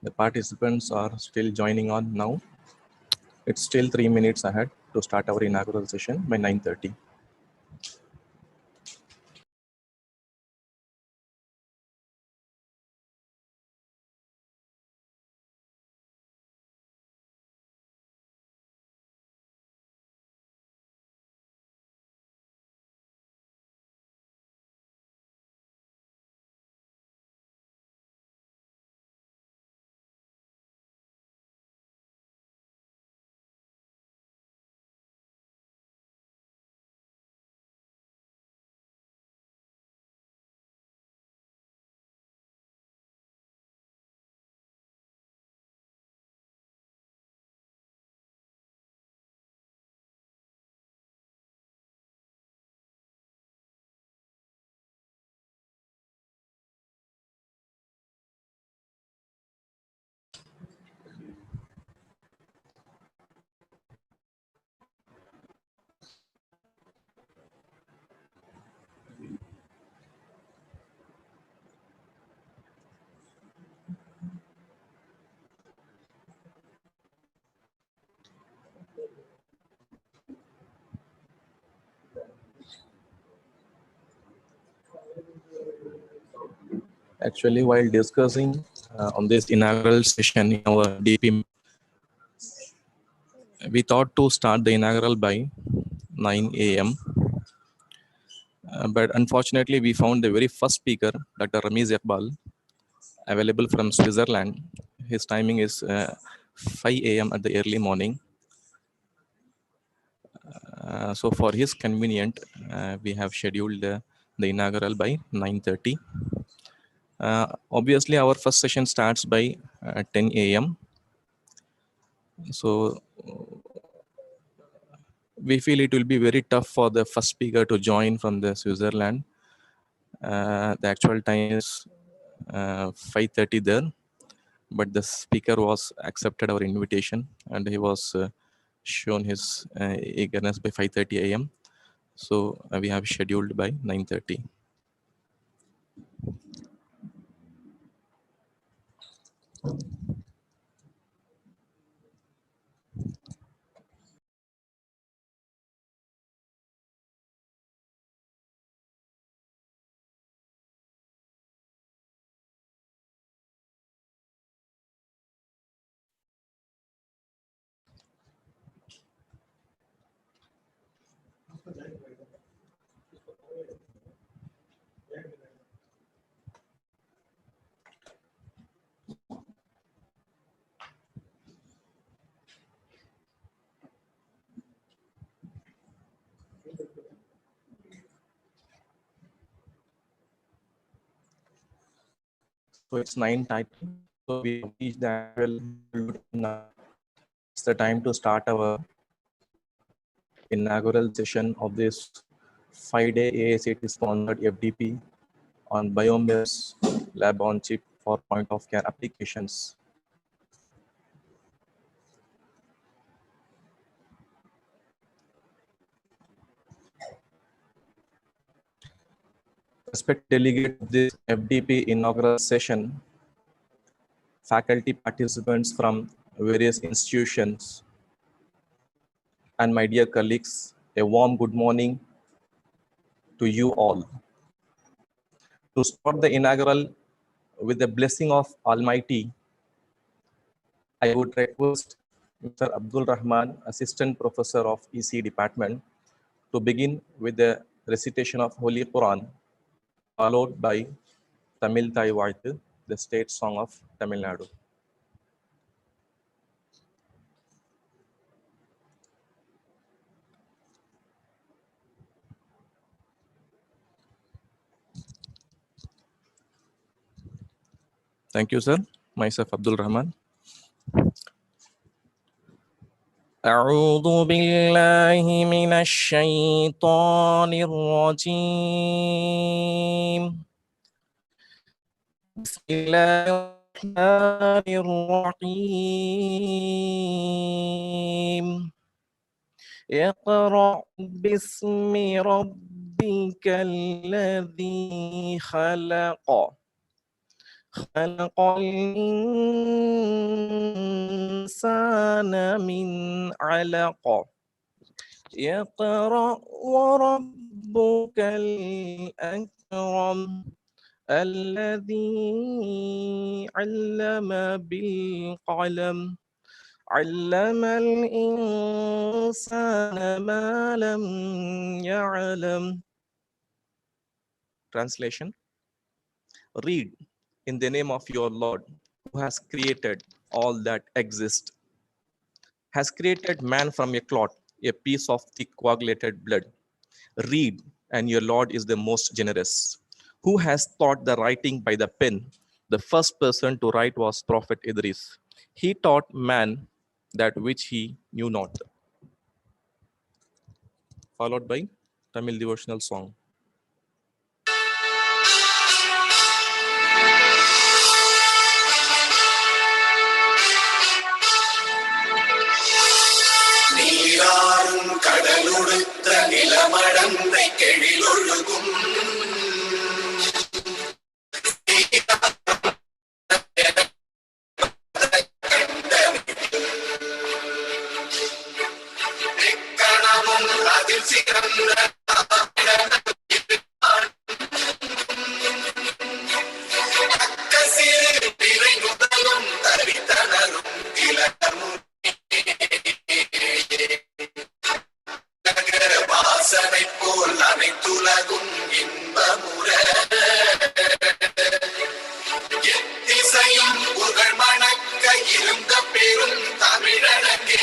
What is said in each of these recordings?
The participants are still joining on now. It's still 3 minutes ahead to start our inaugural session by 9:30. Actually, while discussing on this inaugural session in our DP, we thought to start the inaugural by 9 a.m. But unfortunately, we found the very first speaker, Dr. Rameez Iqbal, available from Switzerland. His timing is 5 a.m. at the early morning. So for his convenient, we have scheduled the inaugural by 9:30. Obviously, our first session starts by 10 a.m. So we feel it will be very tough for the first speaker to join from the Switzerland. The actual time is 5:30 there, but the speaker was accepted our invitation and he was shown his eagerness by 5:30 a.m. So we have scheduled by 9:30. So it's 9:30. So we have reached the actual now. It's the time to start our inaugural session of this 5-day AICT sponsored FDP on Biome's Lab on Chip for point of care applications. Respected delegate of this FDP inaugural session, faculty participants from various institutions, and my dear colleagues, a warm good morning to you all. To start the inaugural with the blessing of Almighty, I would request Mr. Abdul Rahman, Assistant Professor of EC Department, to begin with the recitation of Holy Quran, followed by Tamil Thai Vaithu, the state song of Tamil Nadu. Thank you, sir. Myself, Abdul Rahman. أعوذ بالله من الشيطان الرجيم. بسم الله الرحمن الرحيم. اقرأ باسم ربك الذي خلق. خلق الإنسان من علق اقرأ وربك الأكرم الذي علم بالقلم علم الإنسان ما لم يعلم. Translation: read in the name of your Lord, who has created all that exists, has created man from a clot, a piece of thick coagulated blood. Read, and your Lord is the most generous, who has taught the writing by the pen. The first person to write was Prophet Idris. He taught man that which he knew not. Followed by Tamil devotional song. நீராறும் கடலுடுத்த நிலமடந்தை கெழிலொழுகும் கணமும் அதில் சிறந்த அக்கசிறு பிறை முதலும் தரித்தனரும் இலக்கமும் வாசனை போல் அனைத்துலகும் இன்பமுற எத்திசையும் புகழ் மணக்க இருந்த பெரும் தமிழனங்கே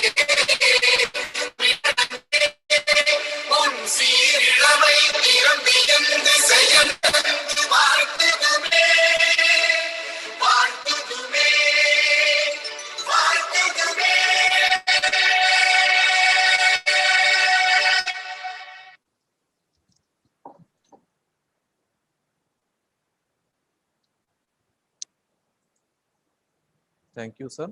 உன் சீரிழமை நிரம்பியந்து செயல்பட்டு வாழ்த்துதுமே வாழ்த்துதுமே வாழ்த்துதுமே. Thank you, sir.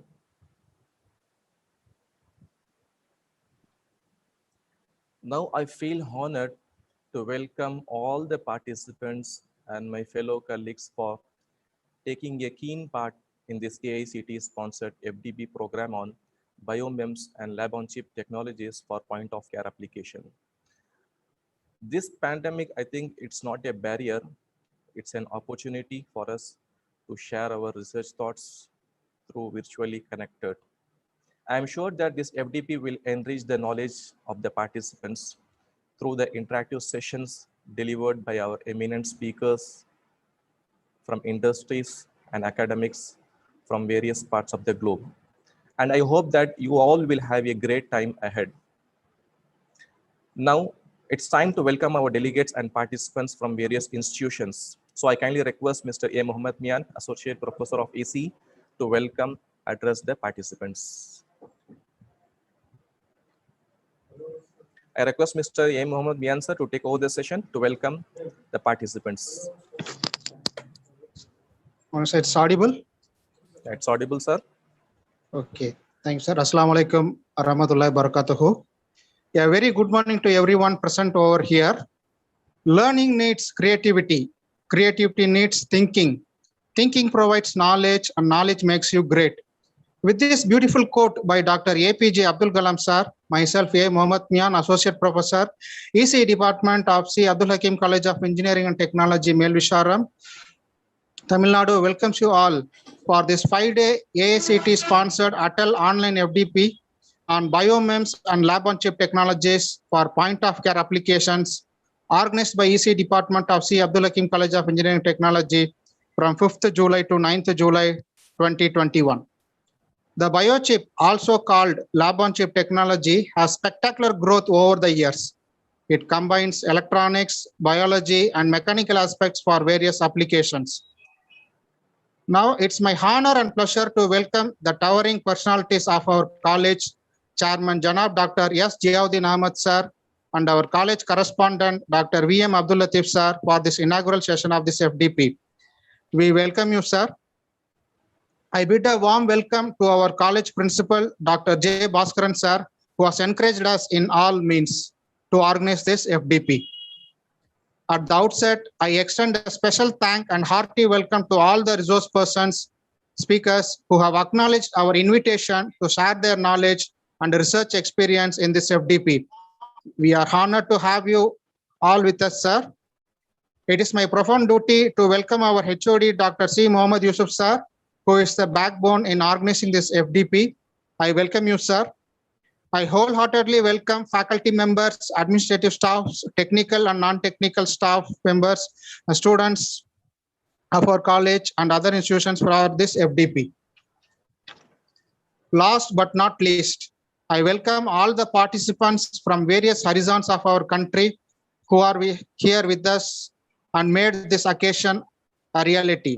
Now I feel honored to welcome all the participants and my fellow colleagues for taking a keen part in this AICT-sponsored FDP program on biomems and lab-on-chip technologies for point-of-care application. This pandemic, I think it's not a barrier, it's an opportunity for us to share our research thoughts through virtually connected. I am sure that this FDP will enrich the knowledge of the participants through the interactive sessions delivered by our eminent speakers from industries and academics from various parts of the globe. And I hope that you all will have a great time ahead. Now, it's time to welcome our delegates and participants from various institutions. So I kindly request Mr. A. Mohammed Mian, Associate Professor of AC, to welcome, address the participants. I request Mr. A. Mohammed Mian, sir, to take over the session to welcome the participants. It's audible? It's audible, sir. Okay. Thanks, sir. Assalamu alaikum warahmatullahi wabarakatuh. Yeah, very good morning to everyone present over here. Learning needs creativity. Creativity needs thinking. Thinking provides knowledge, and knowledge makes you great. With this beautiful quote by Dr. APJ Abdul Kalam sir, myself A. Mohammed Mian, Associate Professor, EC Department of C. Abdul Hakim College of Engineering and Technology, Melvisharam, Tamil Nadu, welcomes you all for this 5-day AICT-sponsored Atal online FDP on biomems and lab-on-chip technologies for point-of-care applications, organized by EC Department of C. Abdul Hakim College of Engineering and Technology from 5th July to 9th July 2021. The biochip, also called lab-on-chip technology, has spectacular growth over the years. It combines electronics, biology, and mechanical aspects for various applications. Now, it's my honor and pleasure to welcome the towering personalities of our college, Chairman Janab Dr. S. Ziauddin Ahmad sir, and our college correspondent, Dr. V.M. Abdul Latif sir, for this inaugural session of this FDP. We welcome you, sir. I bid a warm welcome to our college principal, Dr. J. Bhaskaran sir, who has encouraged us in all means to organize this FDP. At the outset, I extend a special thank and hearty welcome to all the resource persons, speakers who have acknowledged our invitation to share their knowledge and research experience in this FDP. We are honored to have you all with us, sir. It is my profound duty to welcome our HOD, Dr. C. Mohammad Yusuf, sir, who is the backbone in organizing this FDP. I welcome you, sir. I wholeheartedly welcome faculty members, administrative staff, technical and non-technical staff members, students of our college and other institutions for this FDP. Last but not least, I welcome all the participants from various horizons of our country who are here with us and made this occasion a reality.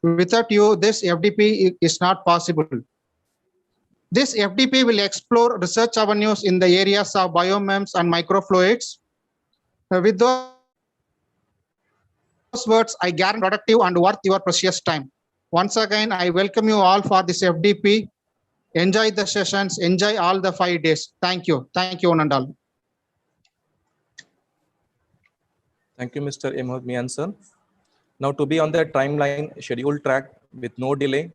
Without you, this FDP is not possible. This FDP will explore research avenues in the areas of biomems and microfluidics. With those words, I guarantee productive and worth your precious time. Once again, I welcome you all for this FDP. Enjoy the sessions, enjoy all the 5 days. Thank you. Thank you, one and all. Thank you, Mr. Ahmed Mian, sir. Now, to be on the timeline scheduled track with no delay,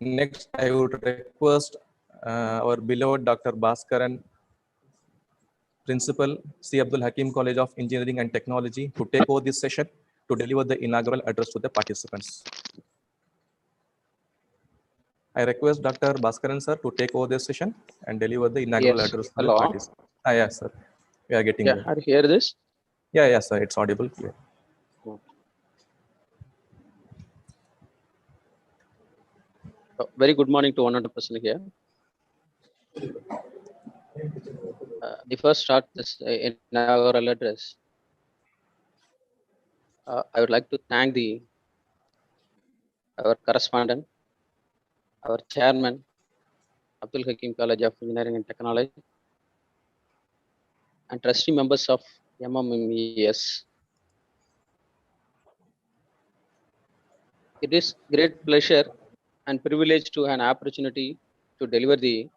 next I would request our beloved Dr. Bhaskaran, Principal, C. Abdul Hakim College of Engineering and Technology, to take over this session to deliver the inaugural address to the participants. I request Dr. Bhaskaran, sir, to take over this session and deliver the inaugural address to the participants. Yes, sir. We are getting there. Are you hear this? Yeah, yes, sir. It's audible. Clear. Very good morning to 100% here. The first start this inaugural address. I would like to thank our correspondent, our chairman, Abdul Hakim College of Engineering and Technology, and trustee members of MMES. It is great pleasure and privilege to have an opportunity to deliver the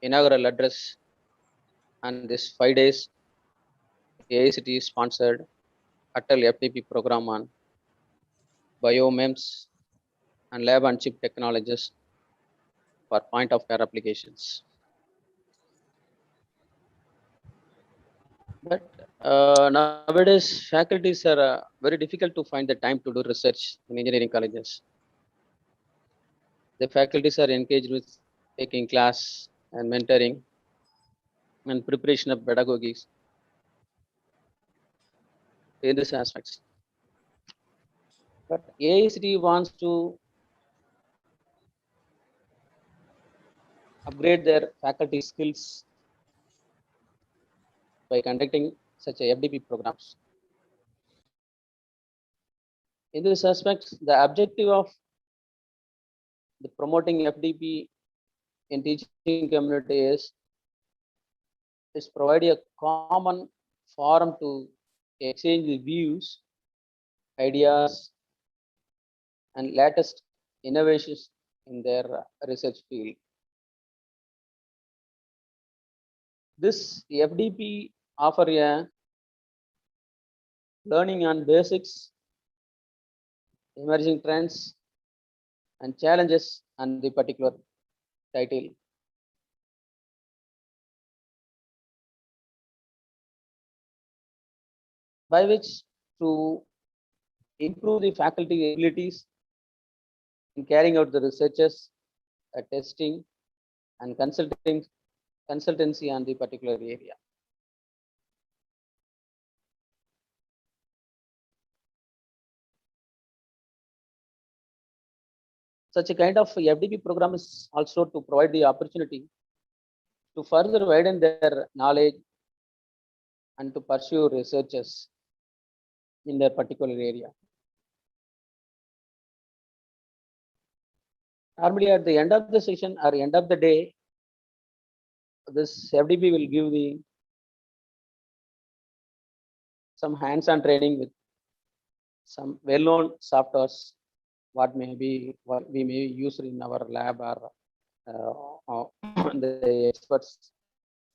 inaugural address on this 5 days AICT sponsored Atal FDP program on biomems and lab and chip technologies for point of care applications. But nowadays, faculties are very difficult to find the time to do research in engineering colleges. The faculties are engaged with taking class and mentoring and preparation of pedagogies in this aspects. But AICT wants to upgrade their faculty skills by conducting such a FDP programs. In this aspect, the objective of the promoting FDP in teaching community is provide a common forum to exchange the views, ideas, and latest innovations in their research field. This FDP offer a learning on basics, emerging trends, and challenges on the particular title. By which to improve the faculty abilities in carrying out the researches, testing, and consultancy on the particular area. Such a kind of FDP program is also to provide the opportunity to further widen their knowledge and to pursue researches in their particular area. Normally, at the end of the session or end of the day, this FDP will give some hands-on training with some well-known softwares, what we may use in our lab or the experts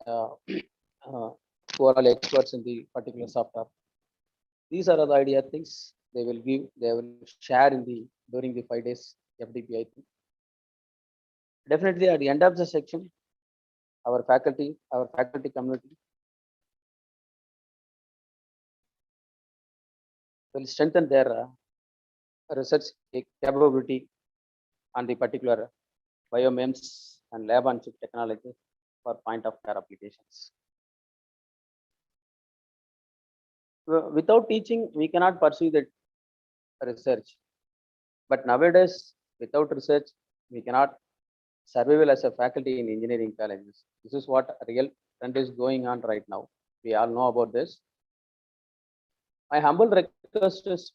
who are all experts in the particular software. These are the idea things they will give, they will share in the during the 5 days FDP, I think. Definitely at the end of the section, our faculty community will strengthen their research capability on the particular biomems and lab on chip technology for point of care applications. Without teaching, we cannot pursue the research. But nowadays, without research, we cannot survive as a faculty in engineering colleges. This is what a real trend is going on right now. We all know about this. My humble request is,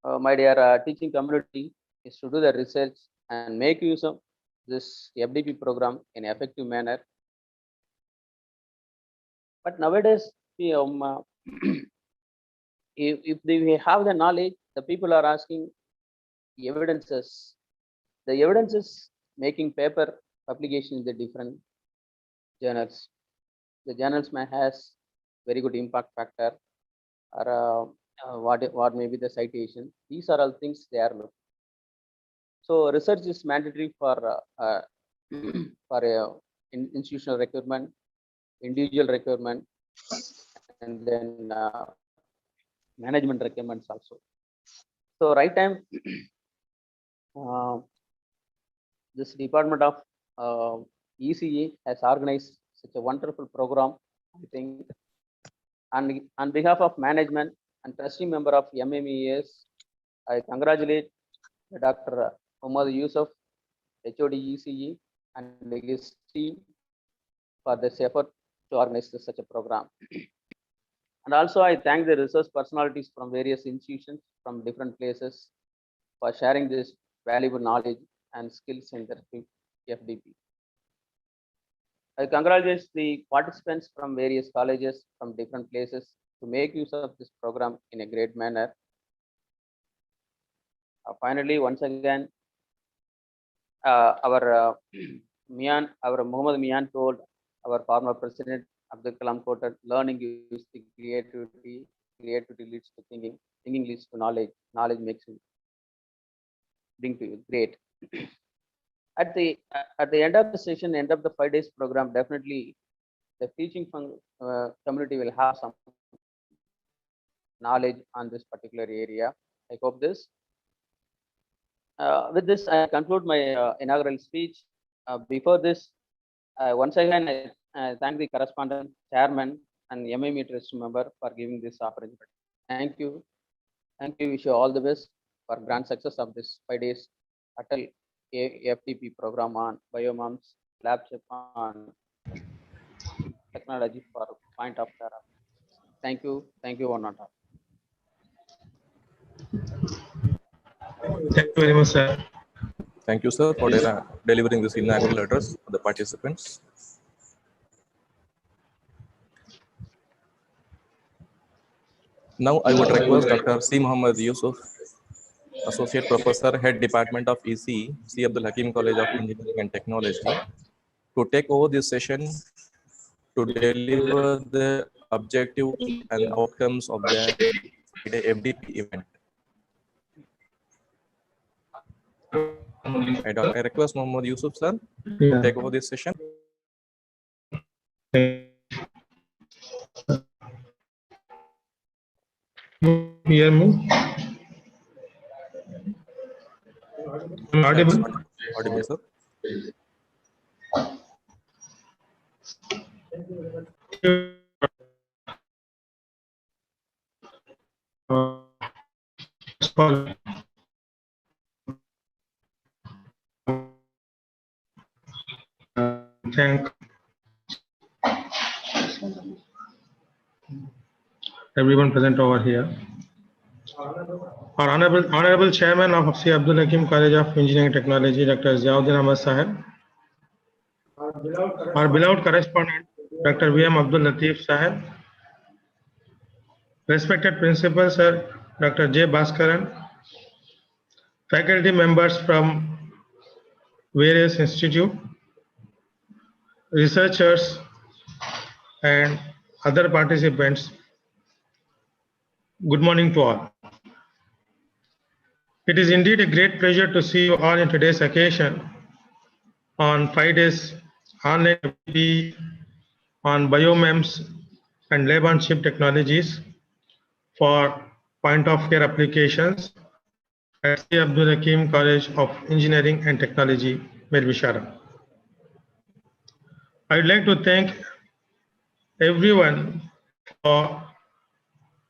my dear teaching community, is to do the research and make use of this FDP program in an effective manner. But nowadays, if we have the knowledge, the people are asking evidences. The evidences making paper publication in the different journals. The journals may has very good impact factor, or what may be the citation. These are all things they are looking. So research is mandatory for institutional requirement, individual requirement, and then management requirements also. So right time, this department of ECE has organized such a wonderful program, I think. And on behalf of management and trustee member of MMES, I congratulate Dr. Umar Yusuf, HOD ECE, and his team for this effort to organize such a program. And also I thank the research personalities from various institutions from different places for sharing this valuable knowledge and skills in the FDP. I congratulate the participants from various colleges from different places to make use of this program in a great manner. Finally, once again, our Muhammad Mian told our former president Abdul Kalam quoted, "Learning is the creativity. Creativity leads to thinking. Thinking leads to knowledge. Knowledge makes you bring to you great." At the end of the session, end of the 5 days program, definitely the teaching community will have some knowledge on this particular area. I hope this. With this, I conclude my inaugural speech. Before this, once again, I thank the correspondent, chairman, and MME trust member for giving this opportunity. Thank you. Thank you. Wish you all the best for grand success of this 5 days Atal FTP program on biomoms, lab chip on technology for point of care. Thank you. Thank you, one and all. Thank you very much, sir. Thank you, sir, for delivering this inaugural address for the participants. Now, I would request Dr. C. Muhammad Yusuf, Associate Professor, Head Department of ECE, C. Abdul Hakim College of Engineering and Technology, to take over this session to deliver the objectives and outcomes of the FDP event. I request Muhammad Yusuf, sir, to take over this session. Hear me? Audible? Audible, sir. Thank everyone present over here. Our honorable chairman of C. Abdul Hakim College of Engineering and Technology, Dr. Ziauddin Ahmad Sahib. Our beloved correspondent, Dr. V.M. Abdul Latif Sahib. Respected principal, sir, Dr. J. Bhaskaran. Faculty members from various institutes, researchers, and other participants. Good morning to all. It is indeed a great pleasure to see you all in today's occasion on 5 days online FDP on biomems and lab-on-chip technologies for point-of-care applications at C. Abdul-Hakim College of Engineering and Technology, Melvishara. I would like to thank everyone for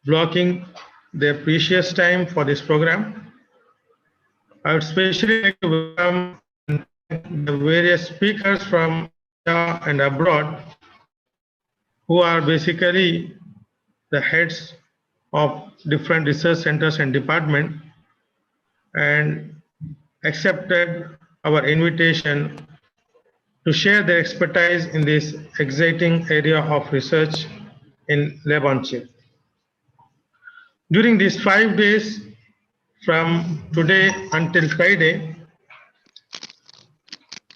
blocking their precious time for this program. I would especially like to welcome the various speakers from India and abroad who are basically the heads of different research centers and departments and accepted our invitation to share their expertise in this exciting area of research in lab-on-chip. During these 5 days from today until Friday,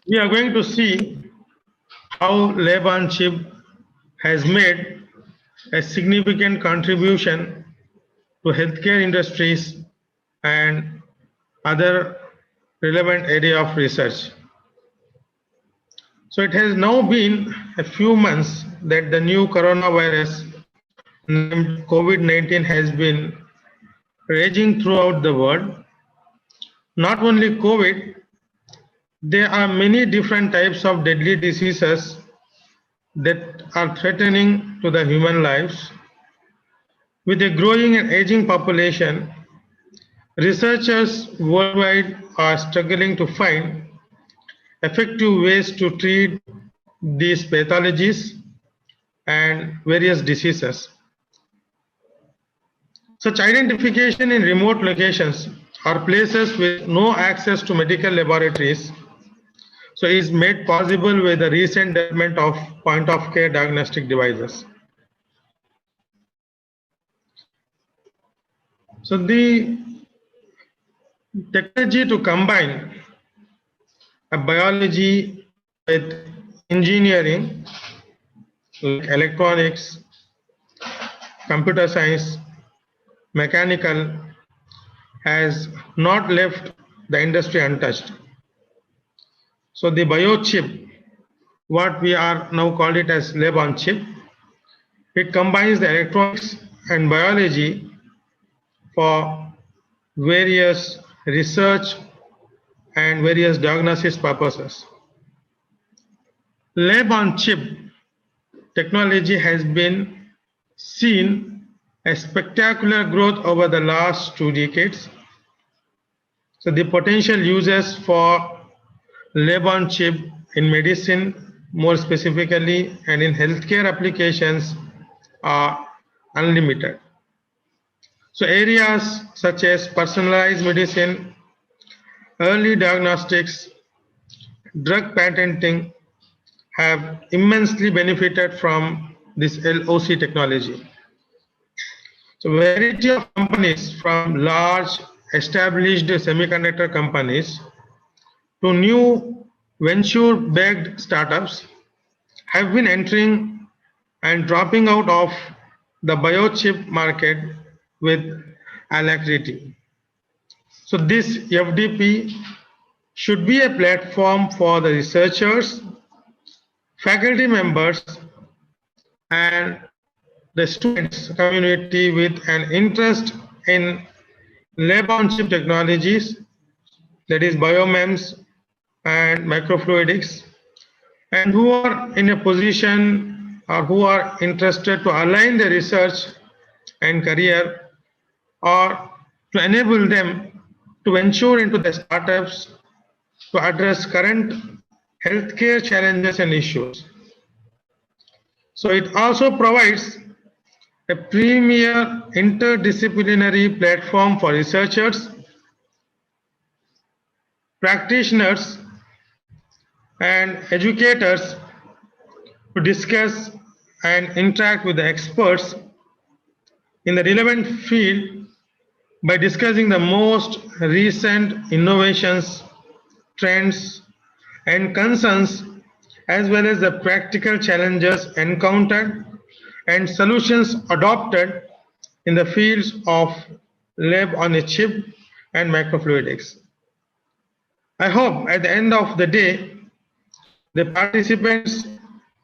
we are going to see how lab-on-chip has made a significant contribution to healthcare industries and other relevant area of research. So it has now been a few months that the new coronavirus named COVID-19 has been raging throughout the world. Not only COVID, there are many different types of deadly diseases that are threatening to the human lives. With a growing and aging population, researchers worldwide are struggling to find effective ways to treat these pathologies and various diseases. Such identification in remote locations or places with no access to medical laboratories so is made possible with the recent development of point-of-care diagnostic devices. So the technology to combine a biology with engineering, like electronics, computer science, mechanical, has not left the industry untouched. So the biochip, what we are now called it as lab-on-chip, it combines the electronics and biology for various research and various diagnosis purposes. Lab-on-chip technology has been seen a spectacular growth over the last 2 decades. So the potential uses for lab-on-chip in medicine, more specifically, and in healthcare applications are unlimited. So areas such as personalized medicine, early diagnostics, drug patenting have immensely benefited from this LOC technology. So variety of companies, from large established semiconductor companies to new venture-backed startups, have been entering and dropping out of the biochip market with alacrity. So this FDP should be a platform for the researchers, faculty members, and the students community with an interest in lab-on-chip technologies, that is biomems and microfluidics, and who are in a position or who are interested to align their research and career, or to enable them to venture into the startups to address current healthcare challenges and issues. So it also provides a premier interdisciplinary platform for researchers, practitioners, and educators to discuss and interact with the experts in the relevant field by discussing the most recent innovations, trends, and concerns, as well as the practical challenges encountered and solutions adopted in the fields of lab on a chip and microfluidics. I hope at the end of the day, the participants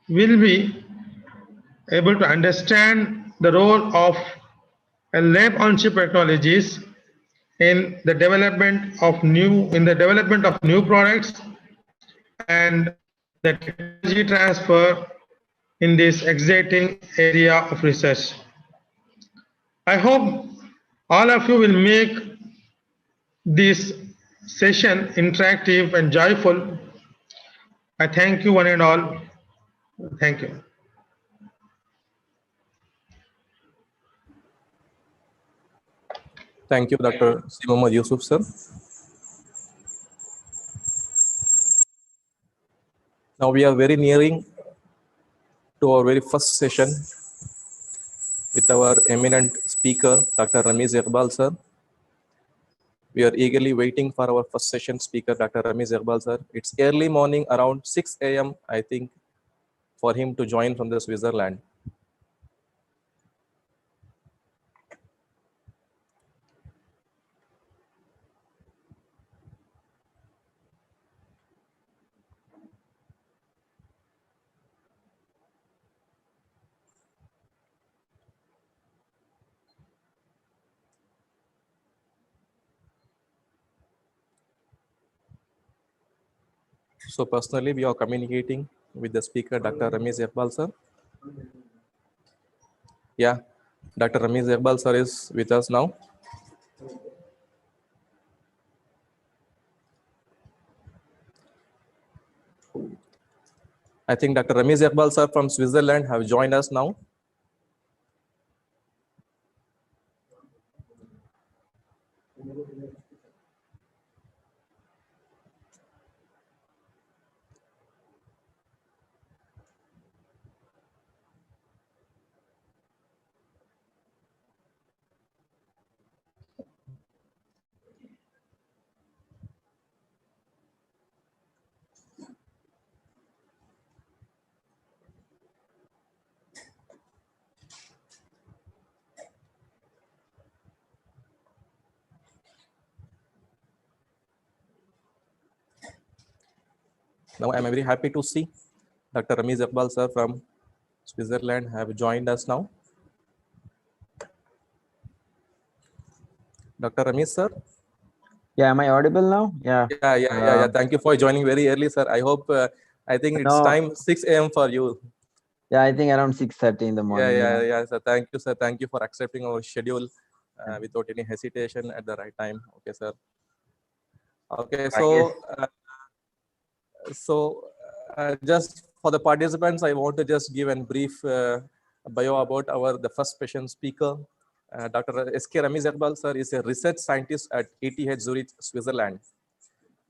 will be able to understand the role of a lab on chip technologies in the development of new products and the technology transfer in this exciting area of research. I hope all of you will make this session interactive and joyful. I thank you one and all. Thank you. Thank you, Dr. C. Mohammad Yusuf, sir. Now we are very nearing to our very first session with our eminent speaker, Dr. Rameez Iqbal, sir. We are eagerly waiting for our first session speaker, Dr. Rameez Iqbal, sir. It's early morning, around 6 a.m., I think, for him to join from the Switzerland. So personally, we are communicating with the speaker, Dr. Rameez Iqbal, sir. Yeah, Dr. Rameez Iqbal, sir, is with us now. I think Dr. Rameez Iqbal, sir, from Switzerland have joined us now. Now I'm very happy to see Dr. Rameez Iqbal, sir, from Switzerland have joined us now. Dr. Rameez, sir. Yeah, am I audible now? Yeah. Yeah. Thank you for joining very early, sir. I hope, I think it's time 6 a.m. for you. Yeah, I think around 6:30 in the morning. Yeah. So thank you, sir. Thank you for accepting our schedule without any hesitation at the right time. Okay, sir. Okay, so just for the participants, I want to just give a brief bio about the first patient speaker. Dr.S.K. Rameez Iqbal, sir, is a research scientist at ETH Zurich, Switzerland.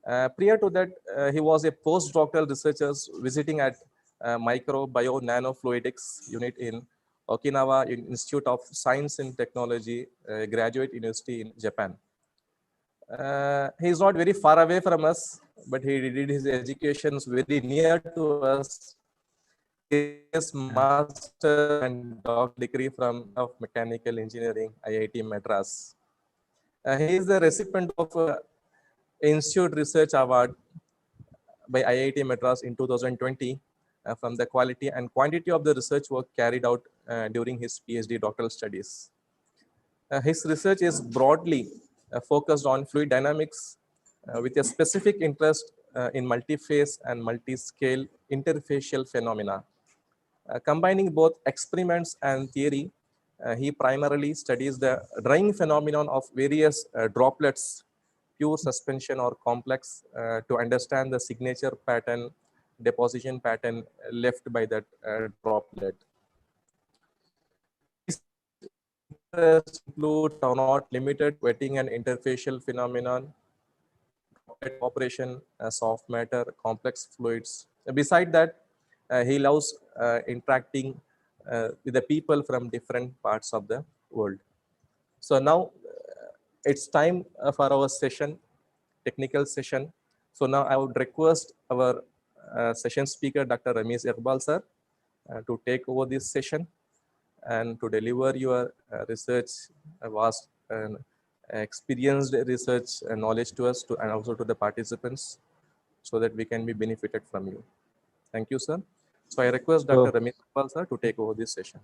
Prior to that, he was a postdoctoral researcher visiting at Microbio Nanofluidics unit in Okinawa Institute of Science and Technology, Graduate University in Japan. He is not very far away from us, but he did his education very near to us. His master and doctoral degree from Mechanical Engineering, IIT Madras. He is the recipient of Institute Research Award by IIT Madras in 2020 from the quality and quantity of the research work carried out during his PhD doctoral studies. His research is broadly focused on fluid dynamics with a specific interest in multi-phase and multi-scale interfacial phenomena. Combining both experiments and theory, he primarily studies the drying phenomenon of various droplets, pure suspension or complex, to understand the signature pattern, deposition pattern left by that droplet. These include are not limited wetting and interfacial phenomenon, droplet operation, soft matter, complex fluids. Beside that, he loves interacting with the people from different parts of the world. So now it's time for our session, technical session. So now I would request our session speaker, Dr. Rameez Iqbal, sir, to take over this session. and to deliver your research, vast and experienced research and knowledge to us and also to the participants, so that we can be benefited from you. Thank you, sir. So I request Dr. So, Rameez sir to take over this session.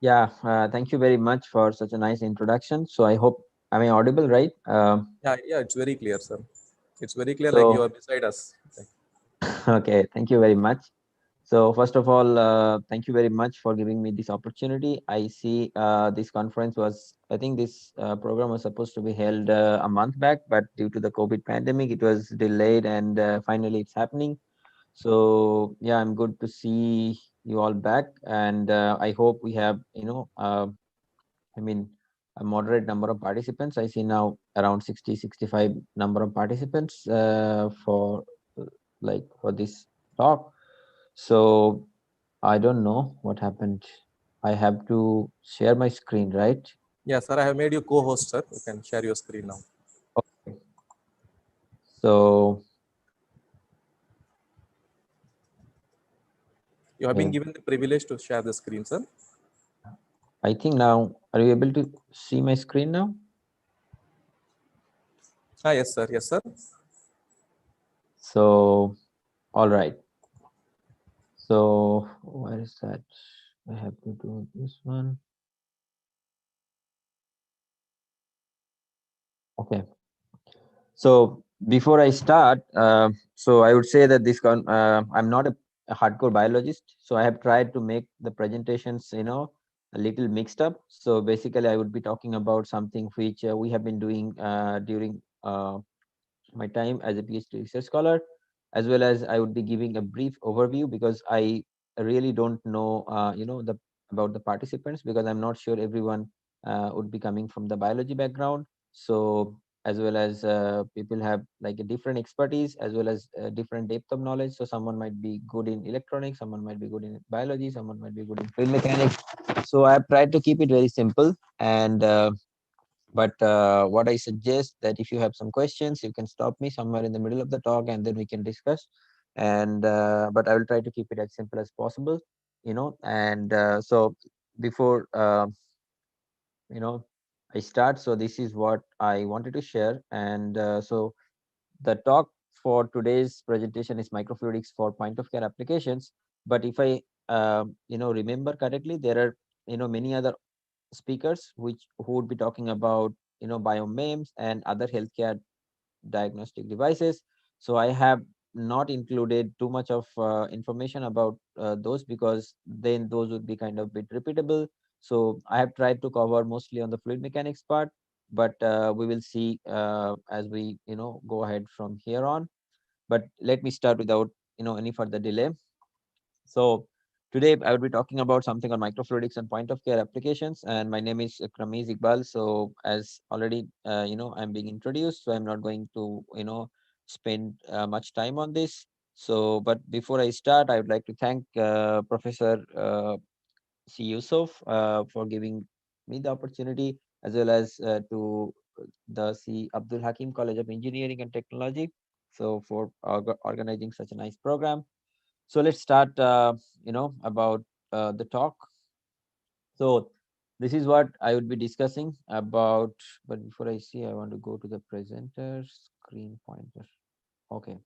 yeah, thank you very much for such a nice introduction. So I hope, am I audible, right? Yeah, it's very clear, sir. It's very clear, like you So, are beside us. okay, thank you very much. So first of all, thank you very much for giving me this opportunity. I see this conference was, I think this program was supposed to be held a month back, but due to the COVID pandemic, it was delayed, and finally it's happening. So yeah, I'm good to see you all back, and I hope we have, I mean, a moderate number of participants. I see now around 60, 65 number of participants for this talk. So I don't know what happened. I have to share my screen, right? Yeah, sir, I have made you co-host, sir. You can share your screen now. Okay. So You have been okay. given the privilege to share the screen, sir. I think now, are you able to see my screen now? Yes, sir. Yes, sir. So, all right. So where is that? I have to do this one. Okay. So before I start, so I would say that I'm not a hardcore biologist, so I have tried to make the presentations, a little mixed up. So basically, I would be talking about something which we have been doing during my time as a PhD research scholar, as well as I would be giving a brief overview, because I really don't know, about the participants, because I'm not sure everyone would be coming from the biology background. So as well as people have like a different expertise, as well as different depth of knowledge. So someone might be good in electronics, someone might be good in biology, someone might be good in fluid mechanics. So I've tried to keep it very simple, and but what I suggest that if you have some questions, you can stop me somewhere in the middle of the talk, and then we can discuss. And but I will try to keep it as simple as possible, And so before I start, so this is what I wanted to share. And so the talk for today's presentation is microfluidics for point of care applications. But if I remember correctly, there are many other speakers who would be talking about biomemes and other healthcare diagnostic devices. So I have not included too much of information about those, because then those would be kind of bit repeatable. So I have tried to cover mostly on the fluid mechanics part, but we will see as we go ahead from here on. But let me start without any further delay. So today I will be talking about something on microfluidics and point of care applications. And my name is Rameez Iqbal. So as already, I'm being introduced, so I'm not going to, spend much time on this. So, but before I start, I would like to thank Professor C. Yusuf for giving me the opportunity, as well as to the C. Abdul Hakim College of Engineering and Technology, so for organizing such a nice program. So let's start, about the talk. So this is what I would be discussing about. But before I see, I want to go to the presenter screen pointer. Okay.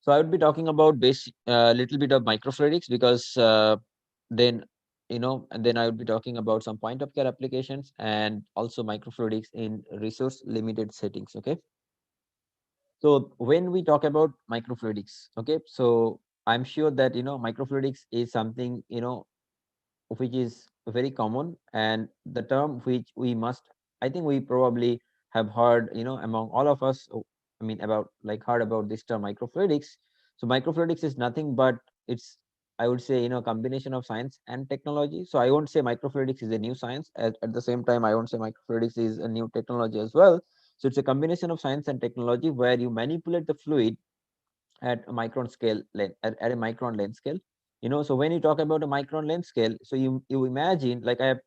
So I would be talking about little bit of microfluidics, because then, and then I would be talking about some point of care applications, and also microfluidics in resource limited settings. Okay. So when we talk about microfluidics, okay, so I'm sure that microfluidics is something which is very common, and the term which we must, I think we probably have heard, among all of us. I mean, about like heard about this term microfluidics. So microfluidics is nothing but it's, I would say, combination of science and technology. So I won't say microfluidics is a new science. At the same time, I won't say microfluidics is a new technology as well. So it's a combination of science and technology where you manipulate the fluid at a micron scale, at a micron length scale. So when you talk about a micron length scale, so you imagine, like I have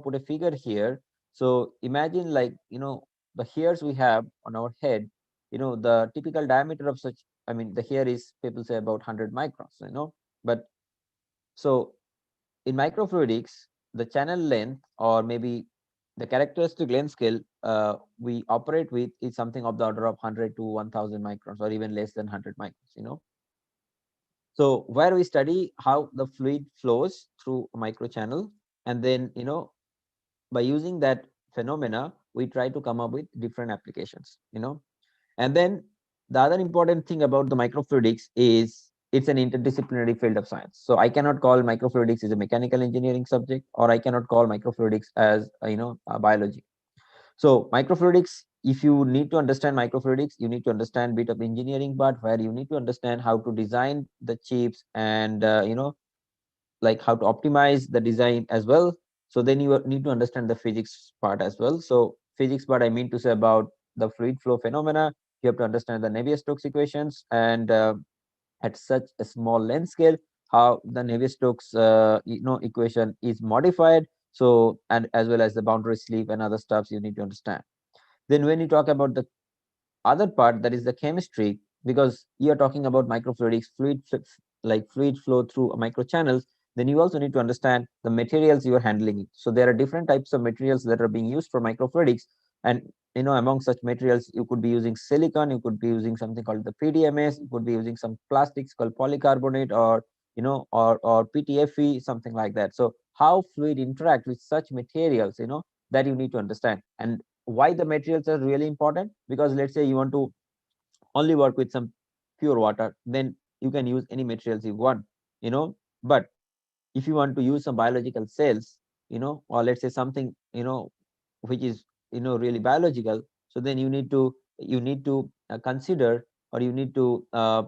put a figure here. So imagine, like the hairs we have on our head, the typical diameter of such, I mean, the hair is, people say, about 100 microns. But so in microfluidics, the channel length, or maybe the characteristic length scale we operate with is something of the order of 100 to 1000 microns, or even less than 100 microns. So where we study how the fluid flows through a microchannel, and then by using that phenomena, we try to come up with different applications. And then the other important thing about the microfluidics is it's an interdisciplinary field of science. So I cannot call microfluidics as a mechanical engineering subject, or I cannot call microfluidics as a biology. So microfluidics, if you need to understand microfluidics, you need to understand bit of engineering part, where you need to understand how to design the chips, and like how to optimize the design as well. So then you need to understand the physics part as well. So physics part, I mean to say about the fluid flow phenomena. You have to understand the Navier-Stokes equations, and at such a small length scale, how the Navier-Stokes equation is modified. So, and as well as the boundary sleeve and other stuffs you need to understand. Then when you talk about the other part, that is the chemistry, because you're talking about microfluidics, like fluid flow through microchannels, then you also need to understand the materials you are handling. So there are different types of materials that are being used for microfluidics, and among such materials, you could be using silicon, you could be using something called the PDMS, you could be using some plastics called polycarbonate, or or PTFE, something like that. So how fluid interact with such materials, that you need to understand. And why the materials are really important, because let's say you want to only work with some pure water, then you can use any materials you want, but if you want to use some biological cells, or let's say something, which is really biological, so then you need to consider, or you need to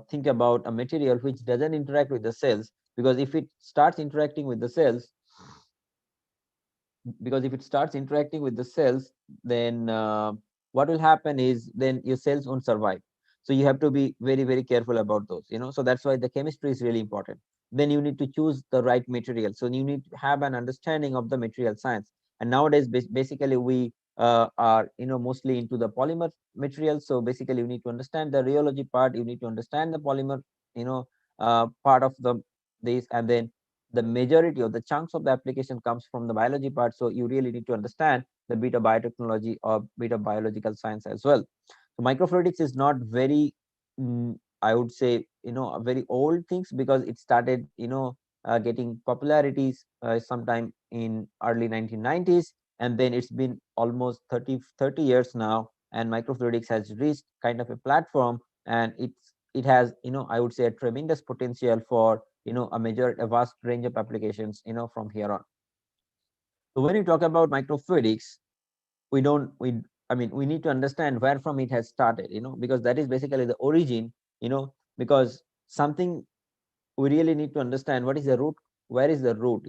think about a material which doesn't interact with the cells, because if it starts interacting with the cells, then what will happen is then your cells won't survive. So you have to be very, very careful about those. So that's why the chemistry is really important. Then you need to choose the right material, so you need to have an understanding of the material science. And nowadays basically we are mostly into the polymer materials. So basically you need to understand the rheology part, you need to understand the polymer part of this, and then the majority of the chunks of the application comes from the biology part. So you really need to understand the bit of biotechnology or bit of biological science as well. So microfluidics is not very, I would say, a very old things, because it started, getting popularities sometime in early 1990s, and then it's been almost 30 years now, and microfluidics has reached kind of a platform, and it has, I would say, a tremendous potential for a vast range of applications from here on. So when you talk about microfluidics, we don't we I mean, we need to understand where from it has started, because that is basically the origin, because something, we really need to understand what is the root, where is the root,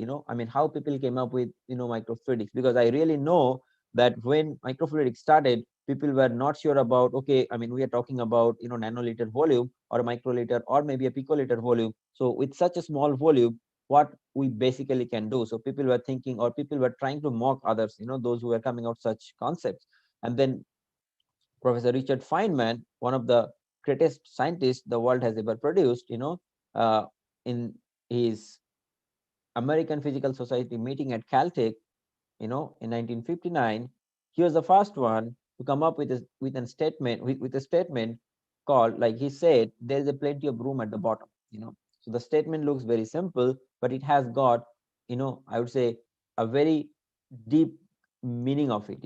how people came up with microfluidics. Because I really know that when microfluidics started, people were not sure about, okay, we are talking about nanoliter volume, or a microliter, or maybe a picoliter volume. So with such a small volume, what we basically can do. So people were thinking, or people were trying to mock others, those who were coming out such concepts. And then Professor Richard Feynman, one of the greatest scientists the world has ever produced, uh, in his American Physical Society meeting at Caltech, in 1959, he was the first one to come up with a statement, with a statement called, like he said, there is a plenty of room at the bottom. So the statement looks very simple, but it has got, I would say, a very deep meaning of it.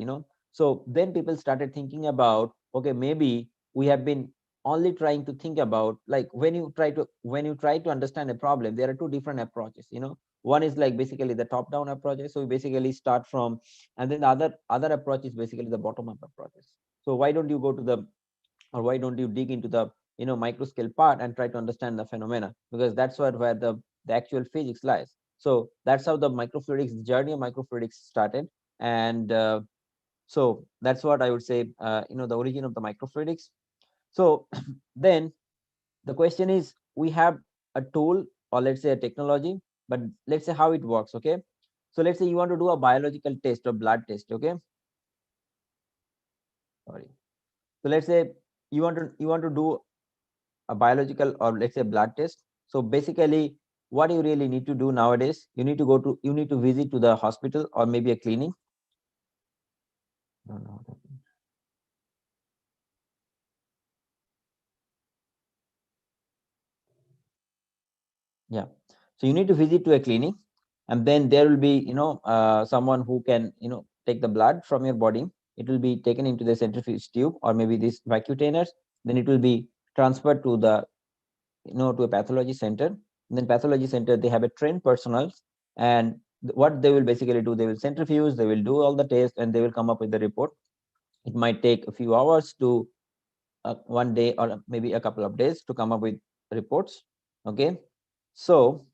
So then people started thinking about, okay, maybe we have been only trying to think about, like, when you try to understand a problem, there are two different approaches. One is like basically the top down approaches, so we basically start from, and then the other approach is basically the bottom up approaches. So why don't you go to the, or why don't you dig into the micro scale part and try to understand the phenomena, because that's where the actual physics lies. So that's how the microfluidics, journey of microfluidics started. And so that's what I would say, the origin of the microfluidics. So then the question is, we have a tool, or let's say a technology, but let's say how it works. Okay, so let's say you want to do a biological test or blood test. Okay, sorry. So let's say you want to do a biological, or let's say blood test. So basically what you really need to do nowadays, you need to visit to the hospital or maybe a clinic. Don't know what happened. Yeah, so you need to visit to a clinic, and then there will be someone who can take the blood from your body. It will be taken into the centrifuge tube or maybe these vacutainers. Then it will be transferred to the to a pathology center. And then pathology center, they have a trained personnel, and what they will basically do, they will centrifuge, they will do all the tests, and they will come up with the report. It might take a few hours to one day or maybe a couple of days to come up with reports. Okay, so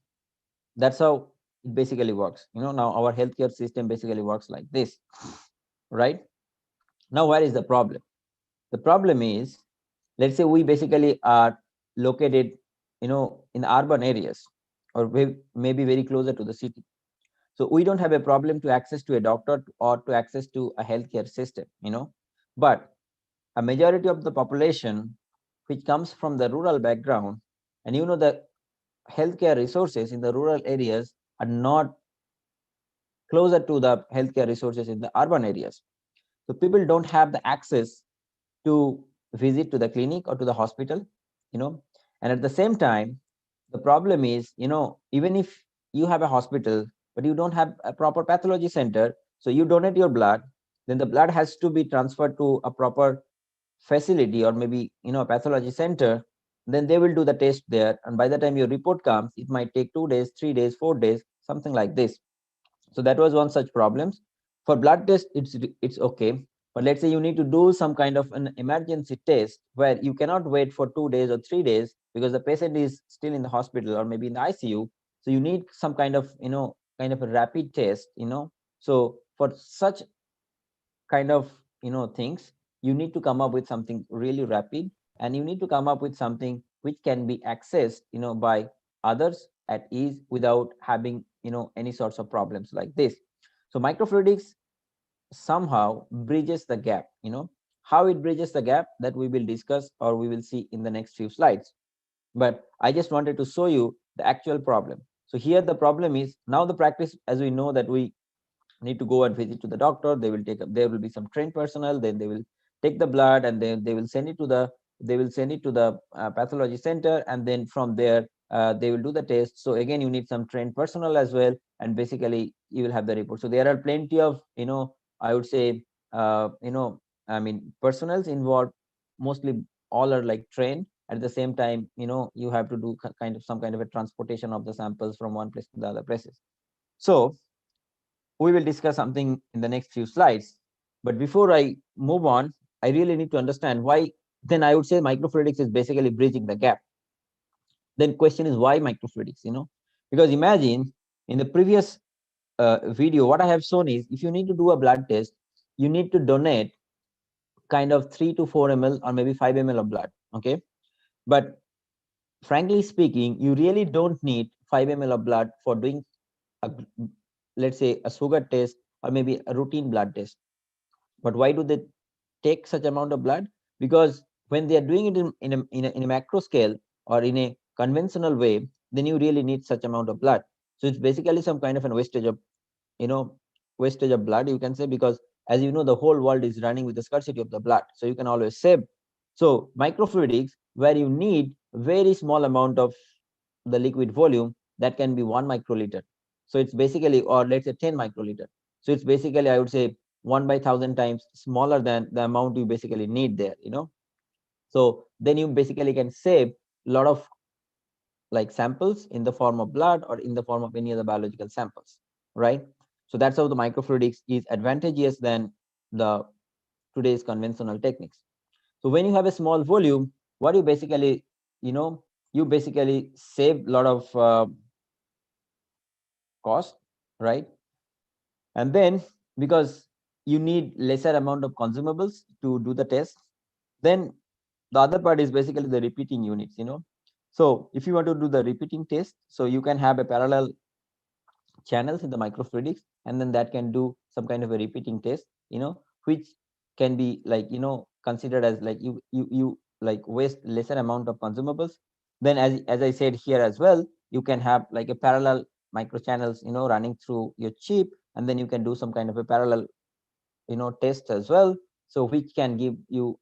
that's how it basically works. Now our healthcare system basically works like this, right? Now, where is the problem? The problem is, let's say we basically are located in urban areas, or maybe very closer to the city. So we don't have a problem to access to a doctor or to access to a healthcare system, but a majority of the population which comes from the rural background, and the healthcare resources in the rural areas are not closer to the healthcare resources in the urban areas. So people don't have the access to visit to the clinic or to the hospital, and at the same time, the problem is, even if you have a hospital, but you don't have a proper pathology center, so you donate your blood, then the blood has to be transferred to a proper facility or maybe, a pathology center. Then they will do the test there. And by the time your report comes, it might take 2 days, 3 days, 4 days, something like this. So that was one such problems. For blood test, it's okay. But let's say you need to do some kind of an emergency test where you cannot wait for 2 days or 3 days because the patient is still in the hospital or maybe in the ICU. So you need some kind of, a rapid test, So for such kind of, things, you need to come up with something really rapid, and you need to come up with something which can be accessed, by others at ease without having, any sorts of problems like this. So microfluidics somehow bridges the gap. How it bridges the gap, that we will discuss or we will see in the next few slides. But I just wanted to show you the actual problem. So here the problem is, now the practice, as we know, that we need to go and visit to the doctor. There will be some trained personnel, then they will take the blood, and then they will send it to the pathology center, and then from there they will do the test. So again, you need some trained personnel as well, and basically you will have the report. So there are plenty of, I would say, personnels involved. Mostly all are like trained. At the same time, you have to do some kind of a transportation of the samples from one place to the other places. So we will discuss something in the next few slides. But before I move on, I really need to understand why. Then I would say microfluidics is basically bridging the gap. Then question is, why microfluidics? Because imagine in the previous video, what I have shown is, if you need to do a blood test, you need to donate kind of 3 to 4 ml or maybe 5 ml of blood. Okay, but frankly speaking, you really don't need 5 ml of blood for doing a, let's say, a sugar test or maybe a routine blood test. But why do they take such amount of blood? Because when they are doing it in a macro scale or in a conventional way, then you really need such amount of blood. So it's basically some kind of a wastage of, wastage of blood, you can say, because as you know, the whole world is running with the scarcity of the blood. So you can always save. So microfluidics, where you need very small amount of the liquid volume, that can be 1 microliter. So it's basically, or let's say 10 microliter. So it's basically, I would say, 1 by 1,000 times smaller than the amount you basically need there. So then you basically can save a lot of like samples in the form of blood or in the form of any other biological samples, right? So that's how the microfluidics is advantageous than the today's conventional techniques. So when you have a small volume, what you basically, you basically save a lot of cost, right? And then because you need lesser amount of consumables to do the test, then the other part is basically the repeating units. So if you want to do the repeating test, so you can have a parallel channels in the microfluidics, and then that can do some kind of a repeating test, which can be like, considered as like you like waste lesser amount of consumables. Then as I said here as well, you can have like a parallel micro channels, running through your chip, and then you can do some kind of a parallel, test as well. So which can give you,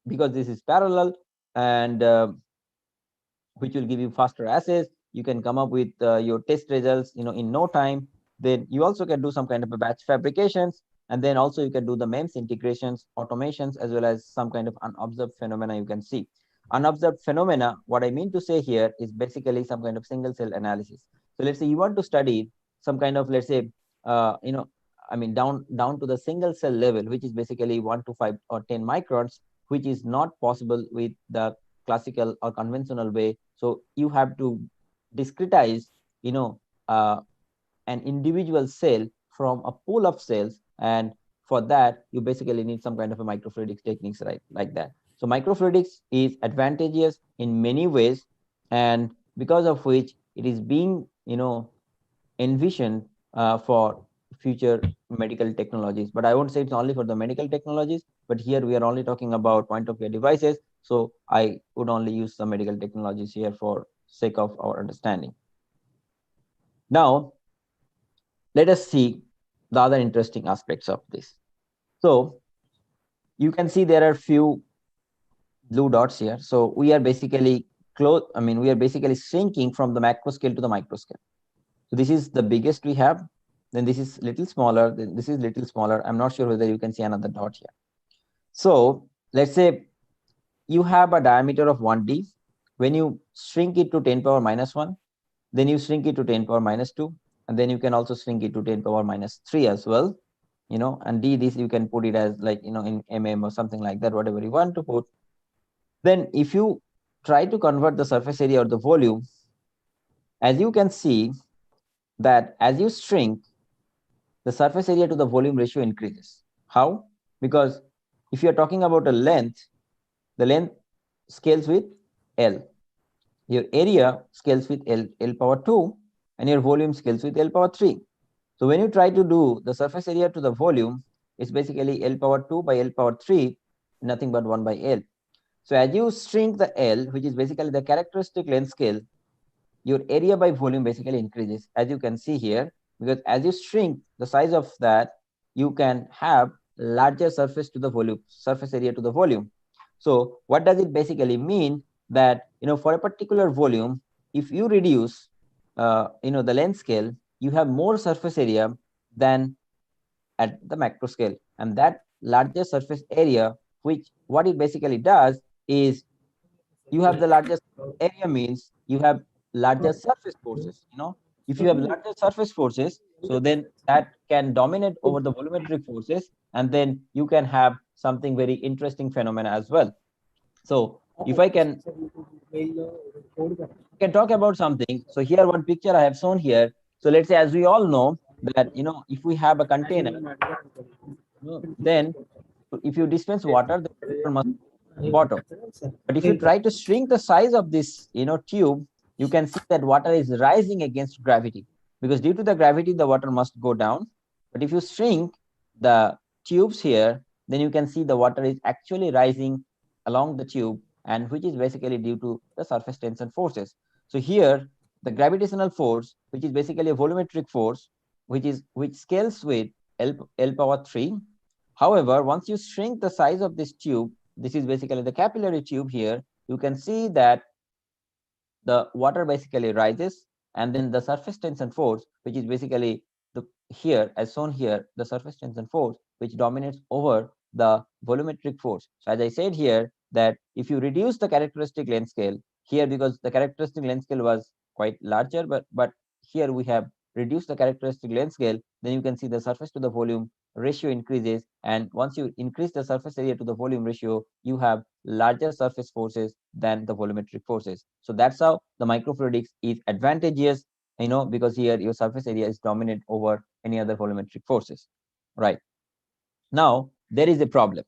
because this is parallel, and which will give you faster assays. You can come up with your test results, in no time. Then you also can do some kind of a batch fabrications, and then also you can do the MEMS integrations, automations, as well as some kind of unobserved phenomena you can see. Unobserved phenomena, what I mean to say here is basically some kind of single cell analysis. So let's say you want to study some kind of, let's say, down to the single cell level, which is basically 1 to 5 or 10 microns, which is not possible with the classical or conventional way. So you have to discretize, an individual cell from a pool of cells, and for that you basically need some kind of a microfluidics techniques, right, like that. So microfluidics is advantageous in many ways, and because of which it is being, envisioned for future medical technologies. But I won't say it's only for the medical technologies, but here we are only talking about point of care devices. So I would only use some medical technologies here for sake of our understanding. Now, let us see the other interesting aspects of this. So you can see there are few blue dots here. So we are basically we are basically shrinking from the macro scale to the micro scale. So this is the biggest we have. Then this is little smaller. Then this is little smaller. I'm not sure whether you can see another dot here. So let's say you have a diameter of 1D. When you shrink it to 10 power minus 1, then you shrink it to 10 power minus 2, and then you can also shrink it to 10 power minus 3 as well. And D, this you can put it as like, in mm or something like that, whatever you want to put. Then if you try to convert the surface area or the volume, as you can see that as you shrink, the surface area to the volume ratio increases. How? Because if you're talking about a length, the length scales with L. Your area scales with L power 2, and your volume scales with L power 3. So when you try to do the surface area to the volume, it's basically L power 2 by L power 3, nothing but 1 by L. So as you shrink the L, which is basically the characteristic length scale, your area by volume basically increases, as you can see here, because as you shrink the size of that, you can have larger surface to the volume, surface area to the volume. So what does it basically mean? That, for a particular volume, if you reduce, the length scale, you have more surface area than at the macro scale. And that larger surface area, which what it basically does is, you have the largest area means you have larger surface forces. If you have larger surface forces, so then that can dominate over the volumetric forces, and then you can have something very interesting phenomena as well. So if I can talk about something. So here one picture I have shown here. So let's say, as we all know that, if we have a container, then if you dispense water, the water must be bottom. But if you try to shrink the size of this, tube, you can see that water is rising against gravity, because due to the gravity, the water must go down. But if you shrink the tubes here, then you can see the water is actually rising along the tube, and which is basically due to the surface tension forces. So here, the gravitational force, which is basically a volumetric force, which scales with L power 3. However, once you shrink the size of this tube, this is basically the capillary tube here, you can see that the water basically rises, and then the surface tension force, which is basically here, as shown here, the surface tension force, which dominates over the volumetric force. So as I said here, that if you reduce the characteristic length scale here, because the characteristic length scale was quite larger, but here we have reduced the characteristic length scale, then you can see the surface to the volume ratio increases, and once you increase the surface area to the volume ratio, you have larger surface forces than the volumetric forces. So that's how the microfluidics is advantageous, because here your surface area is dominant over any other volumetric forces. Right. Now there is a problem.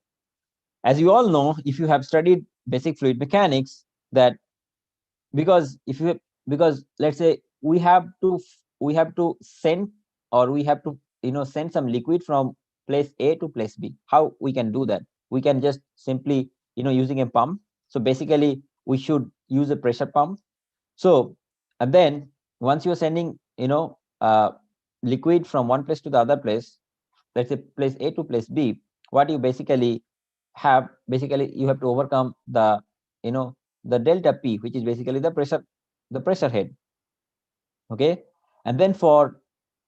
As you all know, if you have studied basic fluid mechanics, that because let's say we have to send, or we have to send some liquid from place A to place B. How we can do that? We can just simply using a pump. So basically we should use a pressure pump. So, and then once you're sending, liquid from one place to the other place, let's say place A to place B, what you basically have, you have to overcome the, the delta P, which is basically the pressure head. Okay. And then for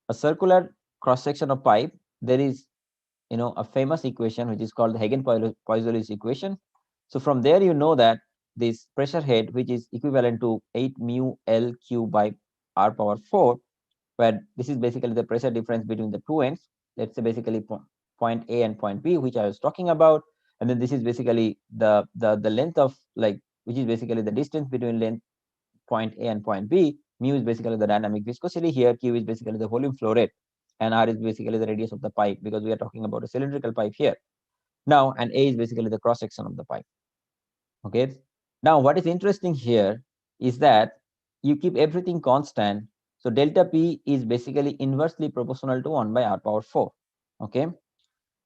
a circular cross section of pipe, there is, a famous equation which is called the Hagen-Poiseuille equation. So from there, you know that this pressure head, which is equivalent to 8 mu L Q by R power 4, where this is basically the pressure difference between the two ends. Let's say basically point A and point B, which I was talking about. And then this is basically the length of, like, which is basically the distance between length point A and point B. Mu is basically the dynamic viscosity here. Q is basically the volume flow rate, and R is basically the radius of the pipe, because we are talking about a cylindrical pipe here. Now, and A is basically the cross section of the pipe. Okay. Now, what is interesting here is that you keep everything constant. So delta P is basically inversely proportional to 1 by R power 4. Okay.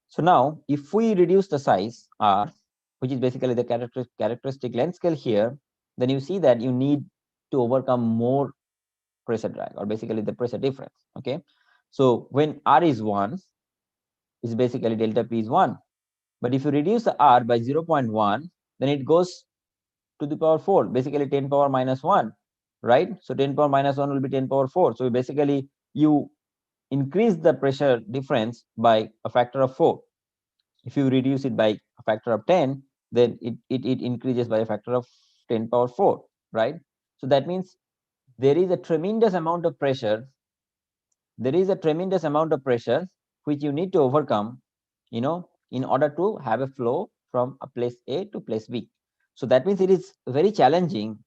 So now, if we reduce the size R, which is basically the characteristic length scale here, then you see that you need to overcome more pressure drag, or basically the pressure difference. Okay. So when R is 1, is basically delta P is 1. But if you reduce the R by 0.1, then it goes to the power 4, basically 10 power minus 1, right? So 10 power minus 1 will be 10 power 4. So basically you increase the pressure difference by a factor of 4. If you reduce it by a factor of 10, then it increases by a factor of 10 power 4, right? So that means there is a tremendous amount of pressure. There is a tremendous amount of pressure which you need to overcome, in order to have a flow from a place A to place B. So that means it is very challenging.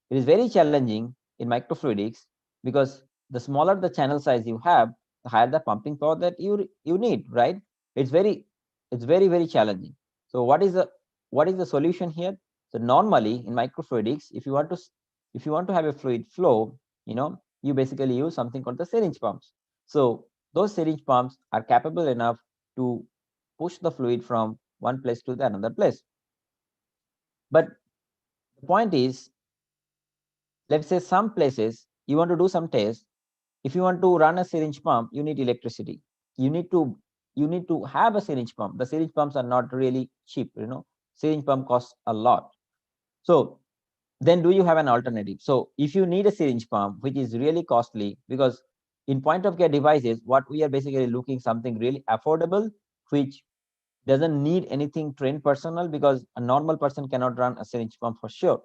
It is very challenging in microfluidics, because the smaller the channel size you have, the higher the pumping power that you need, right? It's very very challenging. So what is the solution here? So normally in microfluidics, if you want to have a fluid flow, you basically use something called the syringe pumps. So those syringe pumps are capable enough to push the fluid from one place to the another place. But the point is, let's say some places you want to do some tests. If you want to run a syringe pump, you need electricity. You need to have a syringe pump. The syringe pumps are not really cheap. Syringe pump costs a lot. So then do you have an alternative? So if you need a syringe pump, which is really costly, because in point of care devices, what we are basically looking something really affordable, which doesn't need anything trained personnel, because a normal person cannot run a syringe pump for sure.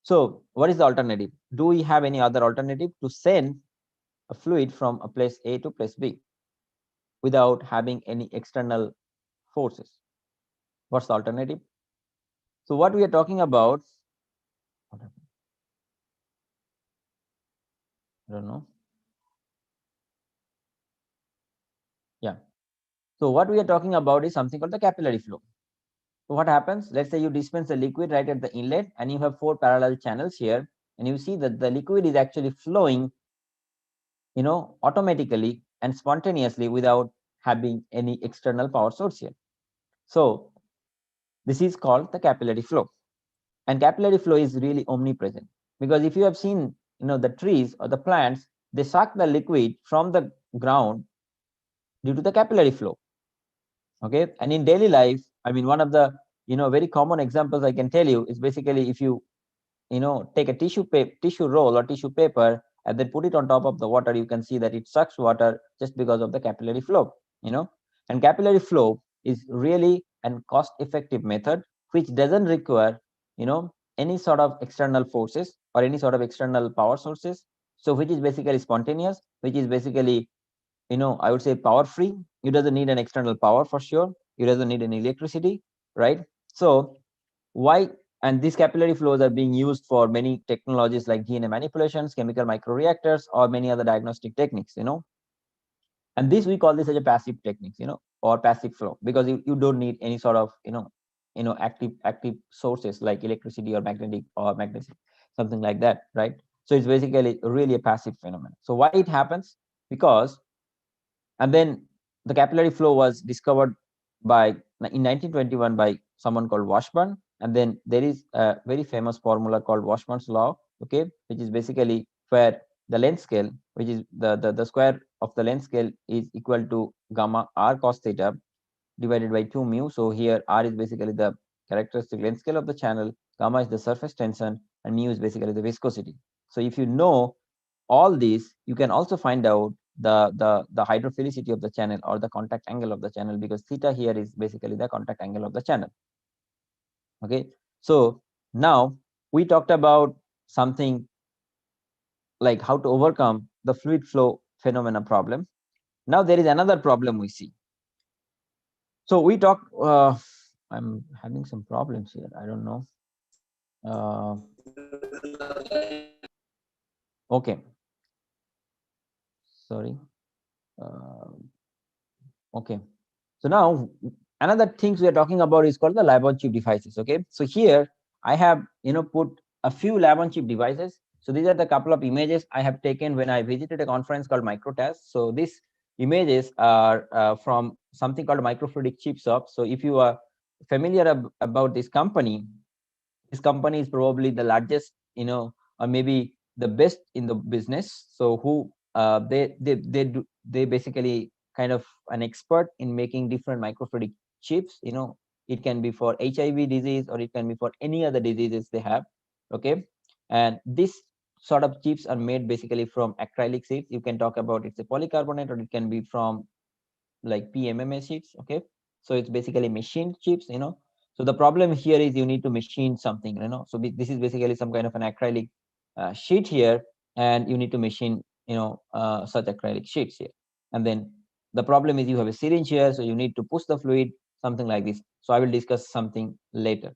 So what is the alternative? Do we have any other alternative to send a fluid from a place A to place B without having any external forces? What's the alternative? So what we are talking about, I don't know. Yeah. So what we are talking about is something called the capillary flow. So what happens? Let's say you dispense the liquid right at the inlet, and you have 4 parallel channels here, and you see that the liquid is actually flowing, automatically and spontaneously without having any external power source here. So this is called the capillary flow. And capillary flow is really omnipresent, because if you have seen, the trees or the plants, they suck the liquid from the ground due to the capillary flow. Okay. And in daily life, I mean, one of the, very common examples I can tell you is basically if you, take a tissue roll or tissue paper and then put it on top of the water, you can see that it sucks water just because of the capillary flow, and capillary flow is really an cost effective method which doesn't require, any sort of external forces or any sort of external power sources. So which is basically spontaneous, which is basically, I would say power free. It doesn't need an external power for sure. It doesn't need any electricity, right? So why? And these capillary flows are being used for many technologies like DNA manipulations, chemical microreactors, or many other diagnostic techniques, and this, we call this as a passive techniques, or passive flow, because you don't need any sort of, active sources like electricity or magnetic, something like that, right? So it's basically really a passive phenomenon. So why it happens? Because, and then the capillary flow was discovered in 1921 by someone called Washburn. And then there is a very famous formula called Washburn's law, okay, which is basically where the length scale, which is the square of the length scale, is equal to gamma r cos theta divided by 2 mu. So here r is basically the characteristic length scale of the channel, gamma is the surface tension, and mu is basically the viscosity. So if you know all these, you can also find out the hydrophilicity of the channel or the contact angle of the channel, because theta here is basically the contact angle of the channel. Okay, so now we talked about something like how to overcome the fluid flow phenomena problem. Now there is another problem we see. So we talk, I'm having some problems here, I don't know. Okay, sorry. Okay, so now another things we are talking about is called the lab on chip devices. Okay, so here I have put a few lab on chip devices. So these are the couple of images I have taken when I visited a conference called Microtest. So these images are from something called Microfluidic Chip Shop. So if you are familiar about this company is probably the largest, or maybe the best in the business. So who they basically kind of an expert in making different microfluidic chips. It can be for HIV disease or it can be for any other diseases they have. Okay, and this sort of chips are made basically from acrylic sheets. You can talk about it's a polycarbonate or it can be from like PMMA sheets. Okay, so it's basically machined chips. So the problem here is you need to machine something. So this is basically some kind of an acrylic sheet here, and you need to machine such acrylic sheets here. And then the problem is you have a syringe here, so you need to push the fluid, something like this. So I will discuss something later.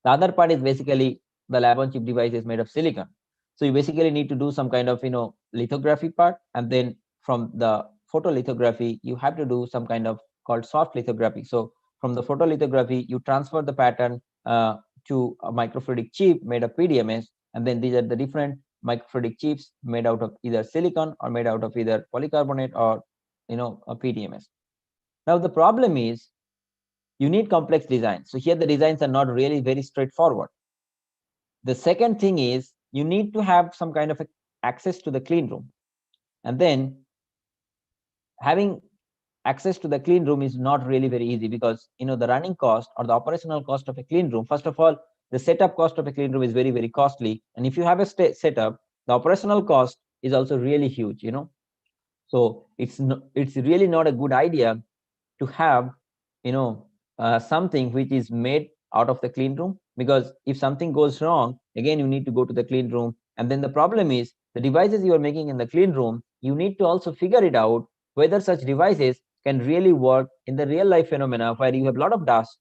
The other part is basically the lab on chip device is made of silicon. So you basically need to do some kind of lithography part, and then from the photolithography you have to do some kind of called soft lithography. So from the photolithography you transfer the pattern to a microfluidic chip made of PDMS, and then these are the different microfluidic chips made out of either silicon or made out of either polycarbonate or a PDMS. Now the problem is you need complex designs. So here the designs are not really very straightforward. The second thing is you need to have some kind of access to the clean room, and then having access to the clean room is not really very easy, because the running cost or the operational cost of a clean room, first of all, the setup cost of a clean room is very, very costly, and if you have a setup, the operational cost is also really huge. So it's really not a good idea to have something which is made out of the clean room, because if something goes wrong, again you need to go to the clean room, and then the problem is the devices you are making in the clean room, you need to also figure it out whether such devices can really work in the real life phenomena where you have a lot of dust,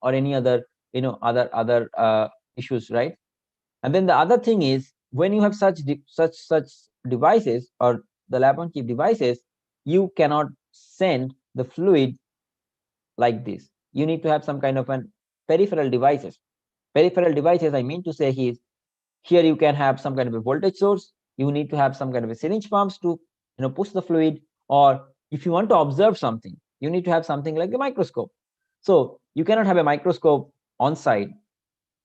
or any other other issues, right? And then the other thing is when you have such devices or the lab on chip devices, you cannot send the fluid like this. You need to have some kind of an peripheral devices. Peripheral devices, I mean to say, is here you can have some kind of a voltage source. You need to have some kind of a syringe pumps to push the fluid, or if you want to observe something, you need to have something like a microscope. So you cannot have a microscope on site,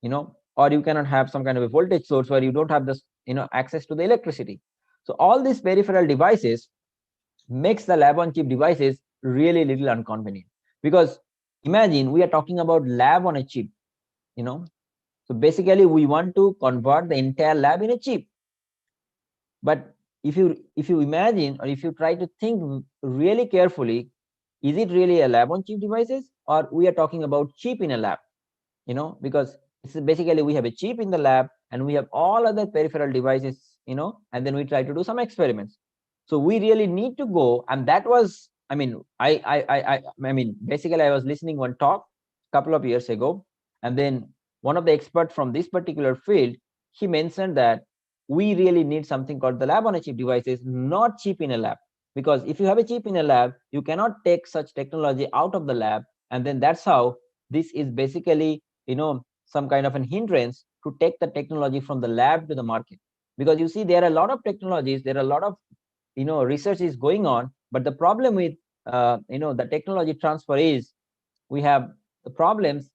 or you cannot have some kind of a voltage source where you don't have this access to the electricity. So all these peripheral devices makes the lab on chip devices really little inconvenient, because imagine we are talking about lab on a chip. So basically we want to convert the entire lab in a chip. But if you imagine, or if you try to think really carefully, is it really a lab on chip devices, or we are talking about chip in a lab? Because it's basically we have a chip in the lab and we have all other peripheral devices, and then we try to do some experiments. So we really need to go, and that was, I mean, I mean, basically I was listening one talk a couple of years ago, and then one of the experts from this particular field, he mentioned that we really need something called the lab on a chip devices, not chip in a lab. Because if you have a chip in a lab, you cannot take such technology out of the lab, and then that's how this is basically some kind of an hindrance to take the technology from the lab to the market. Because you see, there are a lot of technologies, there are a lot of research is going on, but the problem with the technology transfer is we have the problems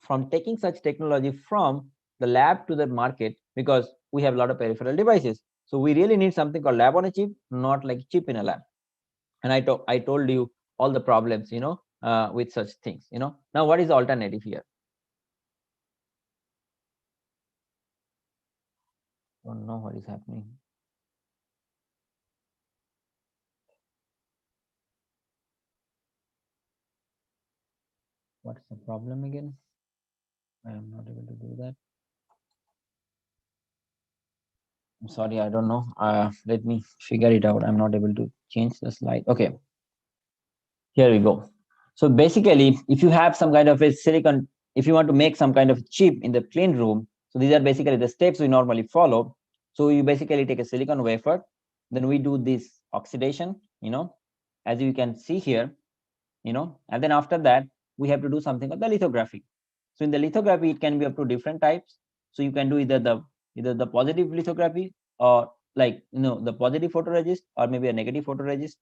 from taking such technology from the lab to the market, because we have a lot of peripheral devices. So we really need something called lab on a chip, not like chip in a lab. And I told you all the problems, with such things. Now what is the alternative here? Don't know what is happening. What's the problem again? I am not able to do that. I'm sorry, I don't know. Let me figure it out. I'm not able to change the slide. Okay, here we go. So basically, if you have some kind of a silicon, if you want to make some kind of chip in the clean room, so these are basically the steps we normally follow. So you basically take a silicon wafer, then we do this oxidation, as you can see here, and then after that, we have to do something called the lithography. So in the lithography, it can be up to different types. So you can do either the positive lithography, or like the positive photoresist, or maybe a negative photoresist.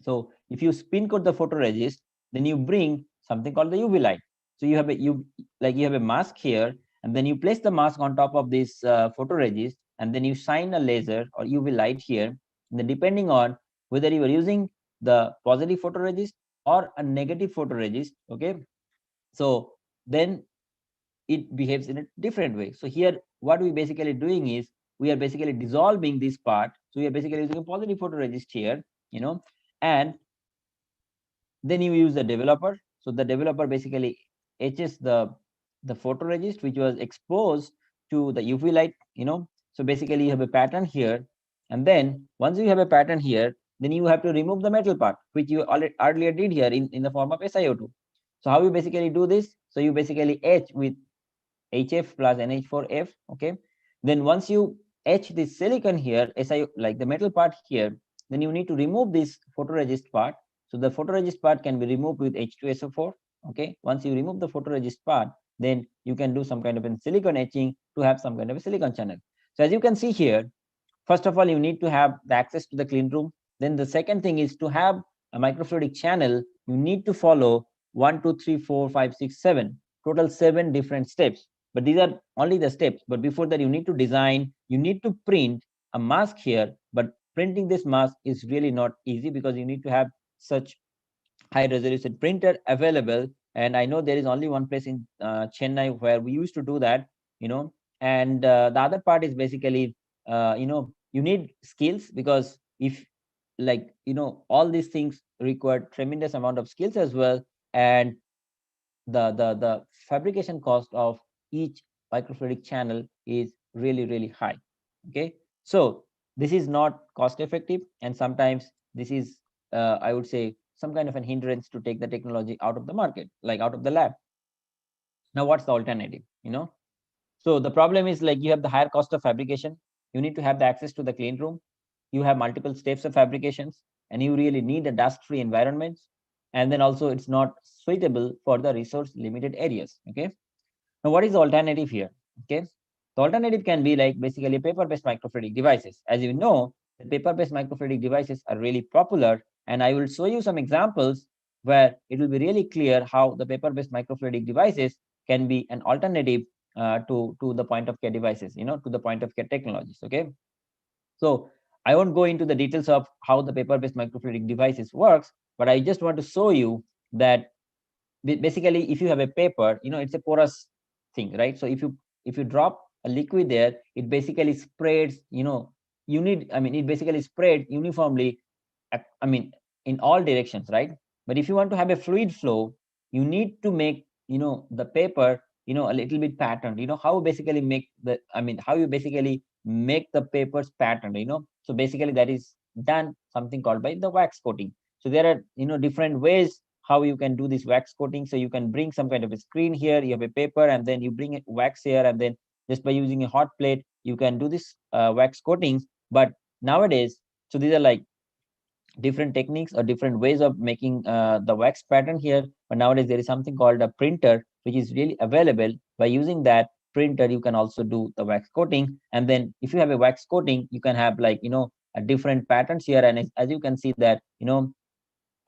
So if you spin coat the photoresist, then you bring something called the UV light. So you have a mask here, and then you place the mask on top of this photoresist, and then you shine a laser or UV light here. And then depending on whether you are using the positive photoresist or a negative photoresist, okay, so then it behaves in a different way. So here, what we basically doing is we are basically dissolving this part. So we are basically using a positive photoresist here, and then you use the developer. So the developer basically etches the photoresist which was exposed to the UV light, So basically you have a pattern here, and then once you have a pattern here, then you have to remove the metal part, which you earlier did here in the form of SiO2. So how you basically do this? So you basically etch with HF plus NH4F, okay? Then once you etch this silicon here, like the metal part here, then you need to remove this photoresist part. So the photoresist part can be removed with H2SO4, okay? Once you remove the photoresist part, then you can do some kind of a silicon etching to have some kind of a silicon channel. So as you can see here, first of all, you need to have the access to the clean room. Then the second thing is to have a microfluidic channel. You need to follow 1, 2, 3, 4, 5, 6, 7, total 7 different steps. But these are only the steps. But before that, you need to design, you need to print a mask here. But printing this mask is really not easy because you need to have such high resolution printer available. And I know there is only one place in Chennai where we used to do that, and the other part is basically, you need skills, because if all these things require tremendous amount of skills as well. And the fabrication cost of each microfluidic channel is really high. Okay, so this is not cost effective, and sometimes this is I would say some kind of an hindrance to take the technology out of the market, like out of the lab. Now what's the alternative? So the problem is, like, you have the higher cost of fabrication, you need to have the access to the clean room, you have multiple steps of fabrications, and you really need a dust-free environments. And then also it's not suitable for the resource limited areas. Okay, now what is the alternative here? Okay, the alternative can be like basically paper-based microfluidic devices. As you know, the paper-based microfluidic devices are really popular, and I will show you some examples where it will be really clear how the paper-based microfluidic devices can be an alternative to the point of care devices, to the point of care technologies. Okay, so I won't go into the details of how the paper-based microfluidic devices works, but I just want to show you that basically if you have a paper, it's a porous thing, right? So if you drop a liquid there, it basically spreads, it basically spreads uniformly, in all directions, right? But if you want to have a fluid flow, you need to make, the paper, a little bit patterned. How basically make how you basically make the papers patterned, so basically that is done something called by the wax coating. So there are, different ways how you can do this wax coating. So you can bring some kind of a screen here, you have a paper, and then you bring wax here, and then just by using a hot plate, you can do this wax coatings. But nowadays, so these are like different techniques or different ways of making the wax pattern here. But nowadays there is something called a printer, which is really available. By using that printer, you can also do the wax coating. And then if you have a wax coating, you can have like, a different patterns here. And as you can see that,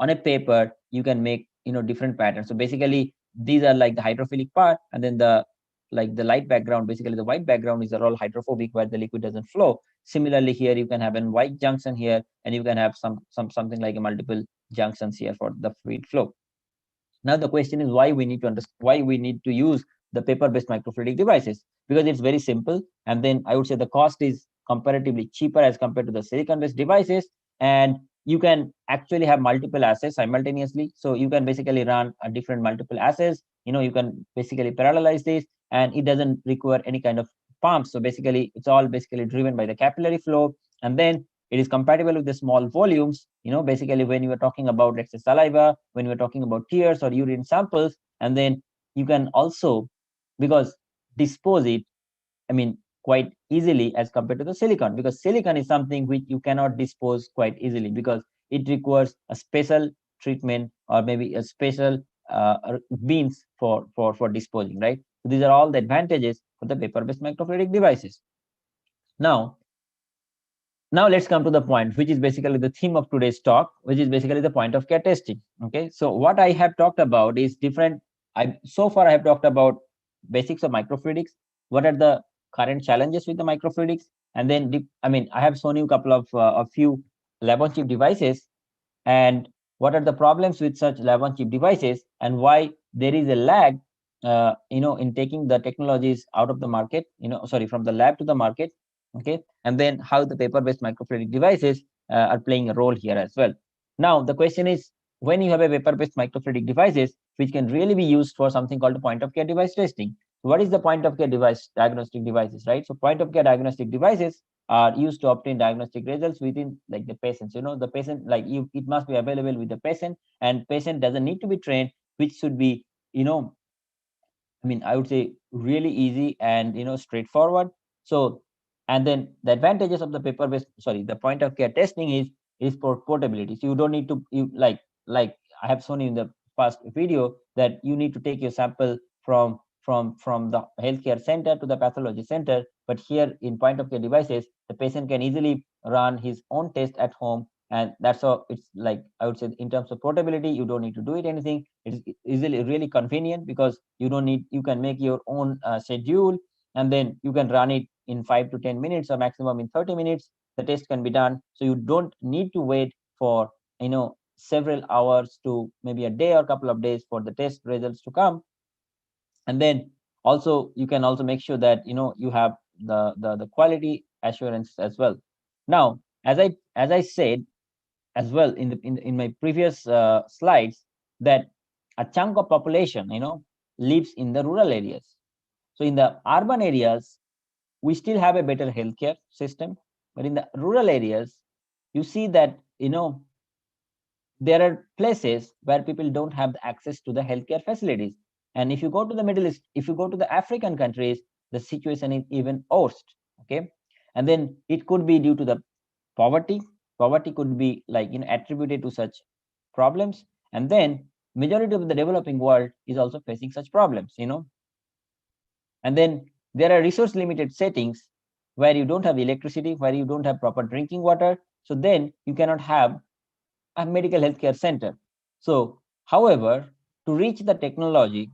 on a paper, you can make, different patterns. So basically these are like the hydrophilic part, and then the like the light background, basically the white background is all hydrophobic where the liquid doesn't flow. Similarly, here you can have a white junction here, and you can have something like a multiple junctions here for the fluid flow. Now the question is why we need to understand, why we need to use the paper-based microfluidic devices, because it's very simple, and then I would say the cost is comparatively cheaper as compared to the silicon-based devices, and you can actually have multiple assays simultaneously. So you can basically run a different multiple assays. You can basically parallelize this, and it doesn't require any kind of pumps. So basically, it's all basically driven by the capillary flow, and then it is compatible with the small volumes. Basically when you are talking about, let's say, saliva, when you are talking about tears or urine samples, and then you can also, because dispose it, I mean, quite easily as compared to the silicon, because silicon is something which you cannot dispose quite easily because it requires a special treatment or maybe a special beans for disposing, right? So these are all the advantages for the paper-based microfluidic devices. Now let's come to the point, which is basically the theme of today's talk, which is basically the point of care testing. Okay, so what I have talked about is different. So far I have talked about basics of microfluidics. What are the current challenges with the microfluidics? And then I have shown you a couple of a few lab-on-chip devices, and what are the problems with such lab-on-chip devices, and why there is a lag in taking the technologies out of the market, from the lab to the market. Okay, and then how the paper-based microfluidic devices are playing a role here as well. Now the question is, when you have a paper-based microfluidic devices which can really be used for something called point of care device testing. What is the point of care device diagnostic devices, right? So point of care diagnostic devices are used to obtain diagnostic results within like the patients. The patient, like it must be available with the patient, and patient doesn't need to be trained, which should be I would say really easy and straightforward. So, and then the advantages of the the point of care testing is for portability. So you don't need to like I have shown you in the past video that you need to take your sample from the healthcare center to the pathology center. But here in point of care devices, the patient can easily run his own test at home, and that's how it's like, I would say, in terms of portability, you don't need to do it anything. It is easily really convenient because you can make your own schedule, and then you can run it in 5 to 10 minutes or maximum in 30 minutes. The test can be done, so you don't need to wait for several hours to maybe a day or a couple of days for the test results to come. And then also you can also make sure that you have the quality assurance as well. Now, as I said as well in my previous slides, that a chunk of population lives in the rural areas. So in the urban areas, we still have a better healthcare system, but in the rural areas, you see that there are places where people don't have access to the healthcare facilities. And if you go to the Middle East, if you go to the African countries, the situation is even worse. Okay, and then it could be due to the poverty. Poverty could be attributed to such problems, and then majority of the developing world is also facing such problems. And then there are resource limited settings where you don't have electricity, where you don't have proper drinking water. So then you cannot have a medical healthcare center. So, however, to reach the technology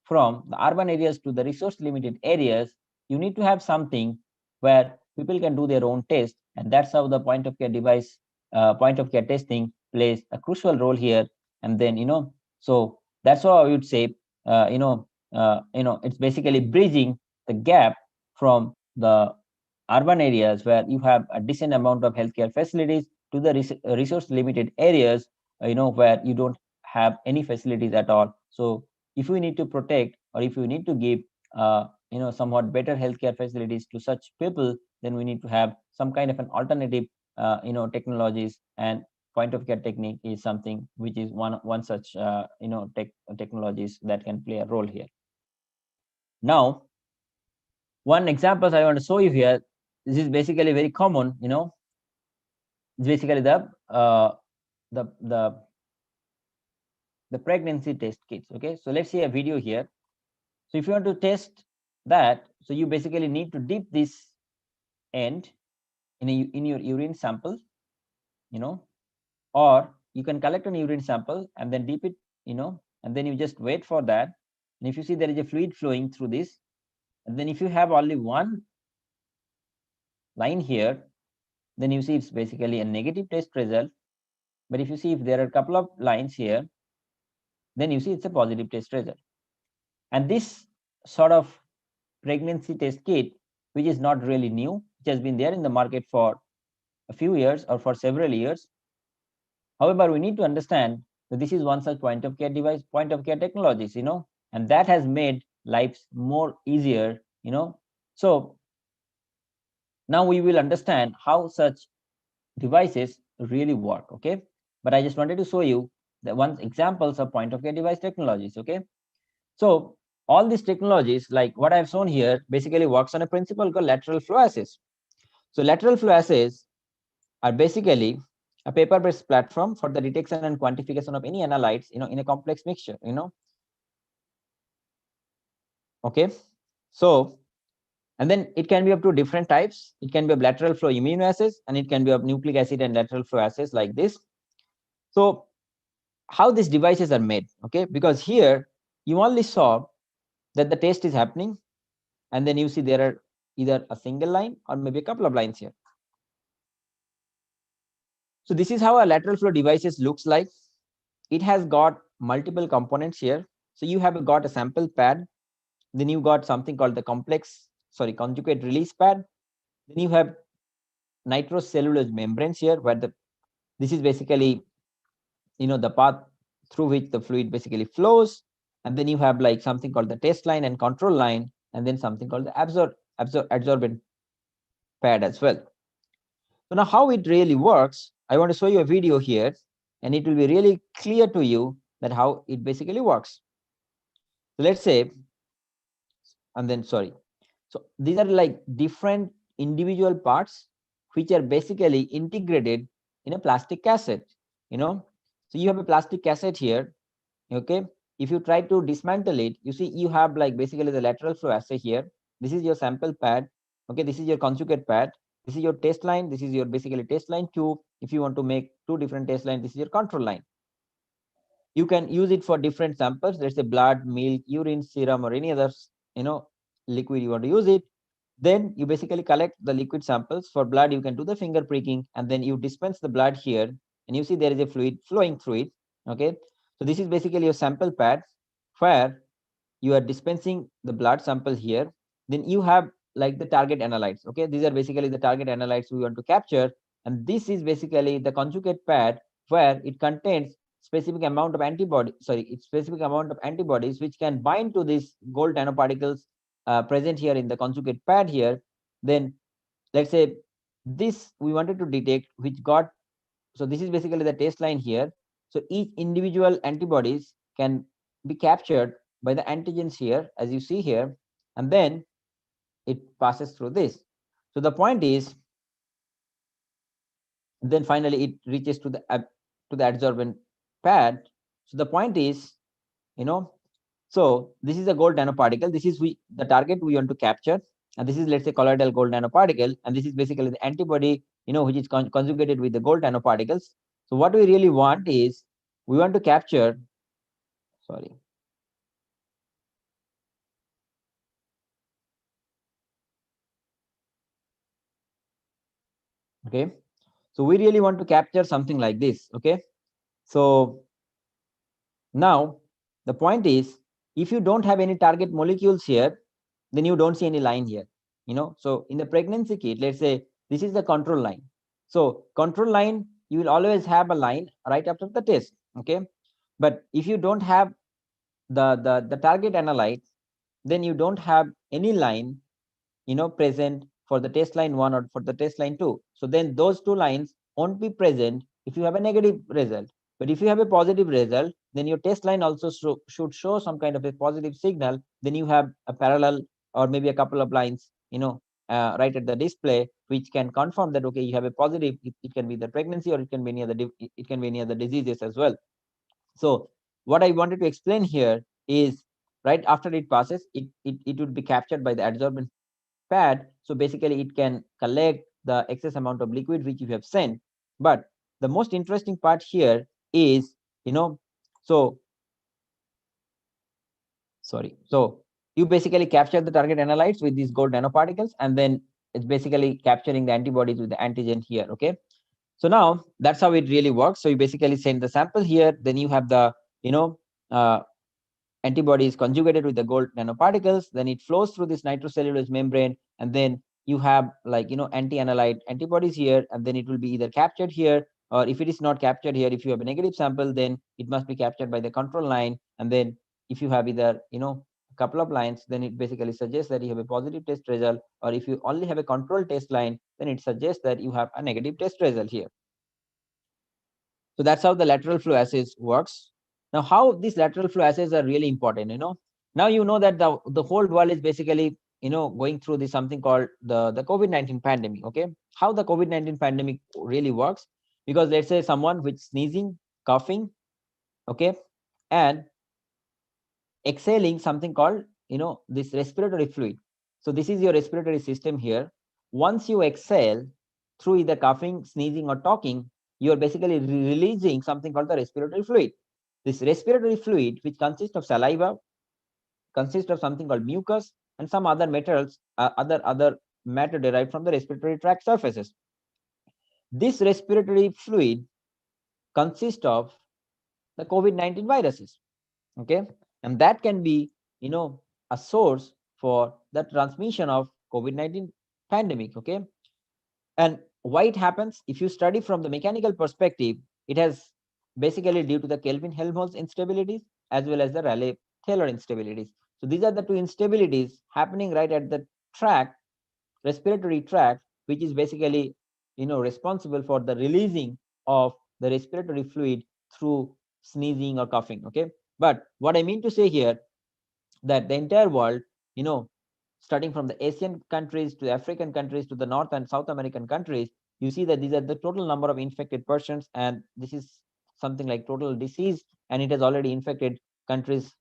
from the urban areas to the resource limited areas, you need to have something where people can do their own test, and that's how the point of care device, point of care testing plays a crucial role here. And then so that's why I would say it's basically bridging the gap from the urban areas where you have a decent amount of healthcare facilities to the resource limited areas where you don't have any facilities at all. So if we need to protect, or if we need to give somewhat better healthcare facilities to such people, then we need to have some kind of an alternative technologies, and point of care technique is something which is one such technologies that can play a role here. Now, one example I want to show you here, this is basically very common. It's basically the pregnancy test kits. Okay, so let's see a video here. So if you want to test that, so you basically need to dip this end in your urine sample, or you can collect an urine sample and then dip it, and then you just wait for that. And if you see there is a fluid flowing through this, And then if you have only one line here, then you see it's basically a negative test result. But if you see if there are a couple of lines here, then you see it's a positive test result. And this sort of pregnancy test kit, which is not really new, which has been there in the market for a few years or for several years. However, we need to understand that this is one such point of care device, point of care technologies, and that has made lives more easier, So now we will understand how such devices really work, okay? But I just wanted to show you the one examples of point of care device technologies, okay? So all these technologies, like what I've shown here, basically works on a principle called lateral flow assays. So lateral flow assays are basically a paper-based platform for the detection and quantification of any analytes, in a complex mixture, Okay, so and then it can be up to different types. It can be of lateral flow immunoassays, and it can be of nucleic acid and lateral flow assays like this. So how these devices are made, okay? Because here you only saw that the test is happening, and then you see there are either a single line or maybe a couple of lines here. So this is how a lateral flow devices looks like. It has got multiple components here. So you have got a sample pad, then you got something called the conjugate release pad. Then you have nitrocellulose membranes here, where this is basically the path through which the fluid basically flows. And then you have like something called the test line and control line, and then something called the adsorbent pad as well. So now how it really works, I want to show you a video here, and it will be really clear to you that how it basically works. So let's say, and then so these are like different individual parts which are basically integrated in a plastic cassette, so you have a plastic cassette here, okay? If you try to dismantle it, you see you have like basically the lateral flow assay here. This is your sample pad, okay? This is your conjugate pad. This is your test line. This is your basically test line 2. If you want to make 2 different test lines, this is your control line. You can use it for different samples. Let's say blood, milk, urine, serum, or any other liquid you want to use it. Then you basically collect the liquid samples. For blood, you can do the finger pricking, and then you dispense the blood here, and you see there is a fluid flowing through it, okay? So this is basically your sample pad where you are dispensing the blood sample here. Then you have like the target analytes, okay? These are basically the target analytes we want to capture, and this is basically the conjugate pad where it contains specific amount of specific amount of antibodies which can bind to these gold nanoparticles present here in the conjugate pad here. Then let's say this we wanted to detect, which got, so this is basically the test line here. So each individual antibodies can be captured by the antigens here, as you see here, and then it passes through this. So the point is, then finally it reaches to the adsorbent pad. So the point is, so this is a gold nanoparticle. This is the target we want to capture, and this is, let's say, colloidal gold nanoparticle, and this is basically the antibody, which is conjugated with the gold nanoparticles. So what we really want is we want to capture, okay, so we really want to capture something like this, okay? So now the point is, if you don't have any target molecules here, then you don't see any line here, so in the pregnancy kit, let's say this is the control line. So control line, you will always have a line right after the test, okay? But if you don't have the target analyte, then you don't have any line present for the test line 1 or for the test line 2. So then those 2 lines won't be present if you have a negative result. But if you have a positive result, then your test line also should show some kind of a positive signal. Then you have a parallel or maybe a couple of lines right at the display, which can confirm that, okay, you have a positive. It can be the pregnancy, or it can be any other diseases as well. So what I wanted to explain here is, right after it passes, it would be captured by the adsorbent pad. So basically it can collect the excess amount of liquid which you have sent. But the most interesting part here is, so you basically capture the target analytes with these gold nanoparticles, and then it's basically capturing the antibodies with the antigen here. Okay, so now that's how it really works. So you basically send the sample here, then you have the uh, antibodies conjugated with the gold nanoparticles, then it flows through this nitrocellulose membrane, and then you have like anti-analyte antibodies here, and then it will be either captured here, or if it is not captured here, if you have a negative sample, then it must be captured by the control line. And then if you have either a couple of lines, then it basically suggests that you have a positive test result, or if you only have a control test line, then it suggests that you have a negative test result here. So that's how the lateral flow assays works. Now, how these lateral flow assays are really important, now you know that the whole world is basically going through this something called the COVID-19 pandemic. Okay, how the COVID-19 pandemic really works, because let's say someone with sneezing, coughing, okay, and exhaling something called this respiratory fluid. So this is your respiratory system here. Once you exhale through either coughing, sneezing, or talking, you are basically releasing something called the respiratory fluid. This respiratory fluid, which consists of saliva, consists of something called mucus, and some other materials, other matter derived from the respiratory tract surfaces. This respiratory fluid consists of the COVID-19 viruses. Okay, and that can be a source for the transmission of COVID-19 pandemic. Okay, and why it happens, if you study from the mechanical perspective, it has basically due to the Kelvin-Helmholtz instabilities as well as the Rayleigh-Taylor instabilities. So these are the two instabilities happening right at the tract, respiratory tract, which is basically responsible for the releasing of the respiratory fluid through sneezing or coughing. Okay, but what I mean to say here, that the entire world, starting from the Asian countries to the African countries to the North and South American countries, you see that these are the total number of infected persons, and this is something like total disease, and it has already infected countries,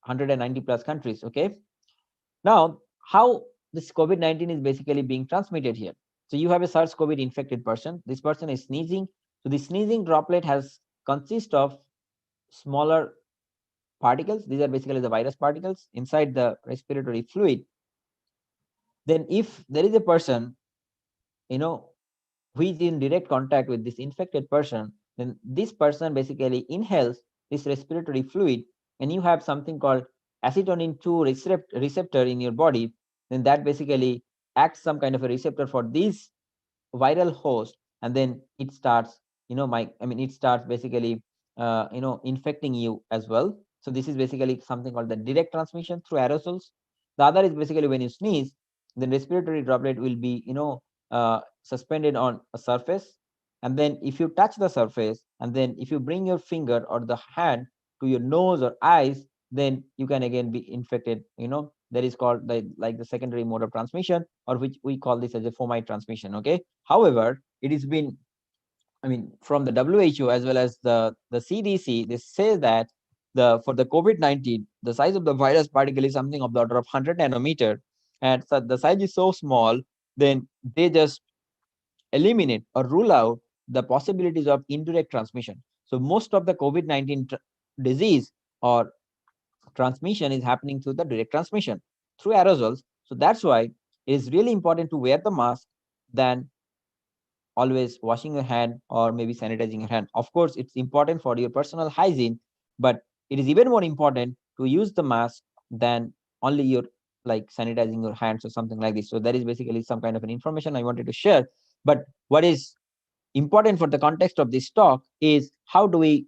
190 plus countries. Okay, now how this COVID-19 is basically being transmitted here. So you have a SARS-CoV infected person. This person is sneezing. So the sneezing droplet has consist of smaller particles. These are basically the virus particles inside the respiratory fluid. Then if there is a person, who is in direct contact with this infected person, then this person basically inhales this respiratory fluid, and you have something called acetylcholine 2 receptor in your body, then that basically acts some kind of a receptor for this viral host, and then it starts, it starts basically, infecting you as well. So this is basically something called the direct transmission through aerosols. The other is basically when you sneeze, the respiratory droplet will be, suspended on a surface, and then if you touch the surface, and then if you bring your finger or the hand to your nose or eyes, then you can again be infected. That is called the secondary mode of transmission, or which we call this as a fomite transmission. Okay, however, it has been, from the WHO as well as the CDC, they say that for the COVID-19, the size of the virus particle is something of the order of 100 nanometer, and so the size is so small, then they just eliminate or rule out the possibilities of indirect transmission. So most of the COVID-19 disease or transmission is happening through the direct transmission through aerosols. So that's why it is really important to wear the mask than always washing your hand or maybe sanitizing your hand. Of course, it's important for your personal hygiene, but it is even more important to use the mask than only your sanitizing your hands or something like this. So that is basically some kind of an information I wanted to share. But what is important for the context of this talk is how do we,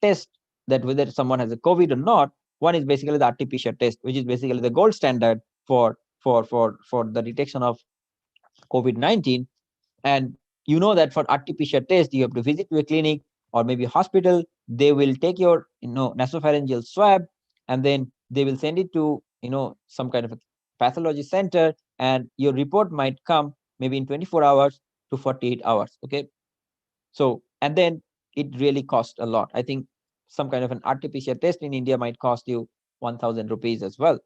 test that whether someone has a COVID or not. One is basically the RT-PCR test, which is basically the gold standard for the detection of COVID-19. And you know that for RT-PCR test, you have to visit to a clinic or maybe a hospital. They will take your nasopharyngeal swab, and then they will send it to some kind of a pathology center, and your report might come maybe in 24 hours to 48 hours. Okay, so and then it really costs a lot. I think some kind of an RT-PCR test in India might cost you 1,000 rupees as well.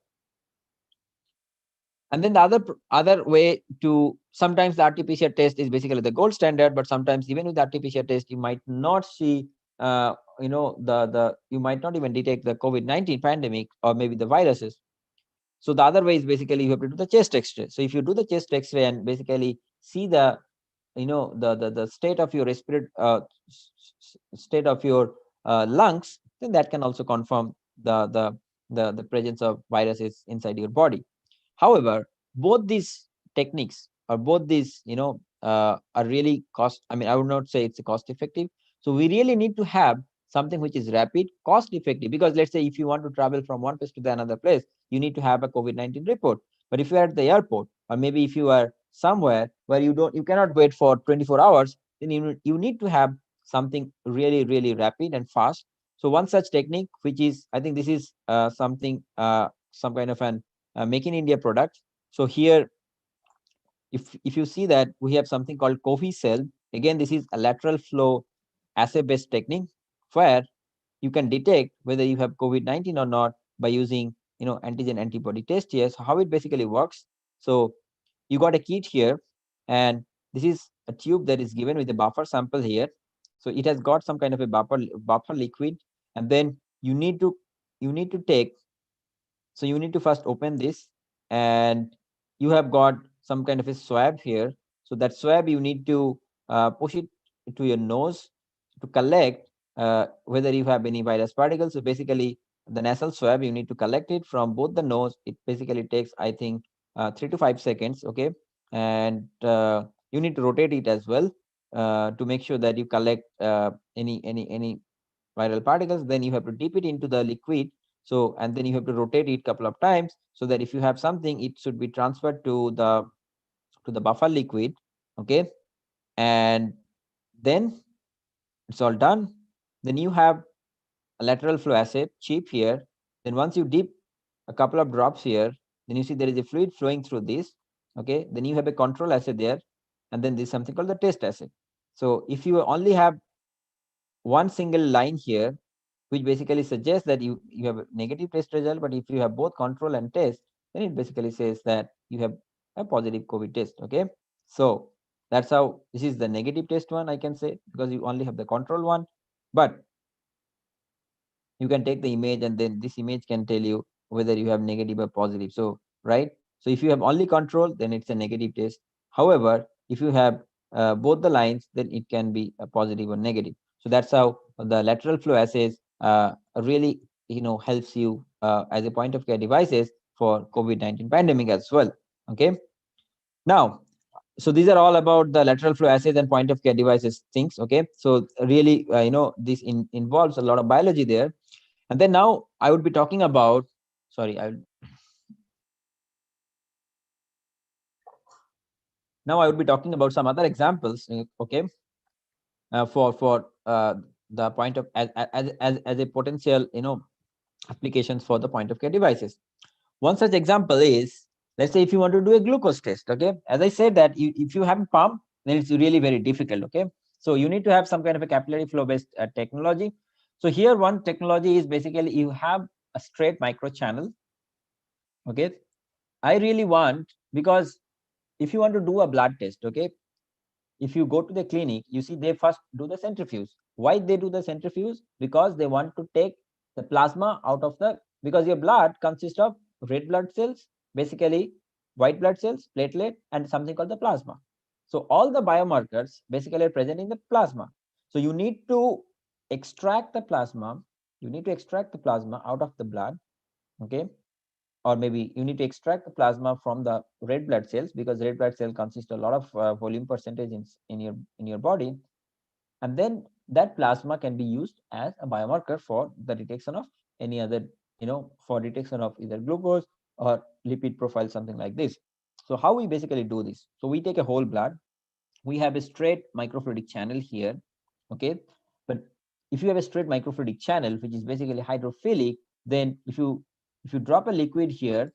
And then the other way to, sometimes the RT-PCR test is basically the gold standard, but sometimes even with the RT-PCR test, you might not see, you might not even detect the COVID-19 pandemic or maybe the viruses. So the other way is basically you have to do the chest X-ray. So if you do the chest X-ray and basically see the the state of your state of your lungs, then that can also confirm the presence of viruses inside your body. However, both these techniques or both these are really I would not say it's cost effective. So we really need to have something which is rapid, cost effective, because let's say if you want to travel from one place to the another place, you need to have a COVID-19 report. But if you are at the airport, or maybe if you are somewhere where you cannot wait for 24 hours, then you need to have something really, really rapid and fast. So one such technique, which is, I think this is something, some kind of an make in India product. So here, if you see that we have something called Cell. Again, this is a lateral flow assay based technique where you can detect whether you have COVID-19 or not by using antigen antibody test here. So how it basically works. So you got a kit here, and this is a tube that is given with a buffer sample here. So it has got some kind of a buffer liquid, and then you need to take. So you need to first open this, and you have got some kind of a swab here. So that swab you need to push it to your nose to collect whether you have any virus particles. So basically, the nasal swab, you need to collect it from both the nose. It basically takes, I think, 3 to 5 seconds. Okay, and you need to rotate it as well to make sure that you collect any viral particles. Then you have to dip it into the liquid. So, and then you have to rotate it a couple of times so that if you have something, it should be transferred to the buffer liquid. Okay, and then it's all done. Then you have a lateral flow assay chip here. Then once you dip a couple of drops here, then you see there is a fluid flowing through this. Okay, then you have a control assay there, and then there's something called the test assay. So if you only have one single line here, which basically suggests that you have a negative test result, but if you have both control and test, then it basically says that you have a positive COVID test. Okay, so that's how this is the negative test one, I can say, because you only have the control one. But you can take the image, and then this image can tell you whether you have negative or positive. So right, so if you have only control, then it's a negative test. However, if you have both the lines, then it can be a positive or negative. So that's how the lateral flow assays really helps you as a point of care devices for COVID-19 pandemic as well. Okay, now, so these are all about the lateral flow assays and point of care devices things. Okay, so really this involves a lot of biology there. And then now I would be talking about, now I would be talking about some other examples. Okay, for the point of as a potential applications for the point of care devices. One such example is, let's say if you want to do a glucose test. Okay, as I said that if you have a pump, then it's really very difficult. Okay, so you need to have some kind of a capillary flow based technology. So here one technology is basically you have a straight micro channel. Okay, I really want, because if you want to do a blood test, okay, if you go to the clinic, you see they first do the centrifuge. Why they do the centrifuge? Because they want to take the plasma out of because your blood consists of red blood cells, basically white blood cells, platelet, and something called the plasma. So all the biomarkers basically are present in the plasma. So you need to extract the plasma. You need to extract the plasma out of the blood. Okay, or maybe you need to extract the plasma from the red blood cells, because red blood cell consists a lot of volume percentage in your body, and then that plasma can be used as a biomarker for the detection of any other for detection of either glucose or lipid profile, something like this. So how we basically do this? So we take a whole blood, we have a straight microfluidic channel here. Okay, but if you have a straight microfluidic channel which is basically hydrophilic, then if you drop a liquid here,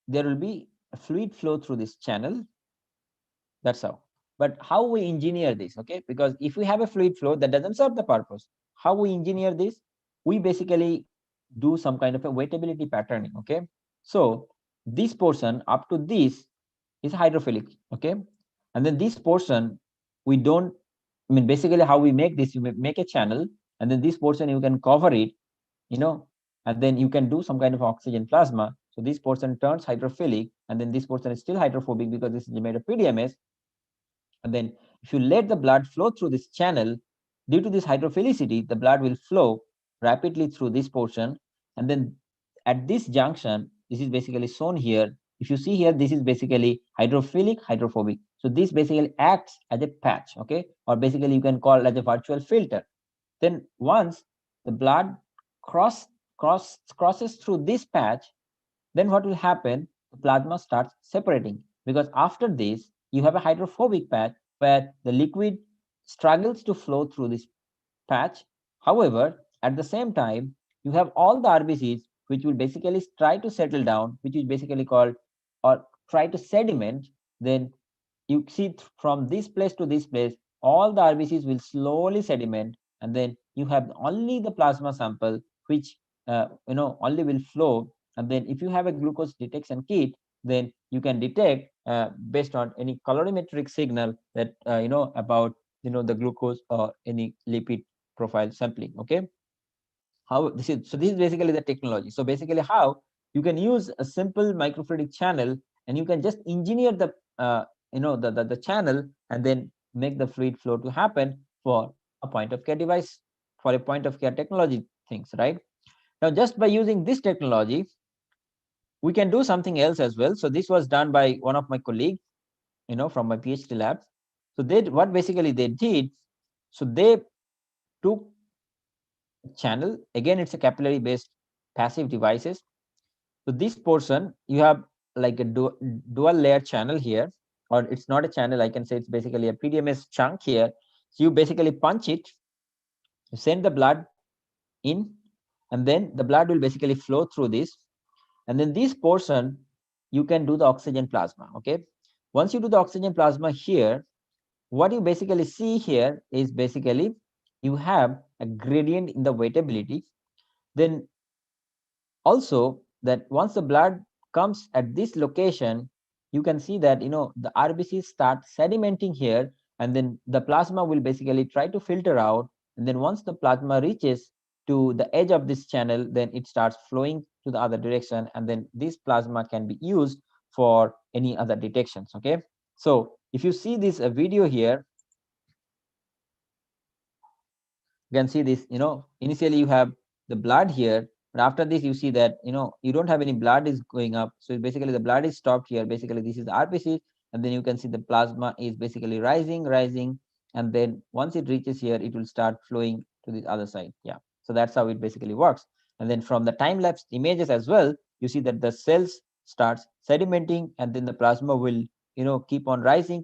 there will be a fluid flow through this channel. That's how. But how we engineer this? Okay, because if we have a fluid flow, that doesn't serve the purpose. How we engineer this? We basically do some kind of a weightability patterning. Okay, so this portion up to this is hydrophilic. Okay, and then this portion we don't. I mean, basically how we make this, you make a channel, and then this portion you can cover it, and then you can do some kind of oxygen plasma. So this portion turns hydrophilic, and then this portion is still hydrophobic because this is made of PDMS. And then if you let the blood flow through this channel, due to this hydrophilicity, the blood will flow rapidly through this portion. And then at this junction, this is basically shown here. If you see here, this is basically hydrophilic, hydrophobic. So this basically acts as a patch, okay? Or basically you can call it as a virtual filter. Then once the blood crosses through this patch, then what will happen? The plasma starts separating, because after this, you have a hydrophobic patch where the liquid struggles to flow through this patch. However, at the same time, you have all the RBCs which will basically try to settle down, which is basically called, or try to sediment. Then you see from this place to this place, all the RBCs will slowly sediment, and then you have only the plasma sample which only will flow. And then if you have a glucose detection kit, then you can detect based on any colorimetric signal that about the glucose or any lipid profile sampling. Okay, how this is, so this is basically the technology. So basically how you can use a simple microfluidic channel, and you can just engineer the the channel, and then make the fluid flow to happen for a point of care device, for a point of care technology things, right? Now just by using this technology, we can do something else as well. So this was done by one of my colleagues, from my PhD labs. So they, what basically they did, so they took channel, again it's a capillary based passive devices. So this portion, you have like a dual layer channel here, or it's not a channel, I can say it's basically a PDMS chunk here. So you basically punch it, you send the blood in, and then the blood will basically flow through this, and then this portion you can do the oxygen plasma. Okay, once you do the oxygen plasma here, what you basically see here is basically you have a gradient in the weightability. Then also that once the blood comes at this location, you can see that the RBCs start sedimenting here, and then the plasma will basically try to filter out. And then once the plasma reaches to the edge of this channel, then it starts flowing to the other direction, and then this plasma can be used for any other detections. Okay, so if you see this video here, you can see this, initially you have the blood here, but after this you see that you don't have any blood is going up. So basically the blood is stopped here. Basically this is RBC, and then you can see the plasma is basically rising, and then once it reaches here, it will start flowing to the other side. Yeah, so that's how it basically works. And then from the time-lapse images as well, you see that the cells starts sedimenting, and then the plasma will keep on rising,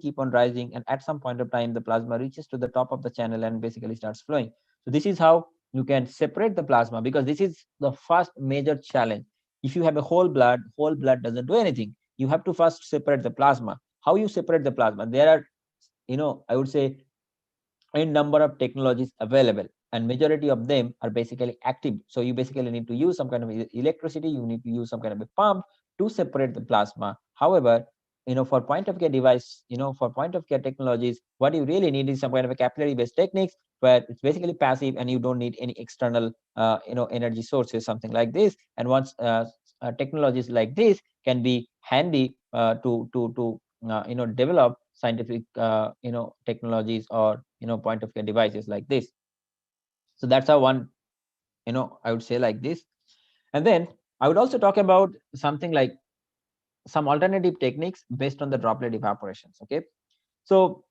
and at some point of time the plasma reaches to the top of the channel and basically starts flowing. So this is how you can separate the plasma, because this is the first major challenge. If you have a whole blood doesn't do anything. You have to first separate the plasma. How you separate the plasma? There are, I would say, a number of technologies available, and majority of them are basically active. So you basically need to use some kind of electricity, you need to use some kind of a pump to separate the plasma. However, for point of care device, for point of care technologies, what you really need is some kind of a capillary based techniques where it's basically passive and you don't need any external energy sources, something like this. And once technologies like this can be handy to develop scientific technologies or point of care devices like this. So that's how one I would say like this. And then I would also talk about something like some alternative techniques based on the droplet evaporations. Okay, so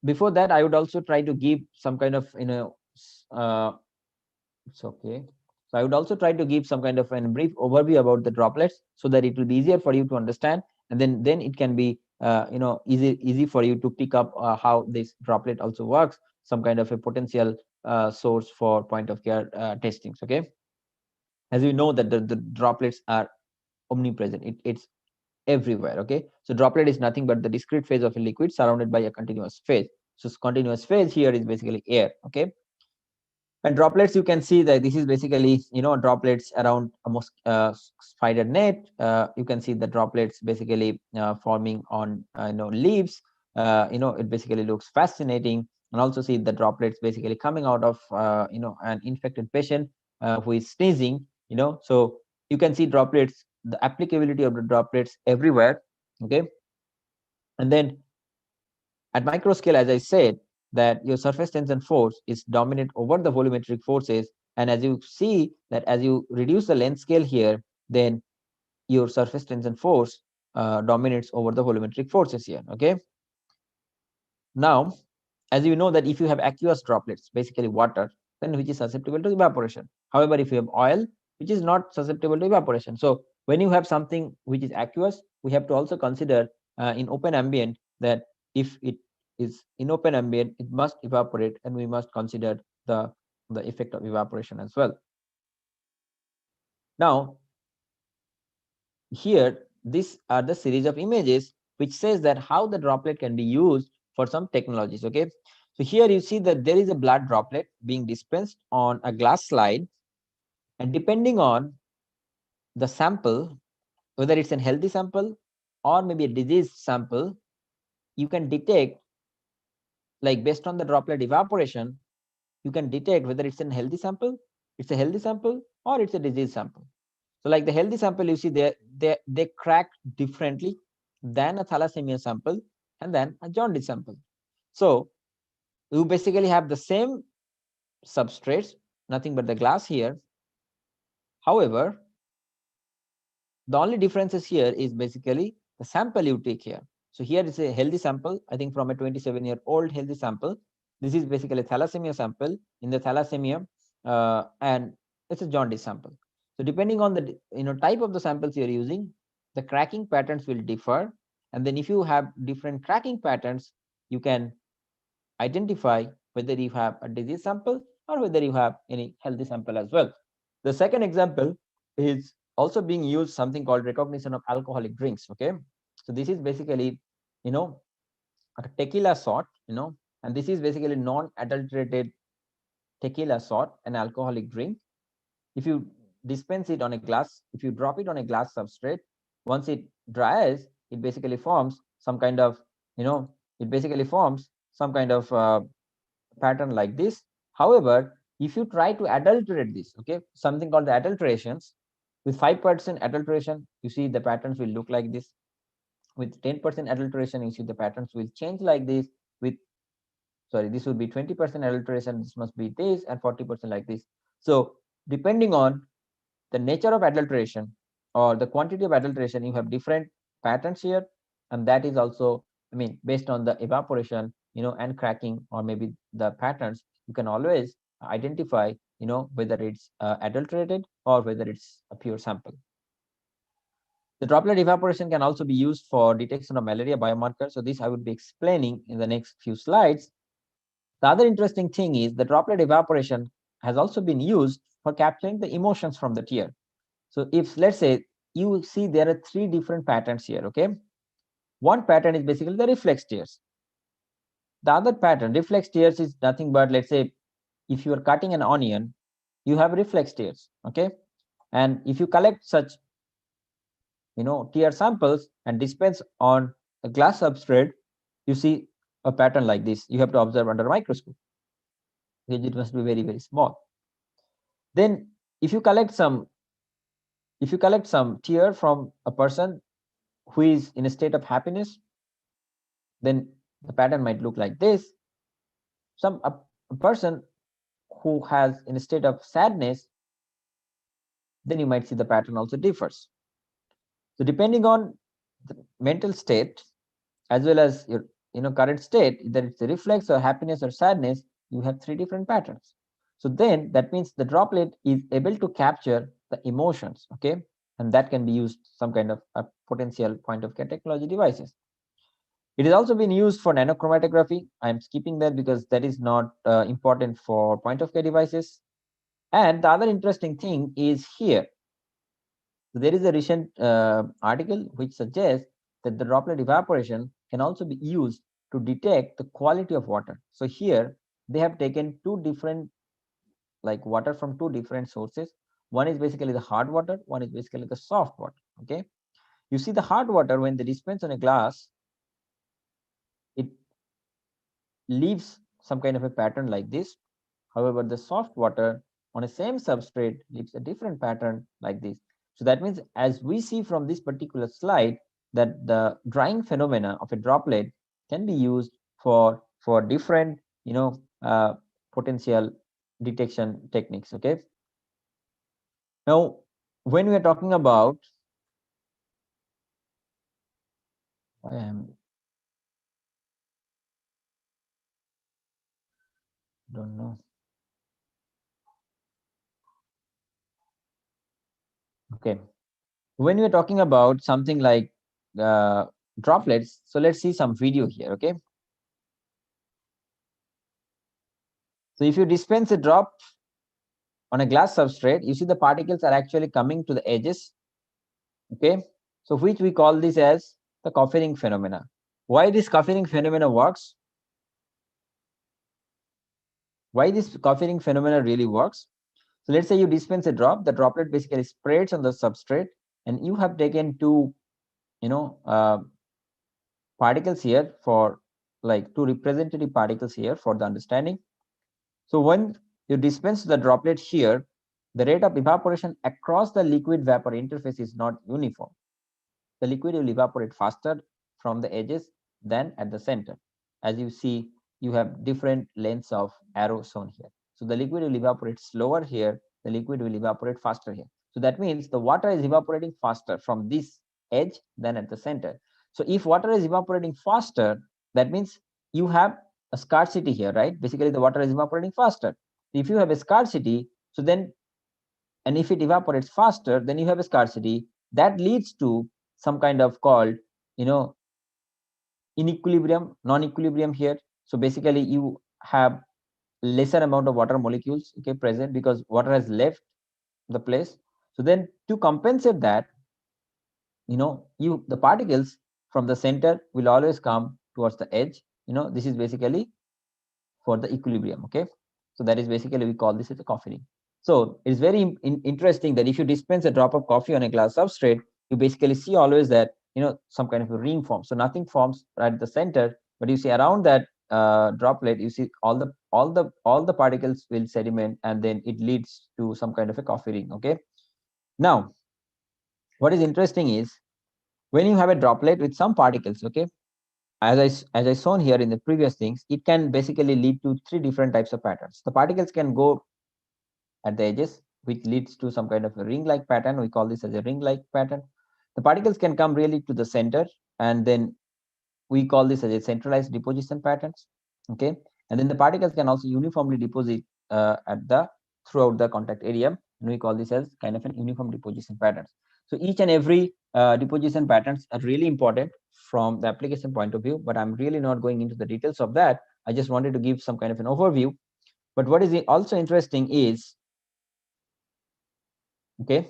before that I would also try to give some kind of it's okay. So I would also try to give some kind of a brief overview about the droplets, so that it will be easier for you to understand, and then it can be easy for you to pick up how this droplet also works, some kind of a potential source for point of care testings. Okay, as we know that the droplets are omnipresent, it's everywhere. Okay, so droplet is nothing but the discrete phase of a liquid surrounded by a continuous phase. So continuous phase here is basically air. Okay, and droplets, you can see that this is basically droplets around a spider net. You can see the droplets basically forming on leaves. It basically looks fascinating. And also see the droplets basically coming out of an infected patient who is sneezing, so you can see droplets, the applicability of the droplets everywhere. Okay, and then at micro scale, as I said, that your surface tension force is dominant over the volumetric forces. And as you see that as you reduce the length scale here, then your surface tension force dominates over the volumetric forces here. Okay. Now, as you know that if you have aqueous droplets, basically water, then which is susceptible to evaporation. However, if you have oil, which is not susceptible to evaporation. So when you have something which is aqueous, we have to also consider in open ambient that if it is in open ambient, it must evaporate, and we must consider the effect of evaporation as well. Now, here, these are the series of images which says that how the droplet can be used for some technologies. Okay, so here you see that there is a blood droplet being dispensed on a glass slide, and depending on the sample, whether it's a healthy sample or maybe a diseased sample, you can detect, like based on the droplet evaporation, you can detect whether it's a healthy sample, or it's a diseased sample. So like the healthy sample, you see they crack differently than a thalassemia sample and then a jaundice sample. So you basically have the same substrates, nothing but the glass here. However, the only differences here is basically the sample you take here. So here is a healthy sample, I think from a 27-year-old healthy sample. This is basically a thalassemia sample. In the thalassemia, and it's a jaundice sample. So depending on the type of the samples you're using, the cracking patterns will differ. And then if you have different cracking patterns, you can identify whether you have a disease sample or whether you have any healthy sample as well. The second example is also being used something called recognition of alcoholic drinks. Okay, so this is basically a tequila sort, and this is basically non-adulterated tequila sort, an alcoholic drink. If you dispense it on a glass, if you drop it on a glass substrate, once it dries, it basically forms some kind of pattern like this. However, if you try to adulterate this, okay, something called the adulterations, with 5% adulteration, you see the patterns will look like this. With 10% adulteration, you see the patterns will change like this. With this would be 20% adulteration, this must be this, and 40% like this. So depending on the nature of adulteration or the quantity of adulteration, you have different patterns here, and that is also, based on the evaporation, and cracking, or maybe the patterns, you can always identify, whether it's adulterated or whether it's a pure sample. The droplet evaporation can also be used for detection of malaria biomarker. So this I would be explaining in the next few slides. The other interesting thing is the droplet evaporation has also been used for capturing the emotions from the tear. So if, let's say, you see there are 3 different patterns here, okay? One pattern is basically the reflex tears. The other pattern, reflex tears, is nothing but, let's say, if you are cutting an onion, you have reflex tears, okay? And if you collect such, tear samples and dispense on a glass substrate, you see a pattern like this. You have to observe under a microscope, because it must be very, very small. Then if you collect some tear from a person who is in a state of happiness, then the pattern might look like this. A person who has in a state of sadness, then you might see the pattern also differs. So depending on the mental state as well as your current state, either it's a reflex or happiness or sadness, you have 3 different patterns. So then that means the droplet is able to capture the emotions, okay, and that can be used some kind of a potential point of care technology devices. It has also been used for nanochromatography. I'm skipping that because that is not important for point of care devices. And the other interesting thing is here. So there is a recent article which suggests that the droplet evaporation can also be used to detect the quality of water. So here they have taken 2 different, like water from 2 different sources. One is basically the hard water, one is basically the soft water. Okay, you see the hard water, when they dispense on a glass, it leaves some kind of a pattern like this. However, the soft water, on a same substrate leaves a different pattern like this. So that means, as we see from this particular slide, that the drying phenomena of a droplet can be used for different, potential detection techniques. Okay. Now, when we are talking about, don't know. Okay. When we're talking about something like droplets, so let's see some video here. Okay. So if you dispense a drop on a glass substrate, you see the particles are actually coming to the edges. Okay. So which we call this as the coffering phenomena. Why this coffering phenomena works? Why this coffering phenomena really works? So let's say you dispense a drop, the droplet basically spreads on the substrate, and you have taken two, particles here for like two representative particles here for the understanding. So when you dispense the droplet here, the rate of evaporation across the liquid vapor interface is not uniform. The liquid will evaporate faster from the edges than at the center. As you see, you have different lengths of arrow shown here. So the liquid will evaporate slower here, the liquid will evaporate faster here. So that means the water is evaporating faster from this edge than at the center. So if water is evaporating faster, that means you have a scarcity here, right? Basically, the water is evaporating faster. If you have a scarcity, so then, and if it evaporates faster, then you have a scarcity that leads to some kind of called, inequilibrium, non-equilibrium here. So basically, you have lesser amount of water molecules, okay, present because water has left the place. So then to compensate that, the particles from the center will always come towards the edge. This is basically for the equilibrium. Okay. So that is basically, we call this as a coffering. So it's very interesting that if you dispense a drop of coffee on a glass substrate, you basically see always that, some kind of a ring forms. So nothing forms right at the center, but you see around that droplet, you see all the particles will sediment, and then it leads to some kind of a coffee ring. Okay. Now, what is interesting is when you have a droplet with some particles, okay, as I shown here in the previous things, it can basically lead to three different types of patterns. The particles can go at the edges, which leads to some kind of a ring-like pattern. We call this as a ring-like pattern. The particles can come really to the center, and then we call this as a centralized deposition patterns. Okay, and then the particles can also uniformly deposit throughout the contact area, and we call this as kind of an uniform deposition patterns. So each and every deposition patterns are really important from the application point of view, but I'm really not going into the details of that. I just wanted to give some kind of an overview. But what is also interesting is, okay,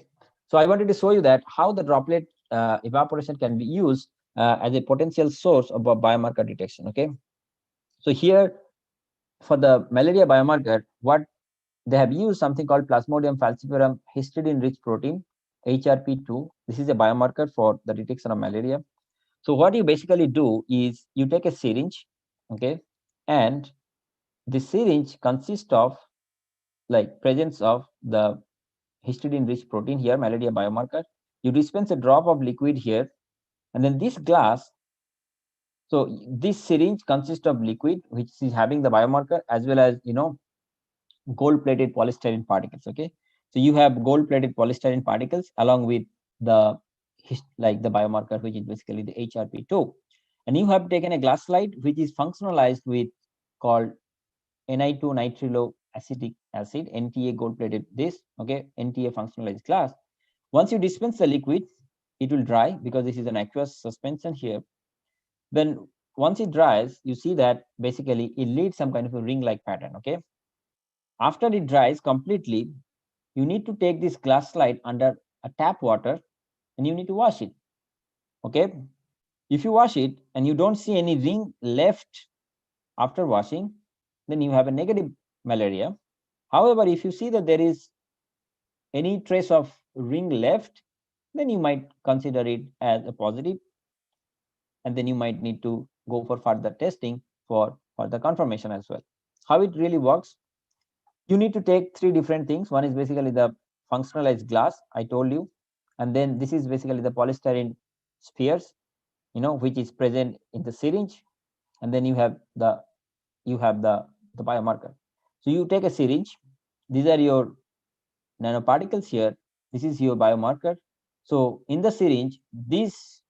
so I wanted to show you that how the droplet evaporation can be used as a potential source of a biomarker detection. Okay, so here for the malaria biomarker, what they have used something called Plasmodium falciparum histidine rich protein, HRP2. This is a biomarker for the detection of malaria. So what you basically do is you take a syringe, okay, and the syringe consists of like presence of the histidine rich protein here, malaria biomarker. You dispense a drop of liquid here, and then this glass. So this syringe consists of liquid, which is having the biomarker, as well as gold-plated polystyrene particles. Okay, so you have gold-plated polystyrene particles along with the the biomarker, which is basically the HRP2, and you have taken a glass slide which is functionalized with called Ni2 nitriloacetic acid, NTA gold-plated this. Okay, NTA functionalized glass. Once you dispense the liquid, it will dry because this is an aqueous suspension here. Then once it dries, you see that basically it leads some kind of a ring-like pattern. Okay, after it dries completely, you need to take this glass slide under a tap water and you need to wash it. Okay, if you wash it and you don't see any ring left after washing, then you have a negative malaria. However, if you see that there is any trace of ring left, then you might consider it as a positive, and then you might need to go for further testing for further confirmation as well. How it really works? You need to take three different things. One is basically the functionalized glass, I told you, and then this is basically the polystyrene spheres, which is present in the syringe, and then you have the biomarker. So you take a syringe. These are your nanoparticles here. This is your biomarker. So in the syringe, these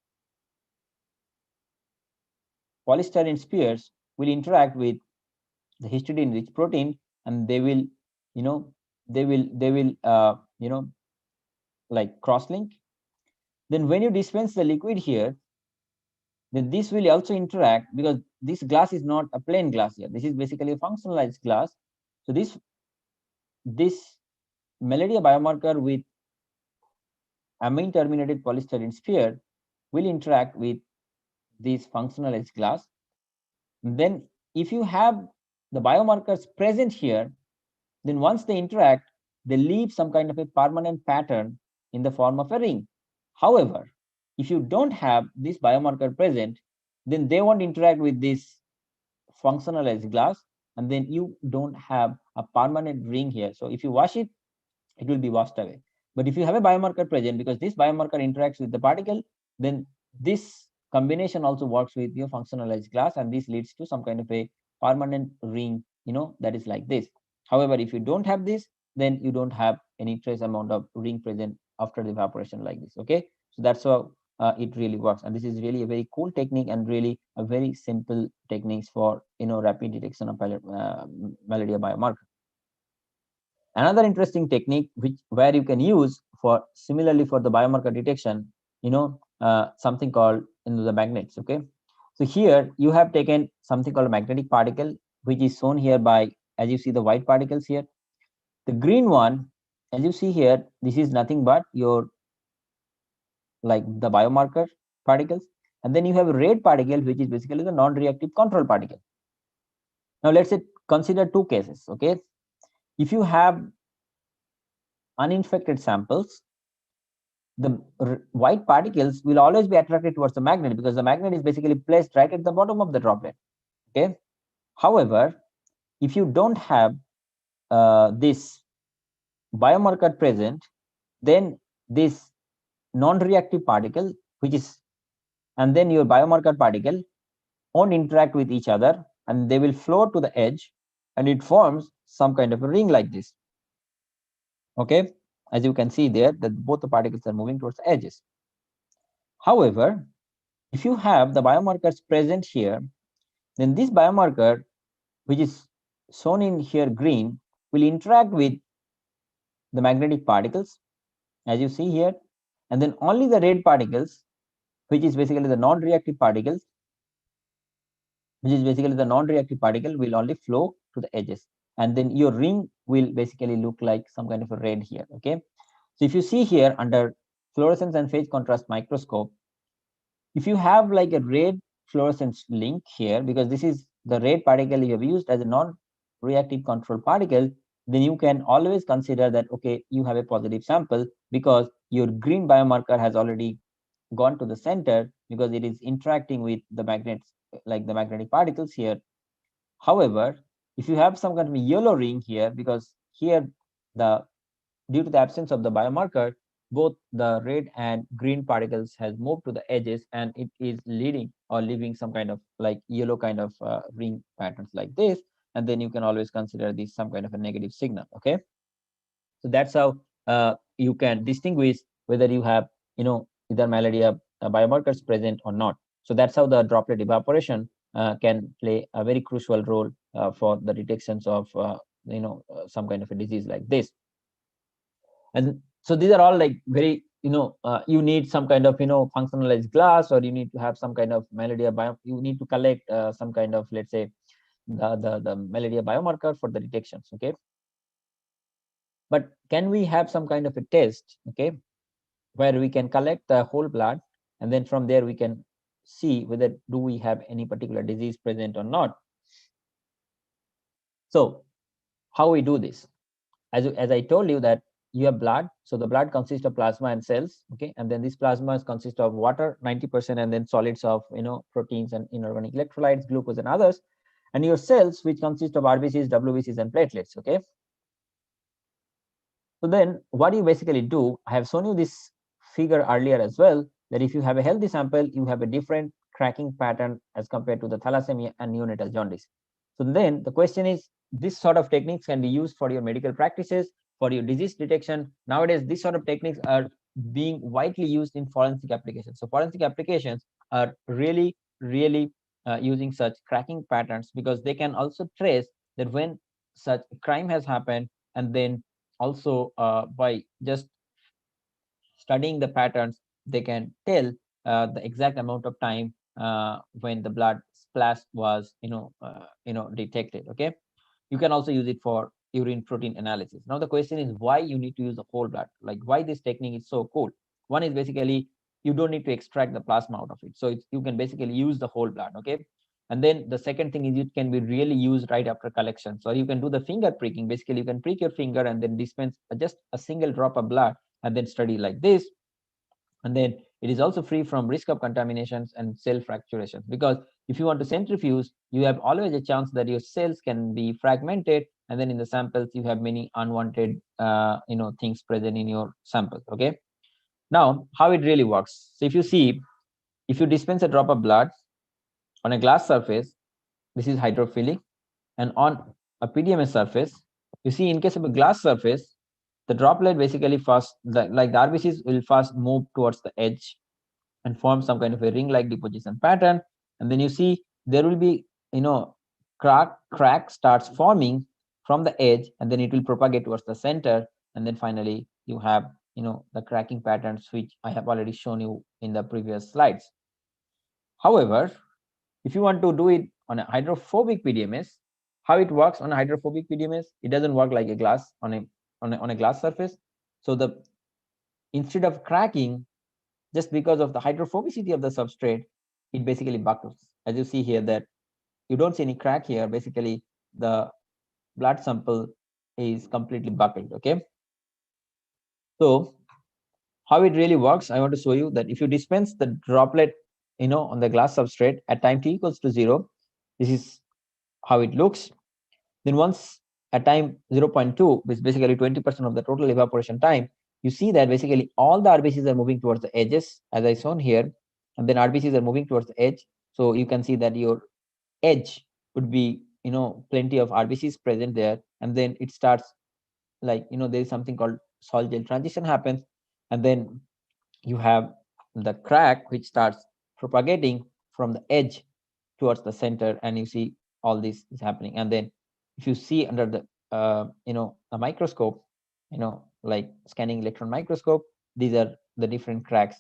polystyrene spheres will interact with the histidine rich protein, and they will like cross-link. Then when you dispense the liquid here, then this will also interact, because this glass is not a plain glass here. This is basically a functionalized glass. So this malaria biomarker with amine terminated polystyrene sphere will interact with this functionalized glass. And then if you have the biomarkers present here, then once they interact, they leave some kind of a permanent pattern in the form of a ring. However, if you don't have this biomarker present, then they won't interact with this functionalized glass, and then you don't have a permanent ring here. So if you wash it, it will be washed away. But if you have a biomarker present, because this biomarker interacts with the particle, then this combination also works with your functionalized glass, and this leads to some kind of a permanent ring, that is like this. However, if you don't have this, then you don't have any trace amount of ring present after the evaporation like this. Okay, so that's how it really works, and this is really a very cool technique and really a very simple techniques for rapid detection of malaria biomarker. Another interesting technique where you can use for similarly for the biomarker detection, something called the magnets. Okay, so here you have taken something called a magnetic particle, which is shown here by, as you see, the white particles here. The green one, as you see here, this is nothing but your like the biomarker particles, and then you have a red particle, which is basically the non-reactive control particle. Now let's say consider two cases. Okay, if you have uninfected samples, the white particles will always be attracted towards the magnet, because the magnet is basically placed right at the bottom of the droplet. Okay, however, if you don't have this biomarker present, then this non-reactive particle, which is, and then your biomarker particle won't interact with each other, and they will float to the edge, and it forms some kind of a ring like this. Okay, as you can see there, that both the particles are moving towards the edges. However, if you have the biomarkers present here, then this biomarker, which is shown in here green, will interact with the magnetic particles, as you see here, and then only the red particles, which is basically the non-reactive particles, will only flow to the edges, and then your ring will basically look like some kind of a red here. Okay, so if you see here under fluorescence and phase contrast microscope, if you have like a red fluorescence link here, because this is the red particle you have used as a non-reactive control particle, then you can always consider that, okay, you have a positive sample, because your green biomarker has already gone to the center, because it is interacting with the magnets, like the magnetic particles here. However, if you have some kind of a yellow ring here, because here due to the absence of the biomarker, both the red and green particles has moved to the edges, and it is leading or leaving some kind of like yellow kind of ring patterns like this, and then you can always consider this some kind of a negative signal. Okay, so that's how you can distinguish whether you have either malaria biomarkers present or not. So that's how the droplet evaporation can play a very crucial role for the detections of some kind of a disease like this. And so these are all like very you need some kind of functionalized glass, or you need to have some kind of malaria you need to collect some kind of, let's say, the malaria biomarker for the detections. Okay, but can we have some kind of a test, okay, where we can collect the whole blood, and then from there we can see whether do we have any particular disease present or not? So how we do this? As I told you that you have blood, so the blood consists of plasma and cells. Okay, and then this plasma consists of water 90%, and then solids of proteins and inorganic electrolytes, glucose and others, and your cells, which consist of RBCs, WBCs and platelets. Okay, So then what you basically do, I have shown you this figure earlier as well, that if you have a healthy sample, you have a different cracking pattern as compared to the thalassemia and neonatal jaundice. So then the question is, this sort of techniques can be used for your medical practices, for your disease detection. Nowadays, these sort of techniques are being widely used in forensic applications. So forensic applications are really, really using such cracking patterns, because they can also trace that when such crime has happened, and then also by just studying the patterns, they can tell the exact amount of time when the blood splash was detected. Okay, you can also use it for urine protein analysis. Now the question is, why you need to use the whole blood? Like, why this technique is so cool? One is basically you don't need to extract the plasma out of it, so you can basically use the whole blood. Okay, and then the second thing is, it can be really used right after collection. So you can do the finger pricking. Basically, you can prick your finger and then dispense just a single drop of blood and then study like this. And then it is also free from risk of contaminations and cell fracturations, because if you want to centrifuge, you have always a chance that your cells can be fragmented, and then in the samples you have many unwanted things present in your samples. Okay, now how it really works. So if you see, if you dispense a drop of blood on a glass surface, this is hydrophilic, and on a PDMS surface, you see, in case of a glass surface, the droplet basically first, like the RBCs will first move towards the edge and form some kind of a ring-like deposition pattern. And then you see there will be, crack starts forming from the edge, and then it will propagate towards the center. And then finally you have, the cracking patterns, which I have already shown you in the previous slides. However, if you want to do it on a hydrophobic PDMS, how it works on a hydrophobic PDMS, it doesn't work like a glass on a glass surface. So instead of cracking, just because of the hydrophobicity of the substrate, it basically buckles. As you see here, that you don't see any crack here. Basically, the blood sample is completely buckled. Okay. So how it really works, I want to show you that if you dispense the droplet, on the glass substrate at time t equals to 0, this is how it looks. Then once at time 0.2, which is basically 20% of the total evaporation time, you see that basically all the RBCs are moving towards the edges, as I shown here, and then RBCs are moving towards the edge. So you can see that your edge would be, plenty of RBCs present there, and then it starts like, there is something called sol gel transition happens, and then you have the crack which starts propagating from the edge towards the center, and you see all this is happening. And then if you see under the a microscope, like scanning electron microscope, these are the different cracks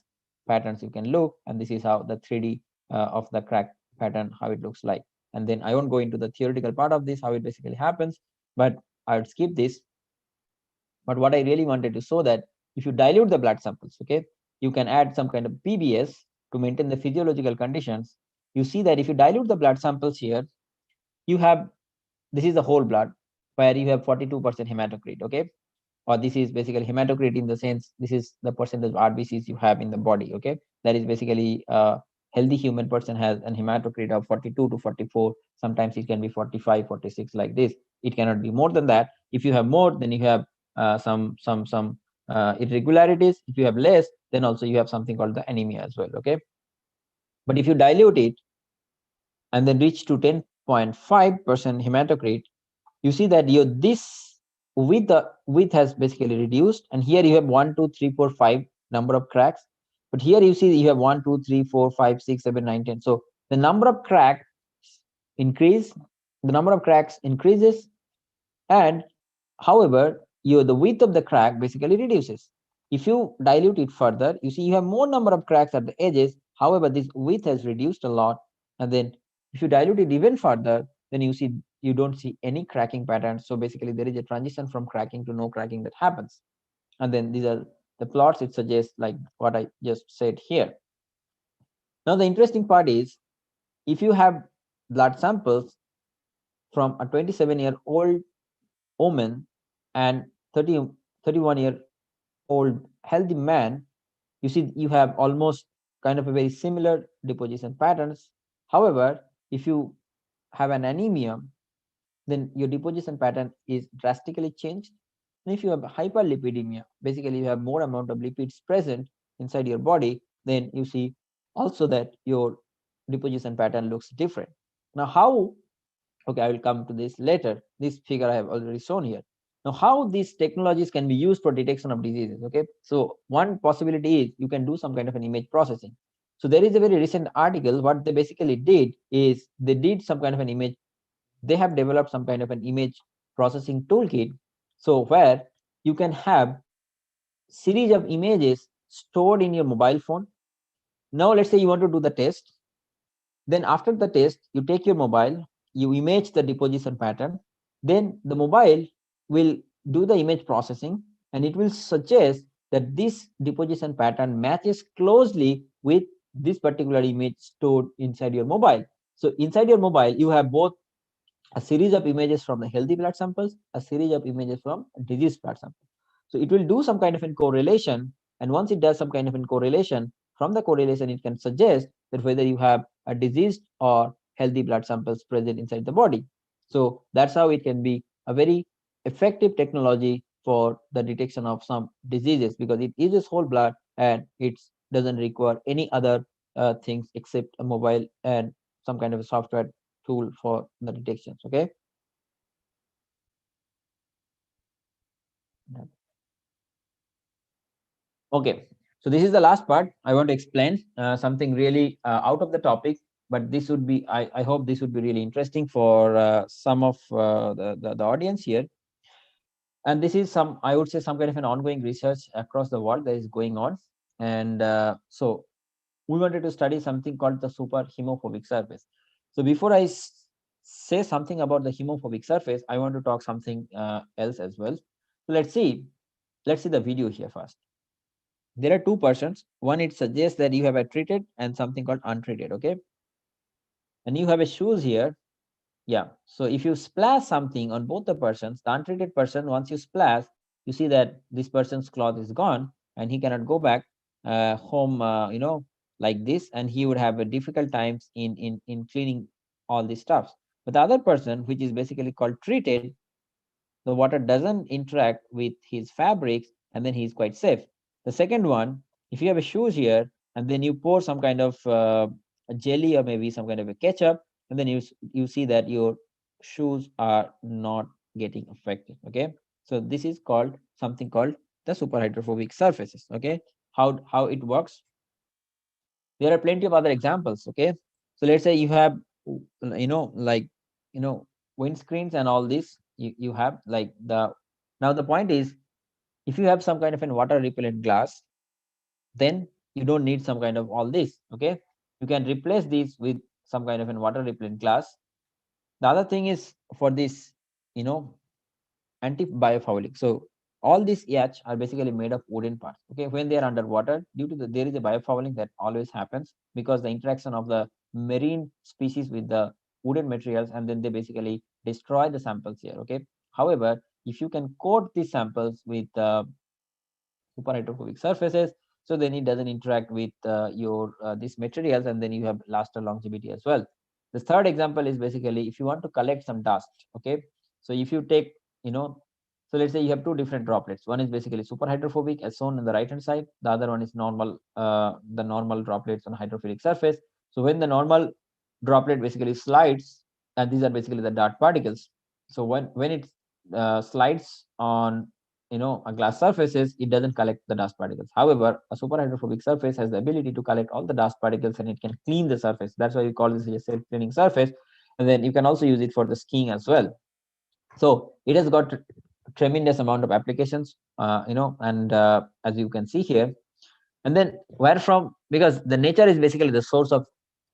patterns you can look, and this is how the 3D of the crack pattern, how it looks like. And then I won't go into the theoretical part of this, how it basically happens, but I would skip this. But what I really wanted to show that if you dilute the blood samples, okay, you can add some kind of PBS to maintain the physiological conditions. You see that if you dilute the blood samples here, you have, this is the whole blood, where you have 42% hematocrit. Okay, or this is basically hematocrit in the sense, this is the percentage of RBCs you have in the body. Okay, that is basically a healthy human person has an hematocrit of 42 to 44. Sometimes it can be 45, 46, like this. It cannot be more than that. If you have more, then you have some irregularities. If you have less, then also you have something called the anemia as well. Okay, but if you dilute it and then reach to 10.5% hematocrit, you see that this width has basically reduced, and here you have 1, 2, 3, 4, 5 number of cracks, but here you see you have 1, 2, 3, 4, 5, 6, 7, 9, 10. So the number of cracks increases, and however the width of the crack basically reduces. If you dilute it further, you see you have more number of cracks at the edges, however this width has reduced a lot. And then if you dilute it even further, then you don't see any cracking patterns. So basically there is a transition from cracking to no cracking that happens. And then these are the plots. It suggests like what I just said here. Now the interesting part is, if you have blood samples from a 27-year-old woman and 31-year-old healthy man, you see you have almost kind of a very similar deposition patterns. However, if you have an anemia, then your deposition pattern is drastically changed. And if you have hyperlipidemia, basically you have more amount of lipids present inside your body, then you see also that your deposition pattern looks different. Now, how? Okay, I will come to this later. This figure I have already shown here. Now, how these technologies can be used for detection of diseases? Okay, so one possibility is you can do some kind of an image processing. So there is a very recent article. What they basically did is they did some kind of an image. They have developed some kind of an image processing toolkit. So where you can have series of images stored in your mobile phone. Now, let's say you want to do the test. Then after the test, you take your mobile, you image the deposition pattern. Then the mobile will do the image processing, and it will suggest that this deposition pattern matches closely with this particular image stored inside your mobile. So inside your mobile, you have both a series of images from the healthy blood samples, a series of images from diseased blood samples. So it will do some kind of a correlation, and once it does some kind of a correlation, from the correlation it can suggest that whether you have a diseased or healthy blood samples present inside the body. So that's how it can be a very effective technology for the detection of some diseases, because it uses whole blood and it doesn't require any other things except a mobile and some kind of a software tool for the detections. Okay. Okay. So this is the last part. I want to explain something really out of the topic, but this would be, I hope this would be really interesting for some of the audience here. And this is some, I would say, some kind of an ongoing research across the world that is going on. And so we wanted to study something called the super hemophobic surface. So before I say something about the hemophobic surface, I want to talk something else as well. So let's see the video here first. There are two persons. One, it suggests that you have a treated and something called untreated. Okay, and you have a shoes here. Yeah. So if you splash something on both the persons, the untreated person, once you splash, you see that this person's cloth is gone and he cannot go back home, like this, and he would have a difficult times in cleaning all these stuffs. But the other person, which is basically called treated, the water doesn't interact with his fabrics, and then he's quite safe. The second one, if you have a shoes here, and then you pour some kind of a jelly or maybe some kind of a ketchup, and then you see that your shoes are not getting affected. Okay, so this is called something called the super hydrophobic surfaces. Okay, how it works? There are plenty of other examples. Okay, so let's say you have like windscreens and all this. You have like now the point is, if you have some kind of an water repellent glass, then you don't need some kind of all this. Okay, you can replace these with some kind of an water repellent glass. The other thing is for this, you know anti-biofouling. So all these yachts are basically made of wooden parts. Okay, when they are underwater, due to there is a biofouling that always happens because the interaction of the marine species with the wooden materials, and then they basically destroy the samples here. Okay, however, if you can coat these samples with super hydrophobic surfaces, so then it doesn't interact with your these materials, and then you have lasting longevity as well. The third example is basically if you want to collect some dust. Okay, so if you take, so let's say you have two different droplets. One is basically super hydrophobic as shown on the right hand side. The other one is normal, the normal droplets on hydrophilic surface. So when the normal droplet basically slides, and these are basically the dart particles. So when it slides on a glass surfaces, it doesn't collect the dust particles. However, a super hydrophobic surface has the ability to collect all the dust particles, and it can clean the surface. That's why we call this a self-cleaning surface. And then you can also use it for the skiing as well. So it has got tremendous amount of applications, and as you can see here. And then where from, because the nature is basically the source of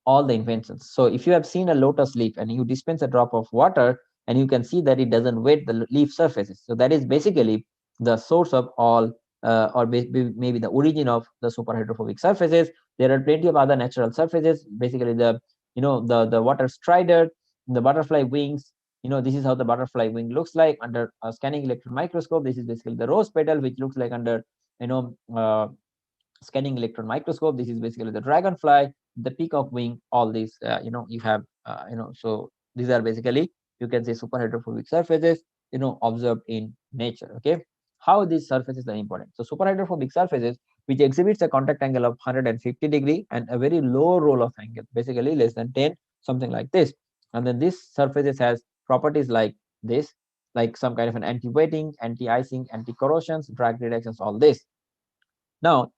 all the inventions. So if you have seen a lotus leaf and you dispense a drop of water, and you can see that it doesn't wet the leaf surfaces, so that is basically the source of all, or maybe the origin of the super hydrophobic surfaces. There are plenty of other natural surfaces, basically the water strider, the butterfly wings. This is how the butterfly wing looks like under a scanning electron microscope. This is basically the rose petal, which looks like under scanning electron microscope. This is basically the dragonfly, the peacock wing. All these, you have, so these are basically, you can say, super hydrophobic surfaces, observed in nature. Okay, how these surfaces are important. So superhydrophobic surfaces which exhibits a contact angle of 150 degree and a very low roll-off angle, basically less than 10, something like this. And then this surfaces has properties like this, like some kind of an anti-wetting, anti-icing, anti-corrosions, drag reductions, all this. Now,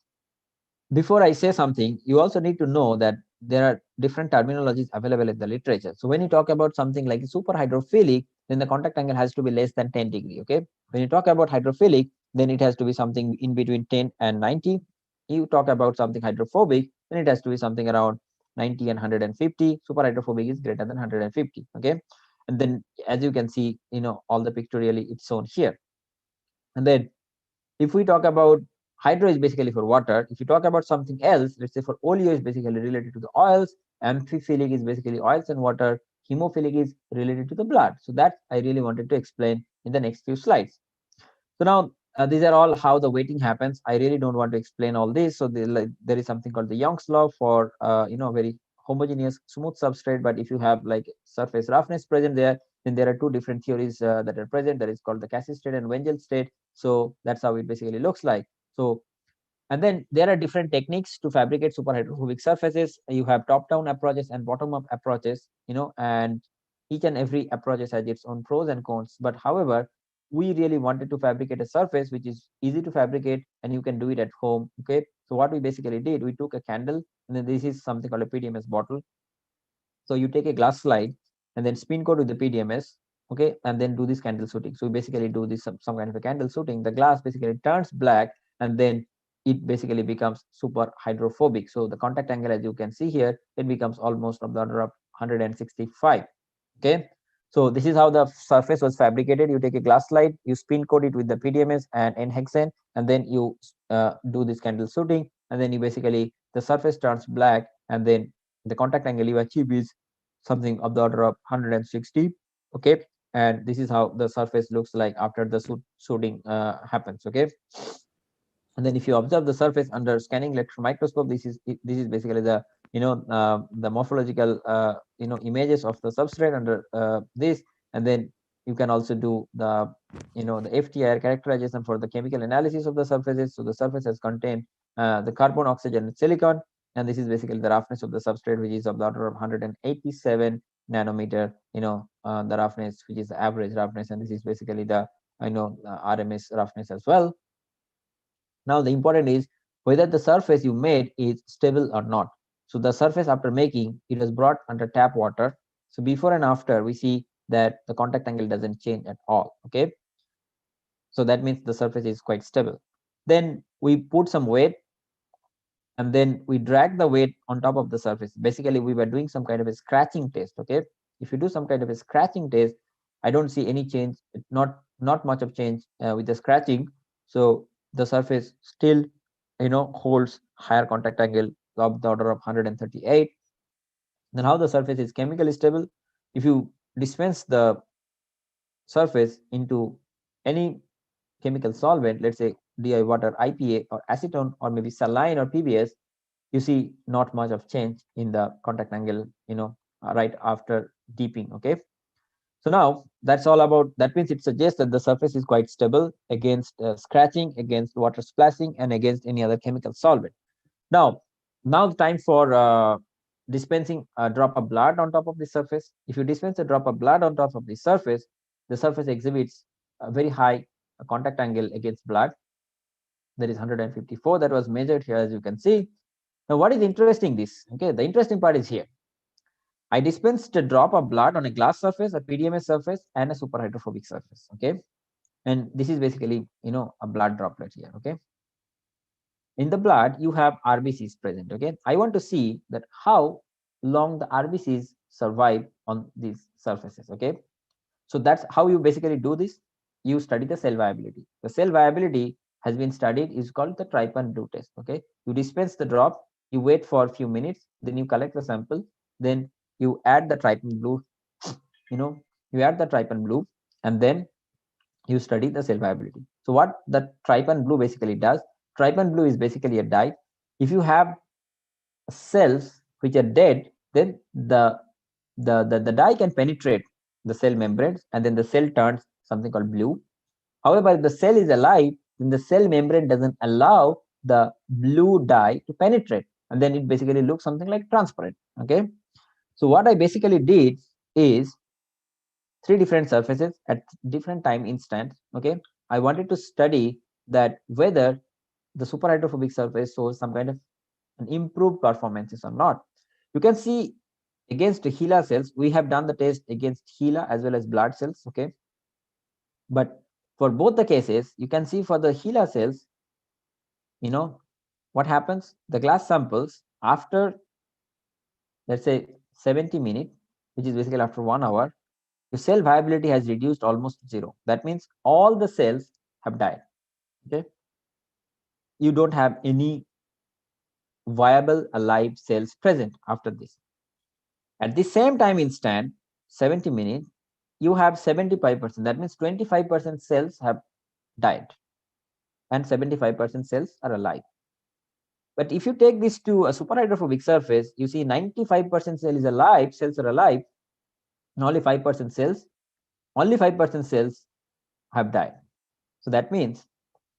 before I say something, you also need to know that there are different terminologies available in the literature. So when you talk about something like super hydrophilic, then the contact angle has to be less than 10 degree. Okay. When you talk about hydrophilic, then it has to be something in between 10 and 90. You talk about something hydrophobic, then it has to be something around 90 and 150. Super hydrophobic is greater than 150. Okay. And then as you can see, all the pictorially it's shown here. And then if we talk about hydro is basically for water. If you talk about something else, let's say for oleo is basically related to the oils, amphiphilic is basically oils and water, hemophilic is related to the blood. So that I really wanted to explain in the next few slides. So now these are all how the weighting happens. I really don't want to explain all this. So there is something called the Young's law for very homogeneous smooth substrate. But if you have like surface roughness present there, then there are two different theories that are present. That is called the Cassie state and Wengel state. So that's how it basically looks like. So, and then there are different techniques to fabricate superhydrophobic surfaces. You have top-down approaches and bottom-up approaches, and each and every approach has its own pros and cons. But however, we really wanted to fabricate a surface which is easy to fabricate and you can do it at home. Okay. So what we basically did, we took a candle, and then this is something called a PDMS bottle. So you take a glass slide and then spin coat with the PDMS, okay, and then do this candle shooting. So we basically do this some kind of a candle shooting. The glass basically turns black, and then it basically becomes super hydrophobic. So the contact angle, as you can see here, it becomes almost of the order of 165. Okay. So this is how the surface was fabricated. You take a glass slide, you spin coat it with the PDMS and N-hexane, and then you do this candle shooting, and then you basically, the surface turns black, and then the contact angle you achieve is something of the order of 160. Okay. And this is how the surface looks like after the shooting happens. Okay. And then if you observe the surface under scanning electron microscope, this is basically the the morphological images of the substrate under this. And then you can also do the the FTIR characterization for the chemical analysis of the surfaces. So the surface has contained the carbon, oxygen, and silicon, and this is basically the roughness of the substrate, which is of the order of 187 nanometer. The roughness, which is the average roughness, and this is basically the RMS roughness as well. Now the important is whether the surface you made is stable or not. So the surface after making, it was brought under tap water. So before and after, we see that the contact angle doesn't change at all. Okay. So that means the surface is quite stable. Then we put some weight, and then we drag the weight on top of the surface. Basically, we were doing some kind of a scratching test. Okay. If you do some kind of a scratching test, I don't see any change, not much of change with the scratching. So the surface still holds higher contact angle of the order of 138. Then how the surface is chemically stable? If you dispense the surface into any chemical solvent, let's say DI water, IPA, or acetone, or maybe saline or PBS, you see not much of change in the contact angle right after deeping. Okay. So now that's all about, that means it suggests that the surface is quite stable against scratching, against water splashing, and against any other chemical solvent. Now time for dispensing a drop of blood on top of the surface. If you dispense a drop of blood on top of the surface exhibits a very high contact angle against blood. That is 154 that was measured here, as you can see. Now what is interesting this? Okay, the interesting part is here. I dispensed a drop of blood on a glass surface, a PDMS surface, and a superhydrophobic surface. Okay. And this is basically, a blood droplet here. Okay. In the blood, you have RBCs present. Okay. I want to see that how long the RBCs survive on these surfaces. Okay. So that's how you basically do this. You study the cell viability. The cell viability has been studied, is called the trypan blue test. Okay. You dispense the drop, you wait for a few minutes, then you collect the sample, then you add the trypan blue, you add the trypan blue, and then you study the cell viability. So what the trypan blue basically does, trypan blue is basically a dye. If you have cells which are dead, then the dye can penetrate the cell membranes, and then the cell turns something called blue. However, if the cell is alive, then the cell membrane doesn't allow the blue dye to penetrate, and then it basically looks something like transparent. Okay, so what I basically did is 3 different surfaces at different time instants. Okay, I wanted to study that whether the superhydrophobic surface shows some kind of an improved performances or not. You can see against the HeLa cells, we have done the test against HeLa as well as blood cells. Okay, but for both the cases, you can see for the HeLa cells, what happens? The glass samples after, let's say, 70 minutes, which is basically after 1 hour, the cell viability has reduced almost zero. That means all the cells have died. Okay, you don't have any viable alive cells present after this. At the same time instant, 70 minutes, you have 75%. That means 25% cells have died and 75% cells are alive. But if you take this to a superhydrophobic surface, you see 95% cell is alive, cells are alive, and only 5% cells have died. So that means,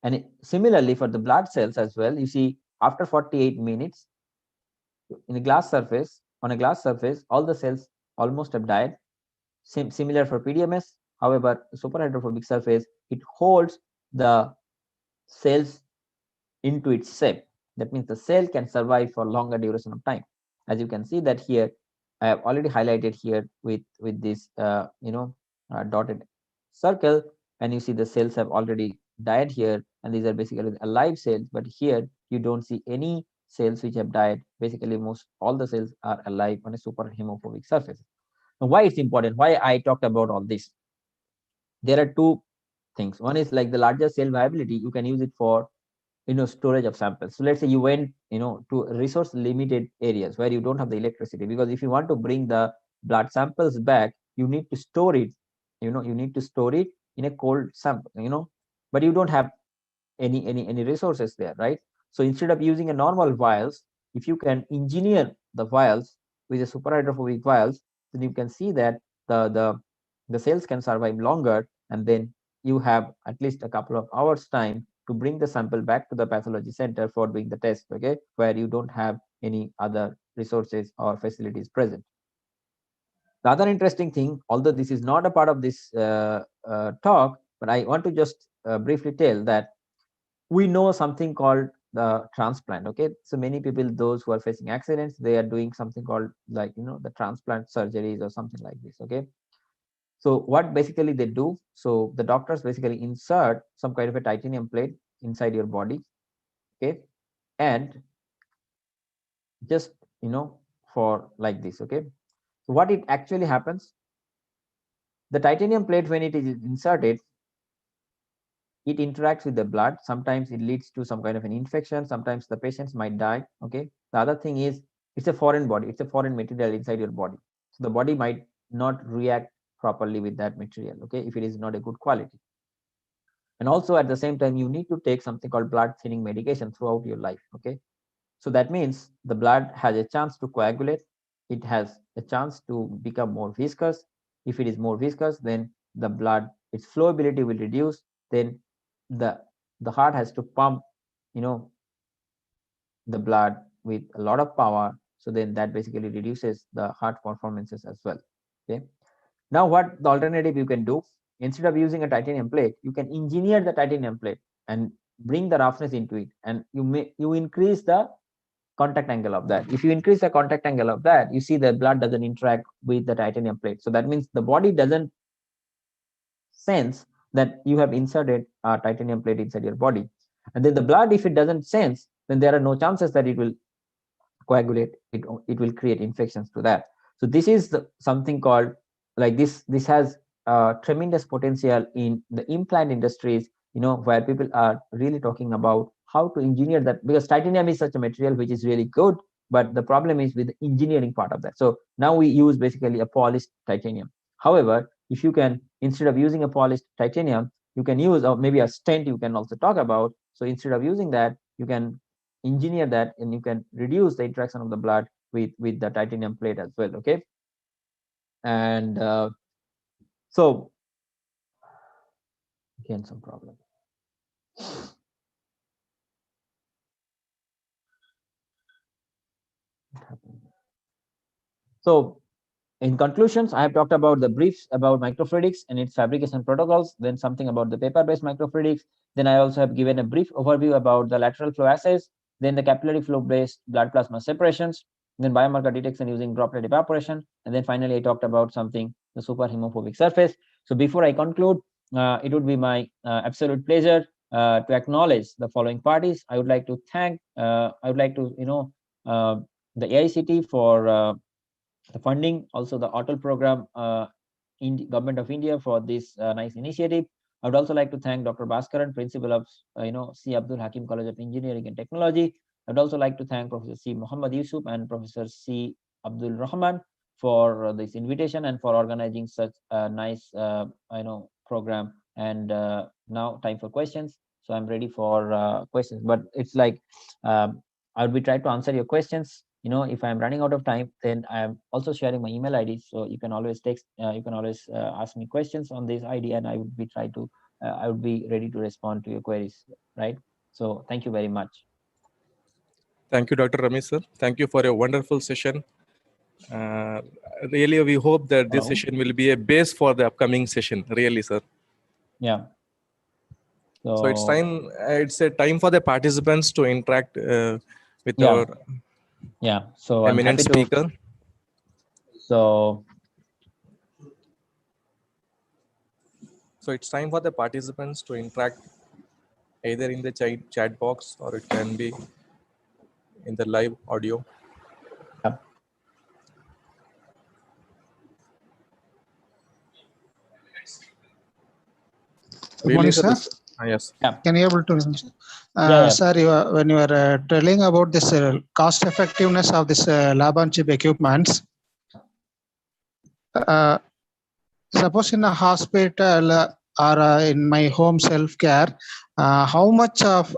and similarly for the blood cells as well, you see after 48 minutes in a glass surface, on a glass surface, all the cells almost have died. Similar for PDMS. However, superhydrophobic surface, it holds the cells into its shape. That means the cell can survive for longer duration of time. As you can see that here, I have already highlighted here with this dotted circle, and you see the cells have already died here, and these are basically alive cells. But here you don't see any cells which have died. Basically, most all the cells are alive on a super hemophobic surface. Now, why it's important? Why I talked about all this? There are 2 things. One is like the larger cell viability. You can use it for storage of samples. So let's say you went to resource limited areas where you don't have the electricity, because if you want to bring the blood samples back, you need to store it in a cold sample, but you don't have any resources there, right? So instead of using a normal vials, if you can engineer the vials with a superhydrophobic vials, then you can see that the cells can survive longer, and then you have at least a couple of hours time to bring the sample back to the pathology center for doing the test, okay, where you don't have any other resources or facilities present. The other interesting thing, although this is not a part of this talk, but I want to just briefly tell that we know something called the transplant. Okay, so many people, those who are facing accidents, they are doing something called like the transplant surgeries or something like this. Okay, so what basically they do, so the doctors basically insert some kind of a titanium plate inside your body. Okay, and just for like this. Okay, so what it actually happens, the titanium plate, when it is inserted, it interacts with the blood. Sometimes it leads to some kind of an infection. Sometimes the patients might die. Okay, the other thing is, it's a foreign body, it's a foreign material inside your body, so the body might not react properly with that material, okay, if it is not a good quality. And also at the same time, you need to take something called blood thinning medication throughout your life. Okay, so that means the blood has a chance to coagulate, it has a chance to become more viscous. If it is more viscous, then the blood, its flowability will reduce. Then the heart has to pump the blood with a lot of power, so then that basically reduces the heart performances as well. Okay, now what the alternative you can do, instead of using a titanium plate, you can engineer the titanium plate and bring the roughness into it, and you increase the contact angle of that. If you increase the contact angle of that, you see the blood doesn't interact with the titanium plate. So that means the body doesn't sense that you have inserted a titanium plate inside your body. And then the blood, if it doesn't sense, then there are no chances that it will coagulate. It will create infections to that. So this is something called like this has tremendous potential in the implant industries, where people are really talking about how to engineer that, because titanium is such a material which is really good, but the problem is with the engineering part of that. So now we use basically a polished titanium. However, if you can, instead of using a polished titanium, you can use, or maybe a stent you can also talk about. So instead of using that, you can engineer that, and you can reduce the interaction of the blood with the titanium plate as well. Okay, and so Again, some problem. So in conclusions, I have talked about the briefs about microfluidics and its fabrication protocols, then something about the paper-based microfluidics. Then I also have given a brief overview about the lateral flow assays, then the capillary flow-based blood plasma separations, then biomarker detection using droplet evaporation, and then finally I talked about something, the superhemophobic surface. So before I conclude, it would be my absolute pleasure to acknowledge the following parties. I would like to thank, the AICT for the funding, also the ATL program in Government of India for this nice initiative. I would also like to thank Dr. Bhaskaran, Principal of C. Abdul Hakim College of Engineering and Technology. I would also like to thank Professor C. Muhammad Yusuf and Professor C. Abdul Rahman for this invitation and for organizing such a nice program. And now time for questions. So I'm ready for questions, but it's like I'll be trying to answer your questions. If I'm running out of time, then I'm also sharing my email ID, so you can always text, you can always ask me questions on this ID, and I would be ready to respond to your queries, right? So thank you very much. Thank you, Dr. Rameez, sir. Thank you for a wonderful session. Really, we hope that this session will be a base for the upcoming session. Really, sir. Yeah. So it's time. It's a time for the participants to interact with our So eminent speaker. So it's time for the participants to interact either in the chat box or it can be in the live audio. Yeah. Good morning, sir. Yes. Yeah. Can you able to? Sir, when you were telling about this cost effectiveness of this lab on chip equipments, suppose in a hospital or in my home self care, how much of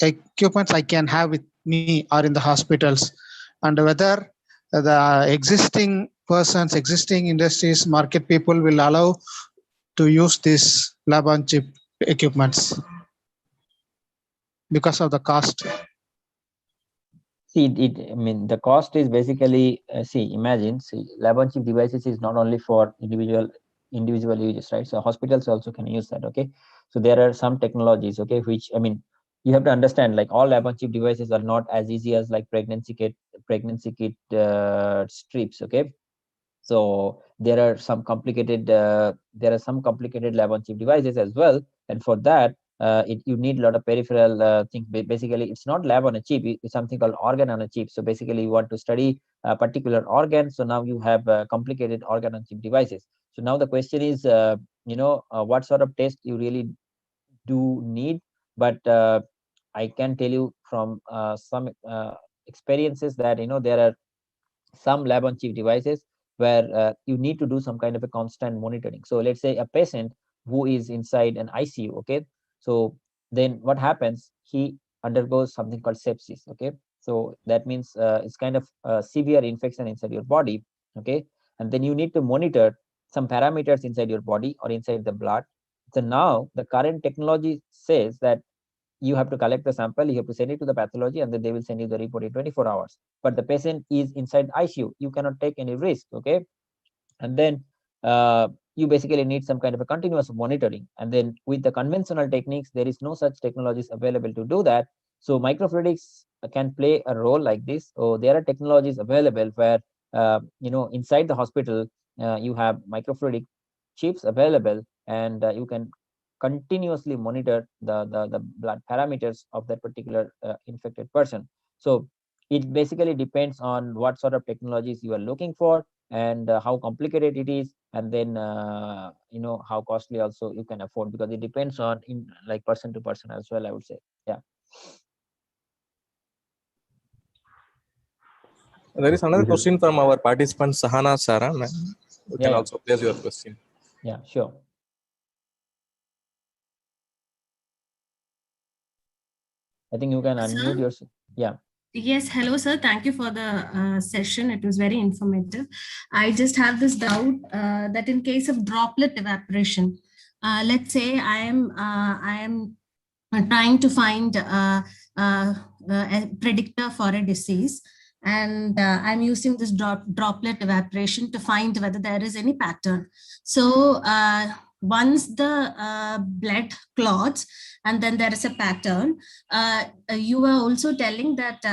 equipments I can have with me or in the hospitals, and whether the existing persons, existing industries, market people will allow to use this lab on chip equipments because of the cost. See, I mean, the cost is basically, imagine, lab on chip devices is not only for individual uses, right? So hospitals also can use that, okay? So there are some technologies, okay, which, I mean, you have to understand, like all lab on chip devices are not as easy as like pregnancy kit strips, okay? So there are some complicated lab on chip devices as well, and for that you need a lot of peripheral things. Basically, it's not lab on a chip; it's something called organ on a chip. So basically, you want to study a particular organ. So now you have complicated organ on chip devices. So now the question is, what sort of test you really do need? But I can tell you from some experiences that there are some lab on chip devices where you need to do some kind of a constant monitoring. So let's say a patient who is inside an ICU, okay? So then what happens? He undergoes something called sepsis, okay? So that means it's kind of a severe infection inside your body, okay? And then you need to monitor some parameters inside your body or inside the blood. So now the current technology says that you have to collect the sample, you have to send it to the pathology, and then they will send you the report in 24 hours. But the patient is inside ICU, you cannot take any risk, okay? And then you basically need some kind of a continuous monitoring. And then with the conventional techniques, there is no such technologies available to do that. So microfluidics can play a role like this. So there are technologies available where inside the hospital you have microfluidic chips available, and you can continuously monitor the blood parameters of that particular infected person. So it basically depends on what sort of technologies you are looking for, and how complicated it is, and then how costly also you can afford, because it depends on like person to person as well, I would say. Yeah. There is another question from our participant Sahana Sara. You can also place your question. Yeah, sure. I think you can unmute yourself. Yeah. Yes, hello, sir. Thank you for the session. It was very informative. I just have this doubt that in case of droplet evaporation, let's say I am trying to find a predictor for a disease, and I'm using this droplet evaporation to find whether there is any pattern. So once the blood clots and then there is a pattern, you were also telling that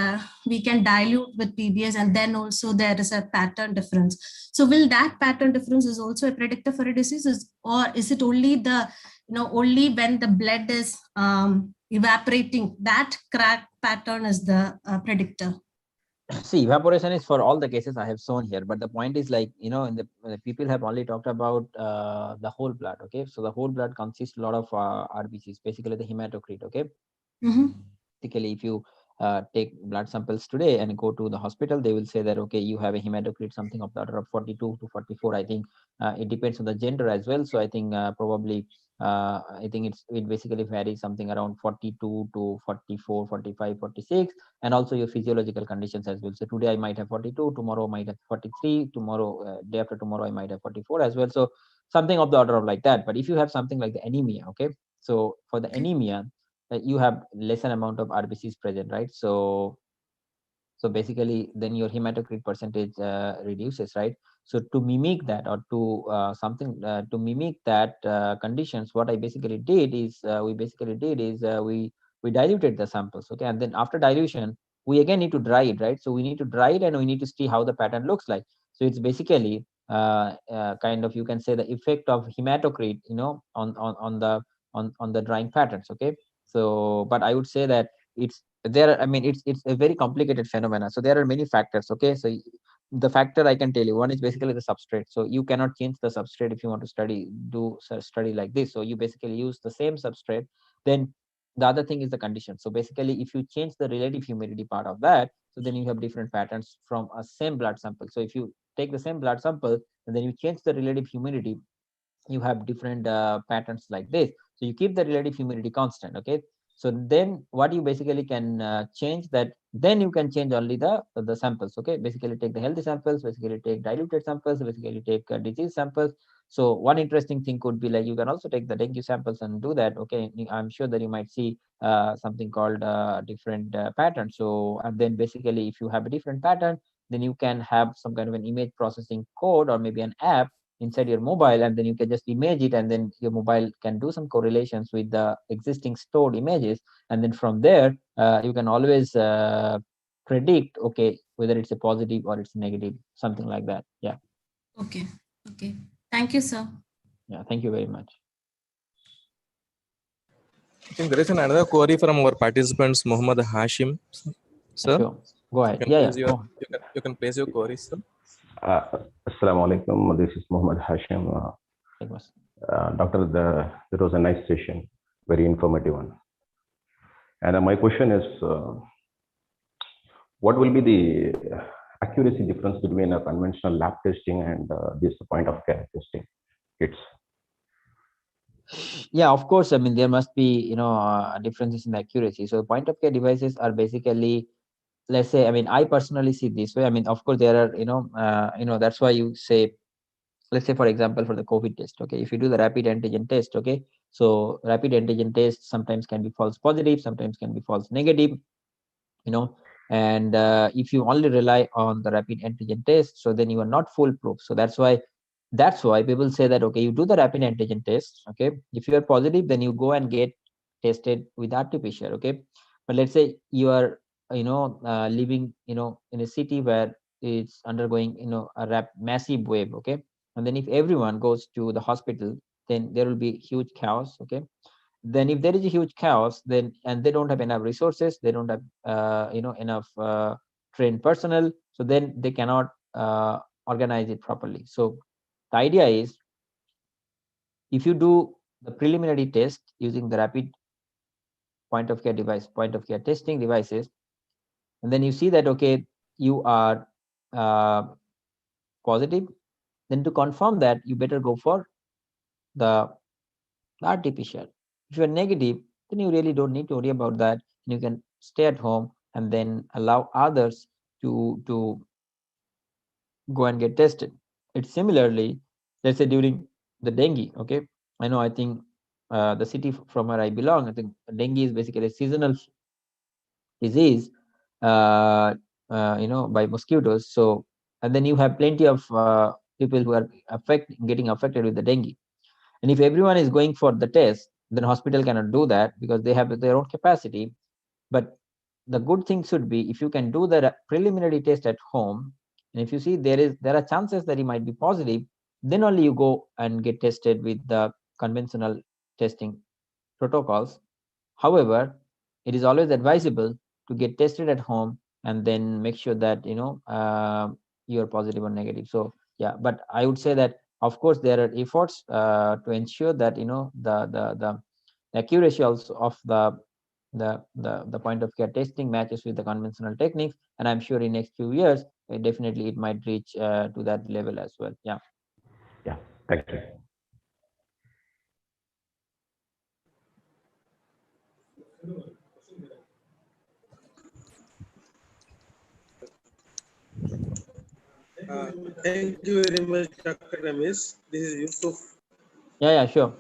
we can dilute with PBS and then also there is a pattern difference. So will that pattern difference is also a predictor for a disease, or is it only the only when the blood is evaporating, that crack pattern is the predictor? See, evaporation is for all the cases I have shown here, but the point is, like, in the people have only talked about the whole blood. Okay, so the whole blood consists a lot of RBCs, basically the hematocrit. Okay, basically if you take blood samples today and go to the hospital, they will say that, okay, you have a hematocrit something of the order of 42 to 44. I think it depends on the gender as well. So I think probably I think it basically varies something around 42 to 44, 45, 46, and also your physiological conditions as well. So today I might have 42, tomorrow I might have 43, tomorrow day after tomorrow I might have 44 as well. So something of the order of like that. But if you have something like the anemia, okay, so for the anemia, you have lesser amount of RBCs present, right? So basically then your hematocrit percentage reduces, right? So to mimic that, or to something to mimic that conditions, what I basically did is we diluted the samples, okay, and then after dilution we again need to dry it, right? So we need to dry it and we need to see how the pattern looks like. So it's basically kind of, you can say, the effect of hematocrit, on the drying patterns, okay. So but I would say that it's there, I mean, it's a very complicated phenomena. So there are many factors, okay. So the factor I can tell you, one is basically the substrate. So you cannot change the substrate if you want to study like this. So you basically use the same substrate. Then the other thing is the condition. So basically if you change the relative humidity part of that, so then you have different patterns from a same blood sample. So if you take the same blood sample and then you change the relative humidity, you have different patterns like this. So you keep the relative humidity constant, okay. So then what you basically can change that, then you can change only the samples, okay. Basically take the healthy samples, basically take diluted samples, basically take disease samples. So one interesting thing could be, like, you can also take the dengue samples and do that, okay. I'm sure that you might see something called different pattern. So and then basically if you have a different pattern, then you can have some kind of an image processing code or maybe an app inside your mobile, and then you can just image it, and then your mobile can do some correlations with the existing stored images, and then from there you can always predict, okay, whether it's a positive or it's negative, something like that. Yeah. Okay. Thank you, sir. Yeah, thank you very much. I think there is another query from our participants, Muhammad Hashim. Sir, Sure. Go ahead. You can place your query, sir. Assalamu alaikum. This is Muhammad Hashim. Doctor, that was a nice session, very informative one. And my question is, what will be the accuracy difference between a conventional lab testing and this point of care testing kits? Yeah, of course. I mean, there must be, differences in accuracy. So point of care devices are basically, let's say, I mean, I personally see this way. I mean, of course, there are, that's why you say, let's say, for example, for the COVID test, okay, if you do the rapid antigen test, okay, so rapid antigen test sometimes can be false positive, sometimes can be false negative, and if you only rely on the rapid antigen test, so then you are not foolproof. So that's why people say that, okay, you do the rapid antigen test, okay, if you are positive, then you go and get tested with RT-PCR, okay. But let's say you are living in a city where it's undergoing a massive wave, okay, and then if everyone goes to the hospital, then there will be huge chaos, okay. Then if there is a huge chaos, then and they don't have enough resources, they don't have enough trained personnel, so then they cannot organize it properly. So the idea is, if you do the preliminary test using the rapid point of care testing devices, and then you see that, okay, you are positive, then to confirm that, you better go for the RT-PCR. If you are negative, then you really don't need to worry about that. You can stay at home and then allow others to go and get tested. It's similarly, let's say during the dengue, okay, I know, I think the city from where I belong, I think dengue is basically a seasonal disease, by mosquitoes. So, and then you have plenty of people who are getting affected with the dengue. And if everyone is going for the test, then hospital cannot do that because they have their own capacity. But the good thing should be if you can do the preliminary test at home, and if you see there are chances that it might be positive, then only you go and get tested with the conventional testing protocols. However, it is always advisable to get tested at home and then make sure that you're positive or negative. So yeah, but I would say that of course there are efforts to ensure that the accuracy also of the point of care testing matches with the conventional techniques, and I'm sure in next few years definitely it might reach to that level as well. Yeah. Yeah, thank you. Thank you very much, Dr. Rameez. This is Yusuf. Yeah, sure.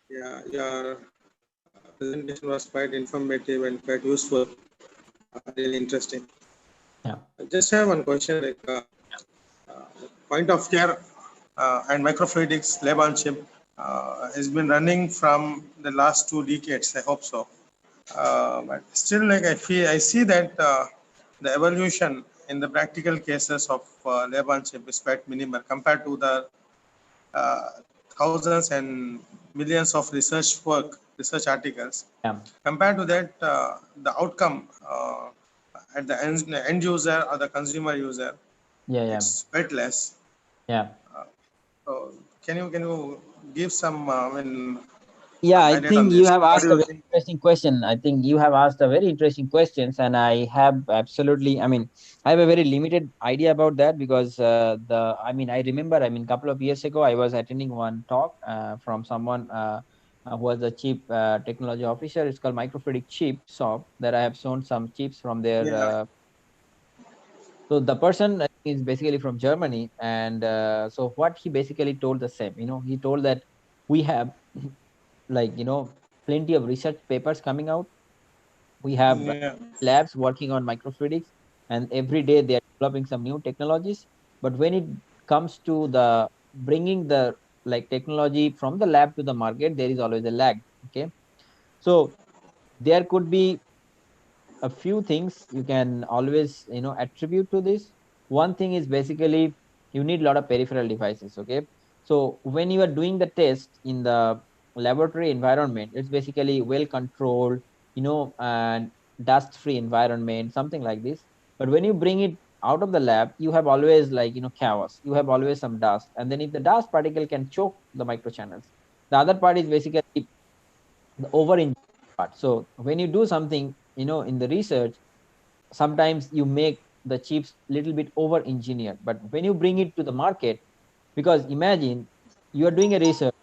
Yeah, your presentation was quite informative and quite useful, really interesting. Yeah. I just have one question, like point of care and microfluidics lab on chip has been running from the last 2 decades. I hope so. But still, like I see that the evolution in the practical cases of lab on chip is quite minimal compared to the thousands and millions of research articles. Yeah. Compared to that, the outcome at the end user or the consumer user, it's quite less. Yeah. So can you give some Yeah, I highlight on think you this? have What asked do a you very think? interesting question. I think you have asked a very interesting questions, and I have absolutely. I mean, I have a very limited idea about that because I remember. I mean, couple of years ago, I was attending one talk from someone who was the chief technology officer. It's called Microfluidic chip shop that I have shown some chips from their. Yeah. So the person is basically from Germany, and so what he basically told the same. He told that we have like plenty of research papers coming out. We have Yeah. labs working on microfluidics, and every day they are developing some new technologies. But when it comes to the bringing the technology from the lab to the market, there is always a lag. Okay, so there could be a few things you can always attribute to this. One thing is basically you need a lot of peripheral devices. Okay, so when you are doing the test in the laboratory environment, it's basically well controlled, and dust free environment, something like this. But when you bring it out of the lab, you have always chaos, you have always some dust, and then if the dust particle can choke the microchannels, the other part is basically the over part. So when you do something in the research, sometimes you make the chips little bit over engineered. But when you bring it to the market, because imagine you are doing a research,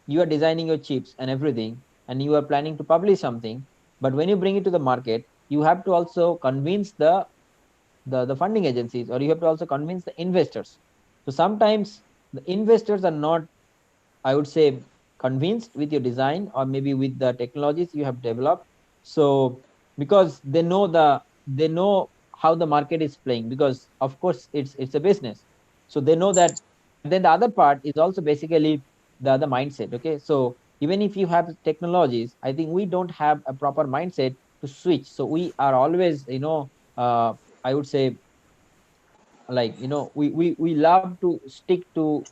you are designing your chips and everything, and you are planning to publish something, but when you bring it to the market, you have to also convince the funding agencies, or you have to also convince the investors. So sometimes the investors are not, I would say, convinced with your design or maybe with the technologies you have developed. So because they know how the market is playing, because of course it's a business. So they know that. Then the other part is also basically the mindset. Okay, so even if you have technologies, I think we don't have a proper mindset to switch. So we are always, I would say, we love to stick to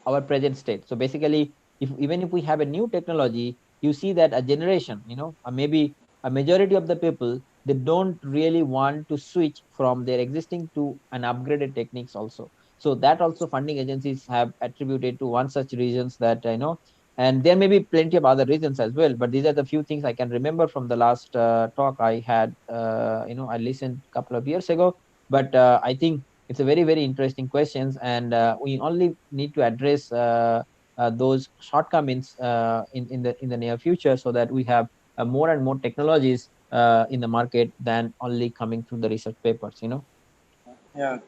our present state. So basically, if even if we have a new technology, you see that a generation, or maybe a majority of the people, they don't really want to switch from their existing to an upgraded techniques also. So that also funding agencies have attributed to one such reasons that I know. And there may be plenty of other reasons as well, but these are the few things I can remember from the last talk I had. I listened a couple of years ago, but I think it's a very, very interesting questions, and we only need to address those shortcomings in the near future, so that we have more and more technologies in the market than only coming through the research papers. Yeah.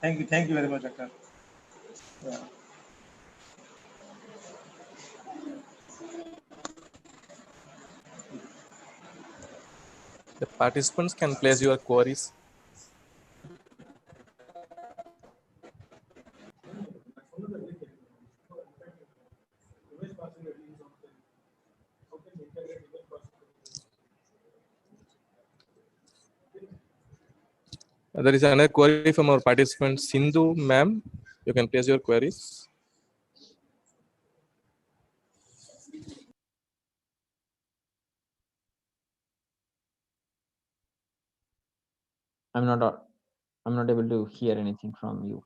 Thank you very much, Doctor. Yeah. The participants can place your queries. There is another query from our participant, Sindhu ma'am. You can place your queries. I'm not able to hear anything from you.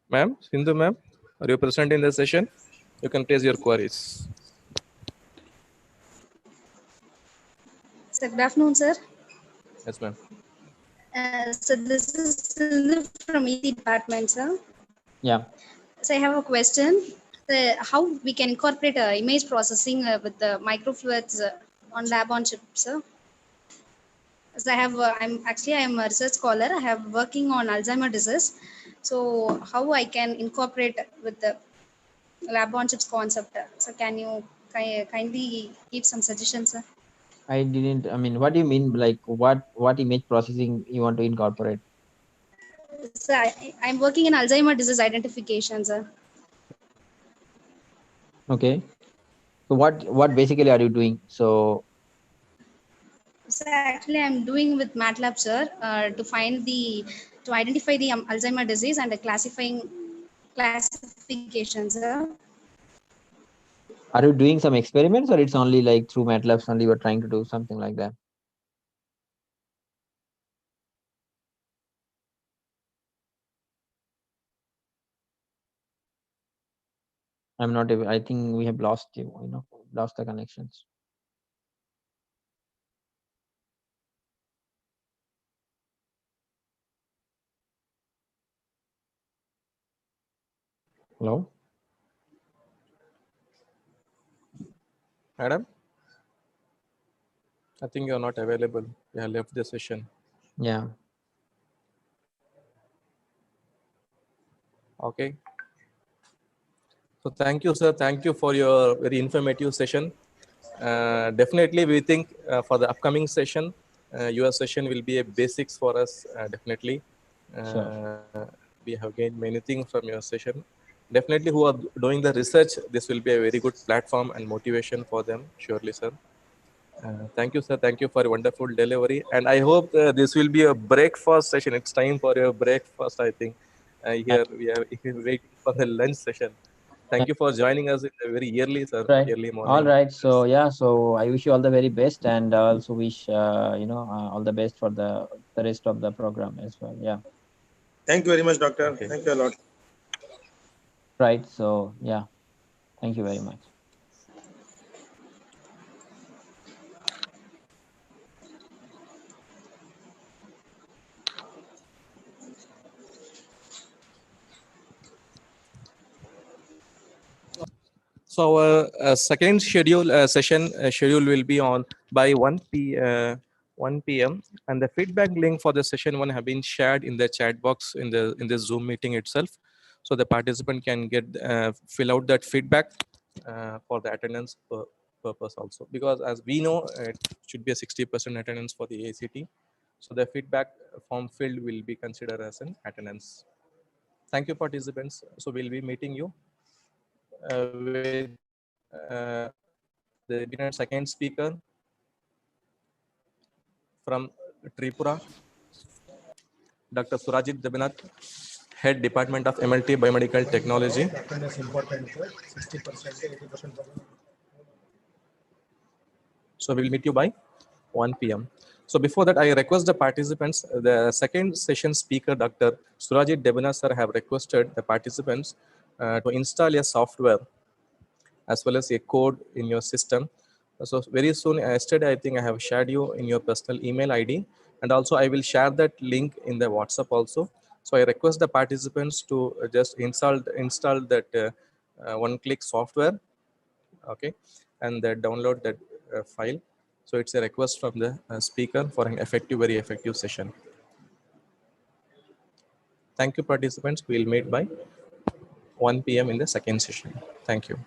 Ma'am, Sindhu ma'am, are you present in the session? You can place your queries. Sir, good afternoon, sir. Yes, ma'am. So this is Sindhu from ET department, sir. Yeah. So I have a question. How we can incorporate image processing with the microfluidics on lab on chip, sir? So I'm a research scholar. I have working on Alzheimer disease. So how I can incorporate with the lab on chips concept? So can you kindly give some suggestions, sir? I mean, what do you mean? Like what image processing you want to incorporate? So I'm working in Alzheimer disease identification, sir. Okay. So what basically are you doing? So actually, I'm doing with MATLAB, sir, to identify the Alzheimer disease and the classifications, sir. are you doing some experiments, or it's only like through MATLAB only you're trying to do something like that? I'm not able, I think we have lost you, lost the connections. Hello? Madam, I think you're not available. You have left the session. Yeah. Okay. So thank you, sir. Thank you for your very informative session. Definitely, we think for the upcoming session, your session will be a basics for us, definitely. Sure. We have gained many things from your session. Definitely, who are doing the research, this will be a very good platform and motivation for them, surely, sir. Thank you, sir. Thank you for a wonderful delivery. And I hope this will be a breakfast session. It's time for your breakfast, I think. Here we are waiting for the lunch session. Thank you for joining us in the very early, sir, Right. early morning. All right. So yeah, so I wish you all the very best, and also wish all the best for the rest of the program as well. Yeah. Thank you very much, doctor. Okay. Thank you a lot. Right. So yeah, thank you very much. So our second session schedule will be on by 1 p.m. and the feedback link for the session 1 have been shared in the chat box in the Zoom meeting itself. So the participant can get fill out that feedback for the attendance purpose also, because as we know it should be a 60% attendance for the ACT. So the feedback form filled will be considered as an attendance. Thank you, participants. So we'll be meeting you with the second speaker from Tripura, Dr. Surajit Debinath, Head Department of MLT Biomedical Technology. So we'll meet you by 1 p.m. So before that, I request the participants, the second session speaker, Dr. Surajit Debinath sir, have requested the participants to install a software as well as a code in your system. So very soon, yesterday, I think I have shared you in your personal email ID, and also I will share that link in the WhatsApp also. So I request the participants to just install that one-click software, okay, and download that file. So it's a request from the speaker for an very effective session. Thank you, participants. We'll meet by 1 p.m. in the second session. Thank you.